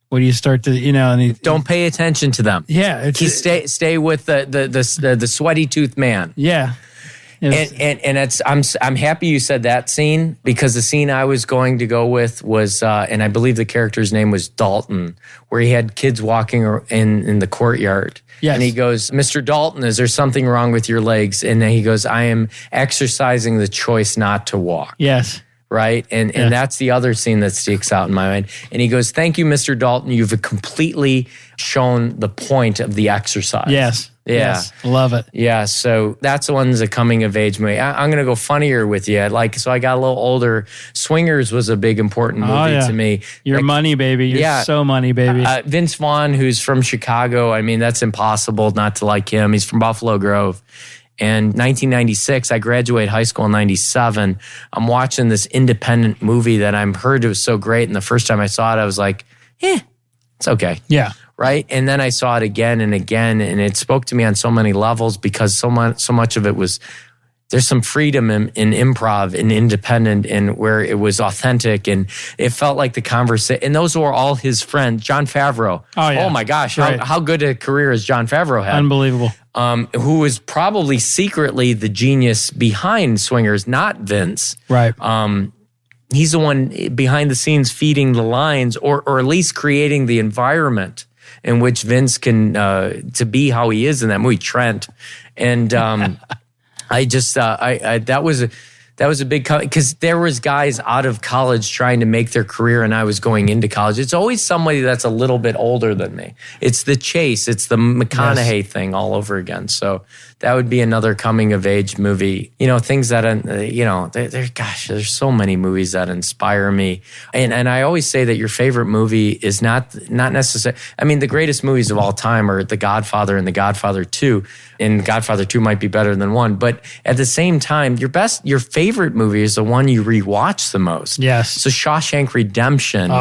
What do you start to, and don't pay attention to them. Yeah. Stay with the sweaty tooth man. Yeah. And I'm happy you said that scene, because the scene I was going to go with was, and I believe the character's name was Dalton, where he had kids walking in the courtyard. Yes. And he goes, Mr. Dalton, is there something wrong with your legs? And then he goes, I am exercising the choice not to walk. Yes. Right? And that's the other scene that sticks out in my mind. And he goes, thank you, Mr. Dalton. You've completely shown the point of the exercise. Yes. Yeah. Yes, love it. Yeah, so that's the one that's a coming of age movie. I'm going to go funnier with you. So I got a little older. Swingers was a big important movie to me. You're money, baby. You're so money, baby. Vince Vaughn, who's from Chicago, I mean, that's impossible not to like him. He's from Buffalo Grove. And 1996, I graduated high school in 97. I'm watching this independent movie that I heard it was so great. And the first time I saw it, I was like, it's okay. Yeah. Right. And then I saw it again and again, and it spoke to me on so many levels because so much of it was, there's some freedom in improv and independent and where it was authentic and it felt like the conversation. And those were all his friends. John Favreau. Oh, yeah. Oh my gosh. Right. How good a career has John Favreau had? Unbelievable. Who was probably secretly the genius behind Swingers, not Vince. Right. He's the one behind the scenes feeding the lines or at least creating the environment in which Vince can to be how he is in that movie, Trent. And that was a big, because there was guys out of college trying to make their career and I was going into college. It's always somebody that's a little bit older than me. It's the Chase, it's the McConaughey thing all over again. So that would be another coming of age movie. You know, things that, there's so many movies that inspire me. And I always say that your favorite movie is not necessarily, I mean, the greatest movies of all time are The Godfather and The Godfather 2. And Godfather 2 might be better than 1. But at the same time, your favorite movie is the one you rewatch the most. Yes. So Shawshank Redemption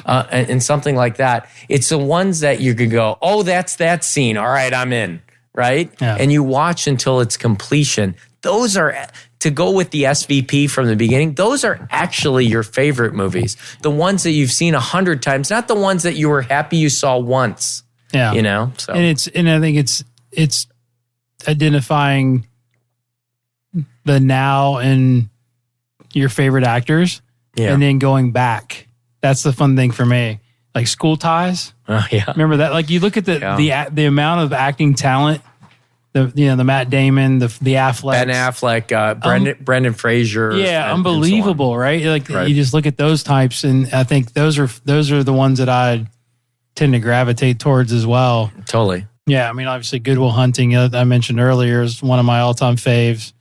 and something like that. It's the ones that you could go, oh, that's that scene. All right, I'm in. Right? Yeah. And you watch until its completion. Those are, to go with the SVP from the beginning, those are actually your favorite movies. The ones that you've seen 100 times, not the ones that you were happy you saw once. Yeah. You know? So. And I think it's identifying the now and your favorite actors and then going back. That's the fun thing for me. Like School Ties. Remember that? Like you look at the amount of acting talent, the Matt Damon, the Affleck, Ben Affleck, Brendan Fraser. Yeah, unbelievable, right? Like you just look at those types, and I think those are the ones that I tend to gravitate towards as well. Totally. Yeah, I mean, obviously, Good Will Hunting, I mentioned earlier, is one of my all-time faves.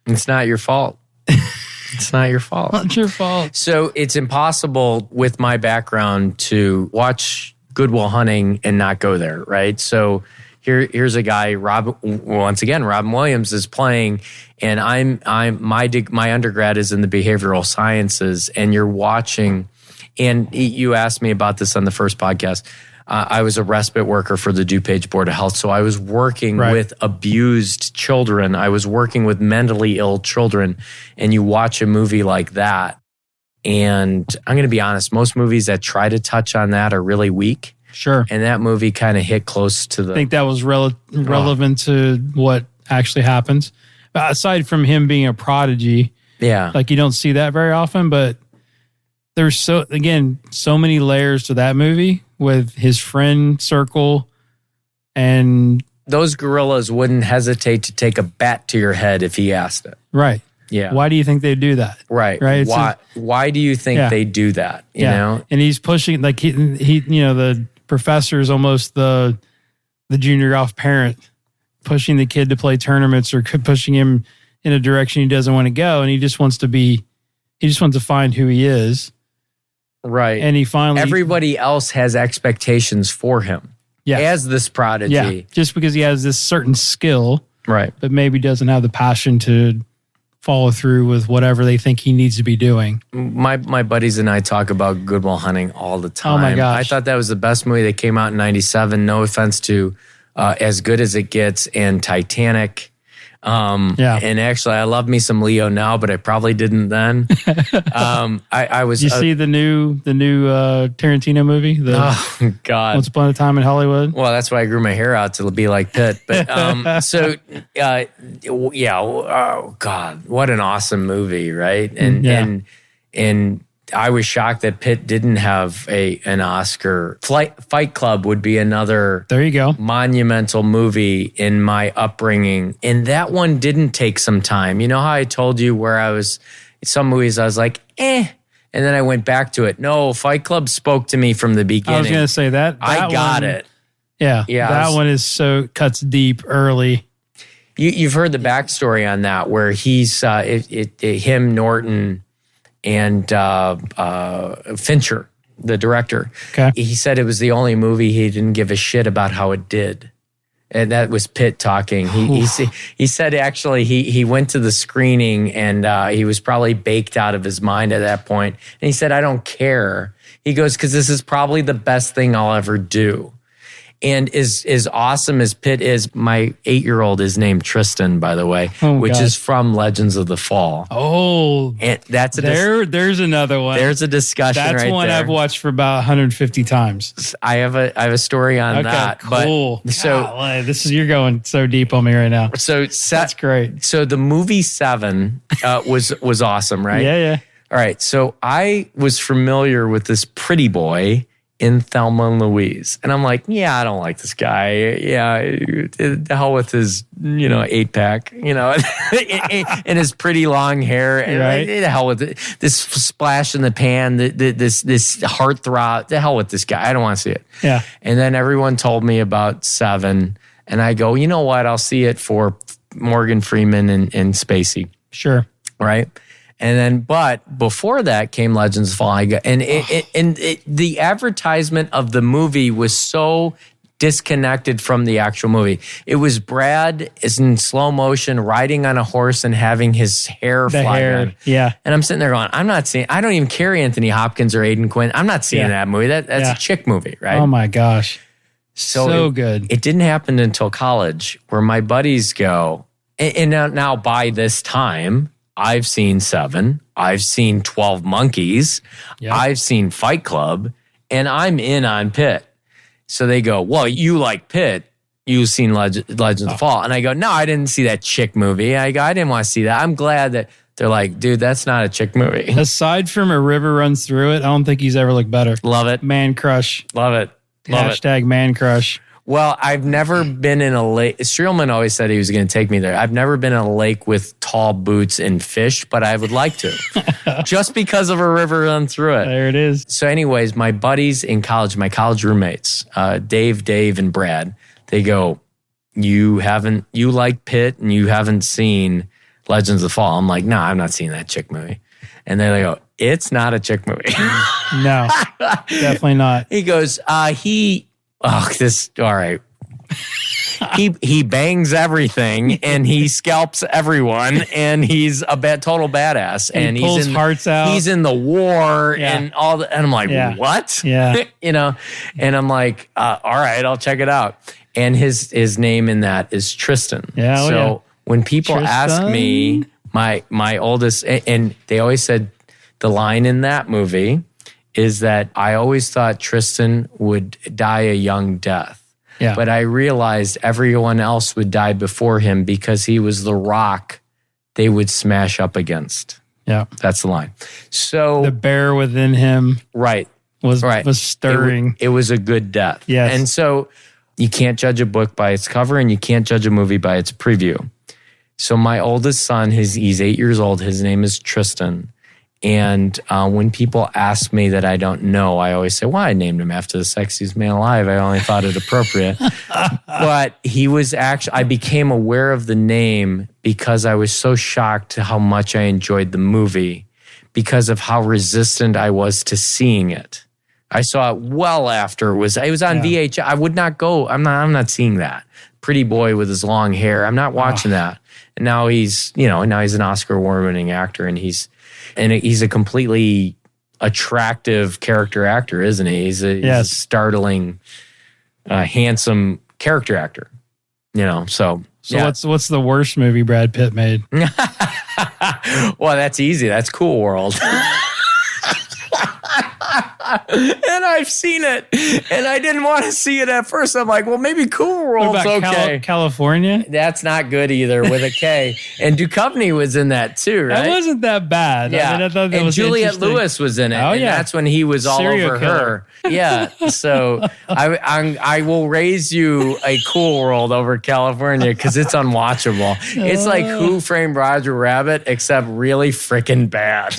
It's not your fault. It's not your fault. Not your fault. So it's impossible with my background to watch Good Will Hunting and not go there, right? So here's a guy, Robin Williams is playing, and my undergrad is in the behavioral sciences, and you're watching, and you asked me about this on the first podcast. I was a respite worker for the DuPage Board of Health. So I was working with abused children. I was working with mentally ill children. And you watch a movie like that. And I'm going to be honest, most movies that try to touch on that are really weak. Sure. And that movie kind of hit close to the... I think that was relevant to what actually happens. Aside from him being a prodigy. Yeah. Like you don't see that very often, but there's so many layers to that movie with his friend circle, and those gorillas wouldn't hesitate to take a bat to your head if he asked it. Right. Yeah. Why do you think they do that? Right. Right. Why do you think they do that? You know? And he's pushing, like he the professor is almost the junior golf parent, pushing the kid to play tournaments or pushing him in a direction he doesn't want to go. And he just wants to find who he is. Right. And he finally... Everybody else has expectations for him. Yes. As this prodigy. Yeah. Just because he has this certain skill. Right. But maybe doesn't have the passion to follow through with whatever they think he needs to be doing. My buddies and I talk about Good Will Hunting all the time. Oh my gosh. I thought that was the best movie that came out in 97. No offense to As Good as It Gets and Titanic. And actually, I love me some Leo now, but I probably didn't then. I was. Did you see the new Tarantino movie? Oh God! Once Upon a Time in Hollywood. Well, that's why I grew my hair out to be like Pitt. But oh God, what an awesome movie, right? And I was shocked that Pitt didn't have an Oscar. Fight Club would be another monumental movie in my upbringing. And that one didn't take some time. You know how I told you where I was, some movies I was like, and then I went back to it. No, Fight Club spoke to me from the beginning. I was going to say that I got it. Yeah. Yeah, That one is so cuts deep early. You've heard the backstory on that, where he's him, Norton, and Fincher, the director. Okay. He said it was the only movie he didn't give a shit about how it did. And that was Pitt talking. He said actually he went to the screening and he was probably baked out of his mind at that point. And he said, I don't care. He goes, because this is probably the best thing I'll ever do. And as awesome as Pitt is, my 8-year-old is named Tristan, by the way, which is from Legends of the Fall. Oh, and that's there's another one. There's a discussion. That's right one there. I've watched for about 150 times. I have a story on that. Cool. But, so golly, you're going so deep on me right now. So that's great. So the movie Seven was awesome, right? Yeah. All right. So I was familiar with this pretty boy in Thelma and Louise. And I'm like, yeah, I don't like this guy. Yeah, the hell with his, 8-pack, and his pretty long hair. And right. The hell with it. This splash in the pan, this heartthrob. The hell with this guy. I don't want to see it. Yeah. And then everyone told me about Seven. And I go, you know what? I'll see it for Morgan Freeman and Spacey. Sure. Right? And then, but before that came Legends of Fall. The advertisement of the movie was so disconnected from the actual movie. It was Brad is in slow motion riding on a horse and having his hair fly down. Yeah. And I'm sitting there going, I don't even care Anthony Hopkins or Aidan Quinn. I'm not seeing that movie. That's a chick movie, right? Oh my gosh. So good. It didn't happen until college where my buddies go, and now by this time, I've seen Seven. I've seen 12 Monkeys. Yep. I've seen Fight Club. And I'm in on Pitt. So they go, well, you like Pitt. You've seen Legends of the Fall. And I go, no, I didn't see that chick movie. I didn't want to see that. I'm glad that they're like, dude, that's not a chick movie. Aside from A River Runs Through It, I don't think he's ever looked better. Love it. Man crush. Love it. Hashtag man crush. Well, I've never been in a lake. Streelman always said he was going to take me there. I've never been in a lake with tall boots and fish, but I would like to. Just because of A River Run Through It. There it is. So anyways, my buddies in college, my college roommates, Dave, and Brad, they go, you like Pitt and you haven't seen Legends of the Fall. I'm like, no, I'm not seeing that chick movie. And then they go, it's not a chick movie. No, definitely not. He goes, all right. He bangs everything and he scalps everyone and he's a total badass. And he pulls hearts out. He's in the war and all that. And I'm like, what? Yeah. And I'm like, all right, I'll check it out. And his name in that is Tristan. Yeah. So when people ask me, my oldest, and they always said the line in that movie is that I always thought Tristan would die a young death. Yeah. But I realized everyone else would die before him because he was the rock they would smash up against. Yeah. That's the line. So the bear within him was stirring. It was a good death. Yes. And so you can't judge a book by its cover and you can't judge a movie by its preview. So my oldest son, he's 8 years old. His name is Tristan. And when people ask me that I don't know, I always say, well, I named him after the sexiest man alive. I only thought it appropriate. But he was I became aware of the name because I was so shocked to how much I enjoyed the movie because of how resistant I was to seeing it. I saw it well after it was on VHS. I would not go. I'm not seeing that. Pretty boy with his long hair. I'm not watching that. And now he's an Oscar award-winning actor and he's a completely attractive character actor, isn't he? He's a startling, handsome character actor. So what's the worst movie Brad Pitt made? Well, that's easy. That's Cool World. And I've seen it, and I didn't want to see it at first. I'm like, well, maybe Cool World's okay. California? That's not good either with a K. And Duchovny was in that too, right? That wasn't that bad. Yeah. I thought that and was Juliette Lewis was in it. Oh, yeah. And that's when he was all Serial over killer. her. Yeah. So I will raise you a Cool World over California because it's unwatchable. It's like Who Framed Roger Rabbit, except really freaking bad.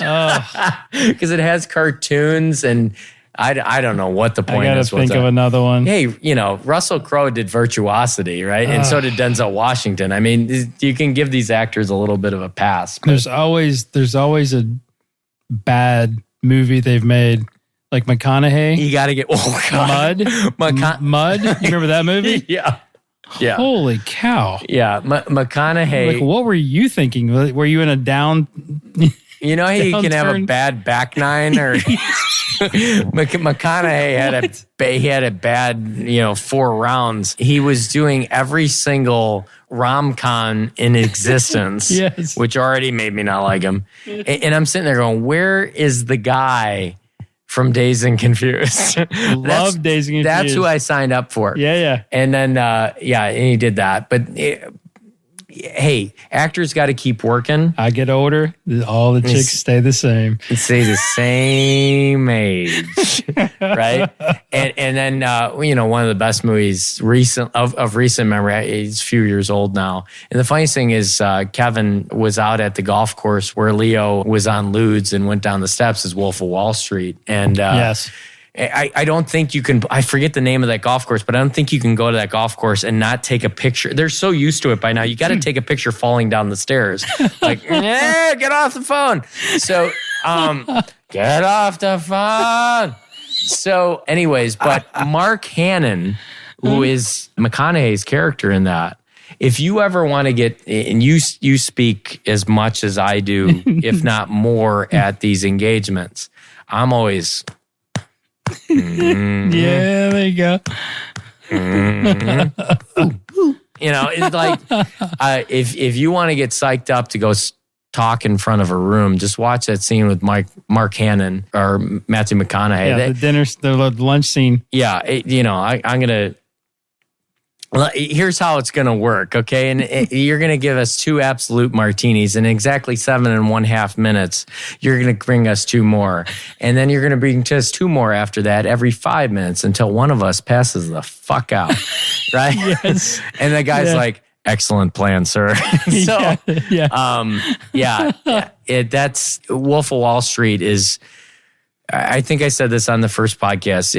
Because it has cartoons and I don't know what the point I gotta is. think of another one. Hey, Russell Crowe did Virtuosity, right? And so did Denzel Washington. I mean, you can give these actors a little bit of a pass. But There's always a bad movie they've made, like McConaughey. you got to get Mud. Mud. You remember that movie? Yeah. Yeah. Holy cow. Yeah. McConaughey. Like, what were you thinking? Were you in a down? You know how you can have a downturn? bad back nine, or McConaughey had a bad 4 rounds. He was doing every single rom-com in existence, Yes. which already made me not like him. And I'm sitting there going, where is the guy from Dazed and Confused? Love Dazed and Confused. That's who I signed up for. Yeah. And then, and he did that. But hey, actors got to keep working. I get older, all the chicks stay the same. And stay the same age, right? And then one of the best movies of recent memory. He's a few years old now. And the funniest thing is, Kevin was out at the golf course where Leo was on ludes and went down the steps as Wolf of Wall Street. And Yes. I don't think you can, I forget the name of that golf course, but I don't think you can go to that golf course and not take a picture. They're so used to it by now. You got to take a picture falling down the stairs. Like, get off the phone. So, get off the phone. So anyways, but Mark Hannon, who is McConaughey's character in that, if you ever want to get, and you speak as much as I do, if not more at these engagements, I'm always... Yeah, there you go. It's like if you want to get psyched up to go talk in front of a room, just watch that scene with Mark Hannon or Matthew McConaughey. Yeah, the lunch scene. Yeah, I'm gonna. Here's how it's going to work, okay? And you're going to give us 2 absolute martinis in exactly 7.5 minutes. You're going to bring us 2 more. And then you're going to bring us 2 more after that every 5 minutes until one of us passes the fuck out, right? Yes. And the guy's like, excellent plan, sir. So, that's Wolf of Wall Street is... I think I said this on the first podcast.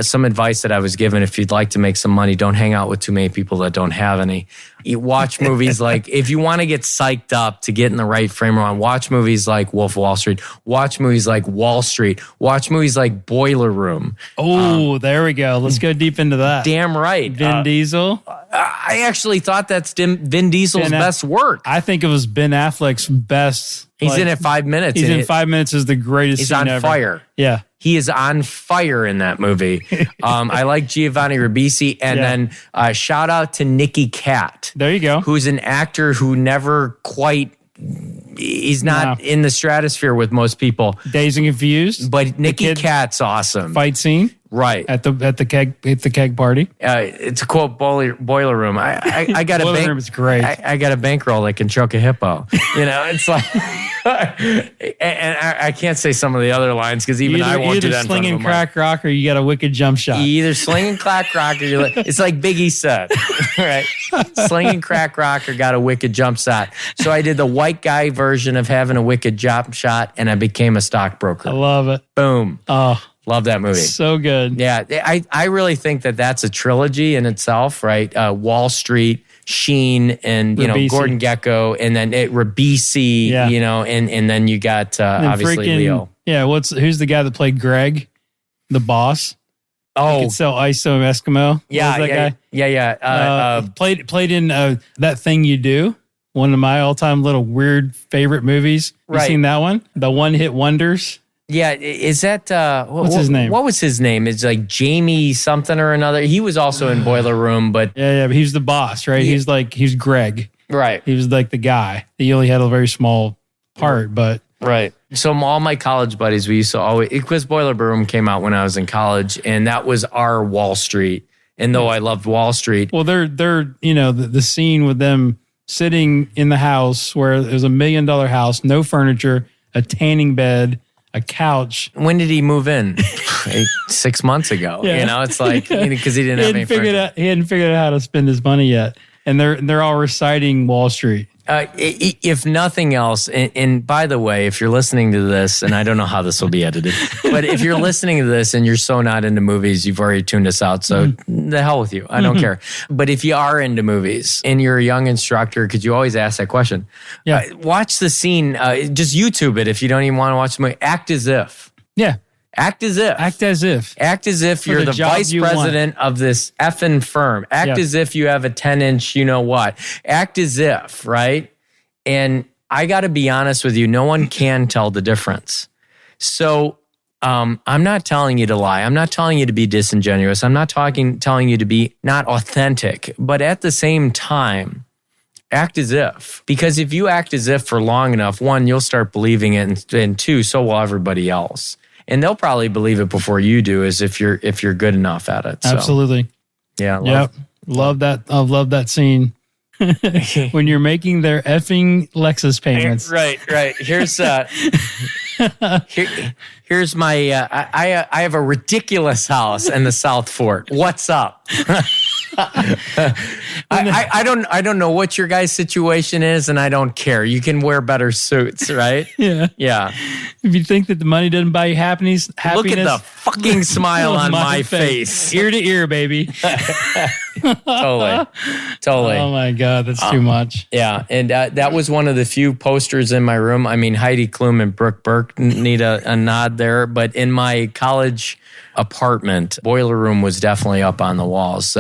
Some advice that I was given: if you'd like to make some money, don't hang out with too many people that don't have any. You watch movies like, if you want to get psyched up to get in the right frame of mind, watch movies like Wolf of Wall Street. Watch movies like Wall Street. Watch movies like Boiler Room. Oh, there we go. Let's go deep into that. Damn right. Vin Diesel. I actually thought that's Vin Diesel's best work. I think it was Ben Affleck's best. He's in it 5 minutes. He's in 5 minutes is the greatest He's scene on ever. fire. Yeah. He is on fire in that movie. I like Giovanni Ribisi. And then shout out to Nicky Katt. There you go. Who's an actor who never quite... He's not in the stratosphere with most people. Dazed and Confused. But Nicky Katt's awesome. Fight scene. Right. At the keg party. It's a quote Boiler Room. I got Boiler Room is great. I got a bankroll that can choke a hippo. It's like, and I can't say some of the other lines because even I won't do that in front of slinging them. crack rock or you got a wicked jump shot. You either slinging crack rock or it's like Biggie said, right? Slinging crack rock or got a wicked jump shot. So I did the white guy version of having a wicked jump shot, and I became a stockbroker. I love it. Boom. Oh. Love that movie. So good. Yeah, I really think that's a trilogy in itself, right? Wall Street, Sheen, and Ribisi. Gordon Gekko, and then Ribisi, and then you got obviously Leo. Yeah, who's the guy that played Greg, the boss? Oh, he could sell ISO Eskimo. What was that guy? Played in That Thing You Do. One of my all-time little weird favorite movies. You seen that one? The One Hit Wonders. Yeah, is that what's his name? What was his name? It's like Jamie something or another. He was also in Boiler Room, but but he's the boss, right? Yeah. He's Greg, right? He was like the guy. He only had a very small part, but right. So all my college buddies, we used to always, because Boiler Room came out when I was in college, and that was our Wall Street. And though I loved Wall Street, well, they're the scene with them sitting in the house where it was $1 million house, no furniture, a tanning bed, a couch. When did he move in? 6 months ago. Yeah. It's like, because he didn't have any furniture. He hadn't figured out how to spend his money yet. And they're all reciting Wall Street. If nothing else, and by the way, if you're listening to this, and I don't know how this will be edited, but if you're listening to this and you're so not into movies, you've already tuned us out. So the hell with you. I don't care. But if you are into movies and you're a young instructor, because you always ask that question, watch the scene. Just YouTube it if you don't even want to watch the movie. Act as if. Yeah. Act as if. Act as if. Act as if you're the vice president of this effing firm. Act as if you have a 10-inch you know what. Act as if, right? And I got to be honest with you, no one can tell the difference. So I'm not telling you to lie. I'm not telling you to be disingenuous. I'm not telling you to be not authentic. But at the same time, act as if. Because if you act as if for long enough, one, you'll start believing it, and two, so will everybody else. And they'll probably believe it before you do, as if you're good enough at it. So, absolutely. Yeah. Love that. I love that scene. When you're making their effing Lexus payments. Right. Here's my, I have a ridiculous house in the South Fort. What's up? I don't know what your guys' situation is, and I don't care. You can wear better suits, right? Yeah. If you think that the money doesn't buy you happiness, look at the fucking smile on my face. Ear to ear, baby. Totally. Oh my God, that's too much. Yeah, and that was one of the few posters in my room. I mean, Heidi Klum and Brooke Burke need a nod there, but in my college apartment, Boiler Room was definitely up on the walls.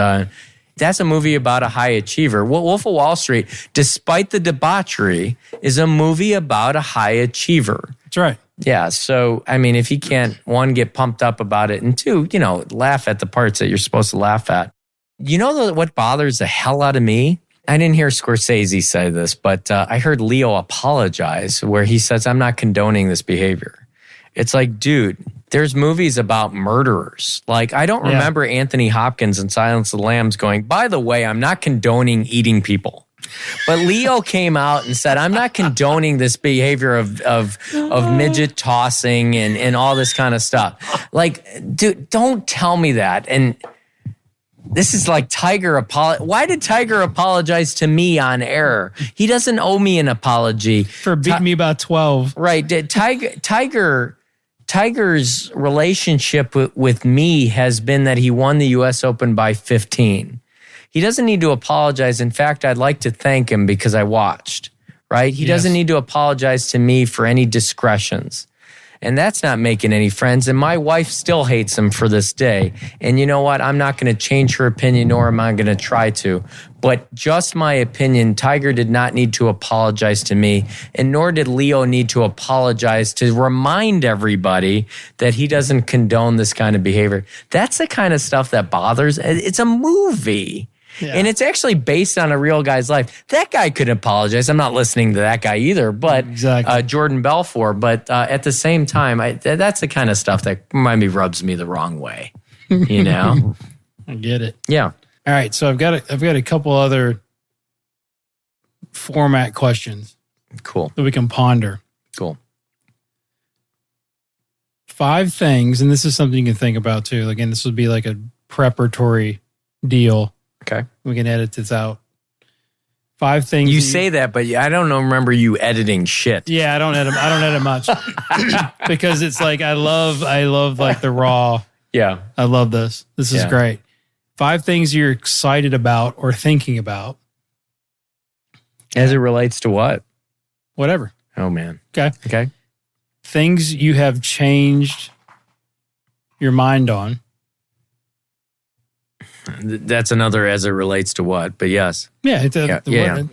That's a movie about a high achiever. Wolf of Wall Street, despite the debauchery, is a movie about a high achiever. That's right. Yeah, so, I mean, if you can't, one, get pumped up about it, and two, laugh at the parts that you're supposed to laugh at. You know what bothers the hell out of me? I didn't hear Scorsese say this, but I heard Leo apologize where he says, I'm not condoning this behavior. It's like, dude, there's movies about murderers. Like, I don't remember Anthony Hopkins in Silence of the Lambs going, by the way, I'm not condoning eating people. But Leo came out and said, I'm not condoning this behavior of midget tossing and all this kind of stuff. Like, dude, don't tell me that. And this is like Tiger why did Tiger apologize to me on air? He doesn't owe me an apology. For beating me about 12. Right. Tiger's relationship with me has been that he won the U.S. Open by 15. He doesn't need to apologize. In fact, I'd like to thank him because I watched, right? He doesn't need to apologize to me for any discretions. And that's not making any friends. And my wife still hates him for this day. And you know what? I'm not going to change her opinion, nor am I going to try to. But just my opinion, Tiger did not need to apologize to me, and nor did Leo need to apologize to remind everybody that he doesn't condone this kind of behavior. That's the kind of stuff that bothers. It's a movie. Yeah. And it's actually based on a real guy's life. That guy could apologize. I'm not listening to that guy either, but Jordan Belfort. But at the same time, that's the kind of stuff that maybe rubs me the wrong way. You know, I get it. Yeah. All right. So I've got a couple other format questions. Cool. That we can ponder. Cool. 5 things, and this is something you can think about too. Again, this would be like a preparatory deal. Okay. We can edit this out. 5 things. You say that, but I don't remember you editing shit. Yeah, I don't edit much. Because it's like I love like the raw. Yeah. I love this. This is great. 5 things you're excited about or thinking about. As it relates to what? Whatever. Oh man. Okay. Things you have changed your mind on. That's another as it relates to what, but yes. Yeah,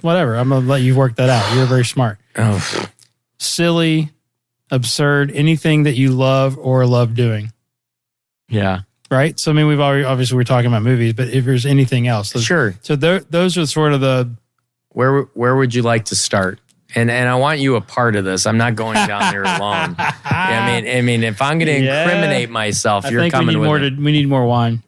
whatever. I'm going to let you work that out. You're very smart. Oh. Silly, absurd, anything that you love or love doing. Yeah. Right? So, I mean, obviously we're talking about movies, but if there's anything else. Sure. So those are sort of the... Where would you like to start? And I want you a part of this. I'm not going down here alone. I mean, if I'm going to incriminate myself, you're coming with it. We need more wine.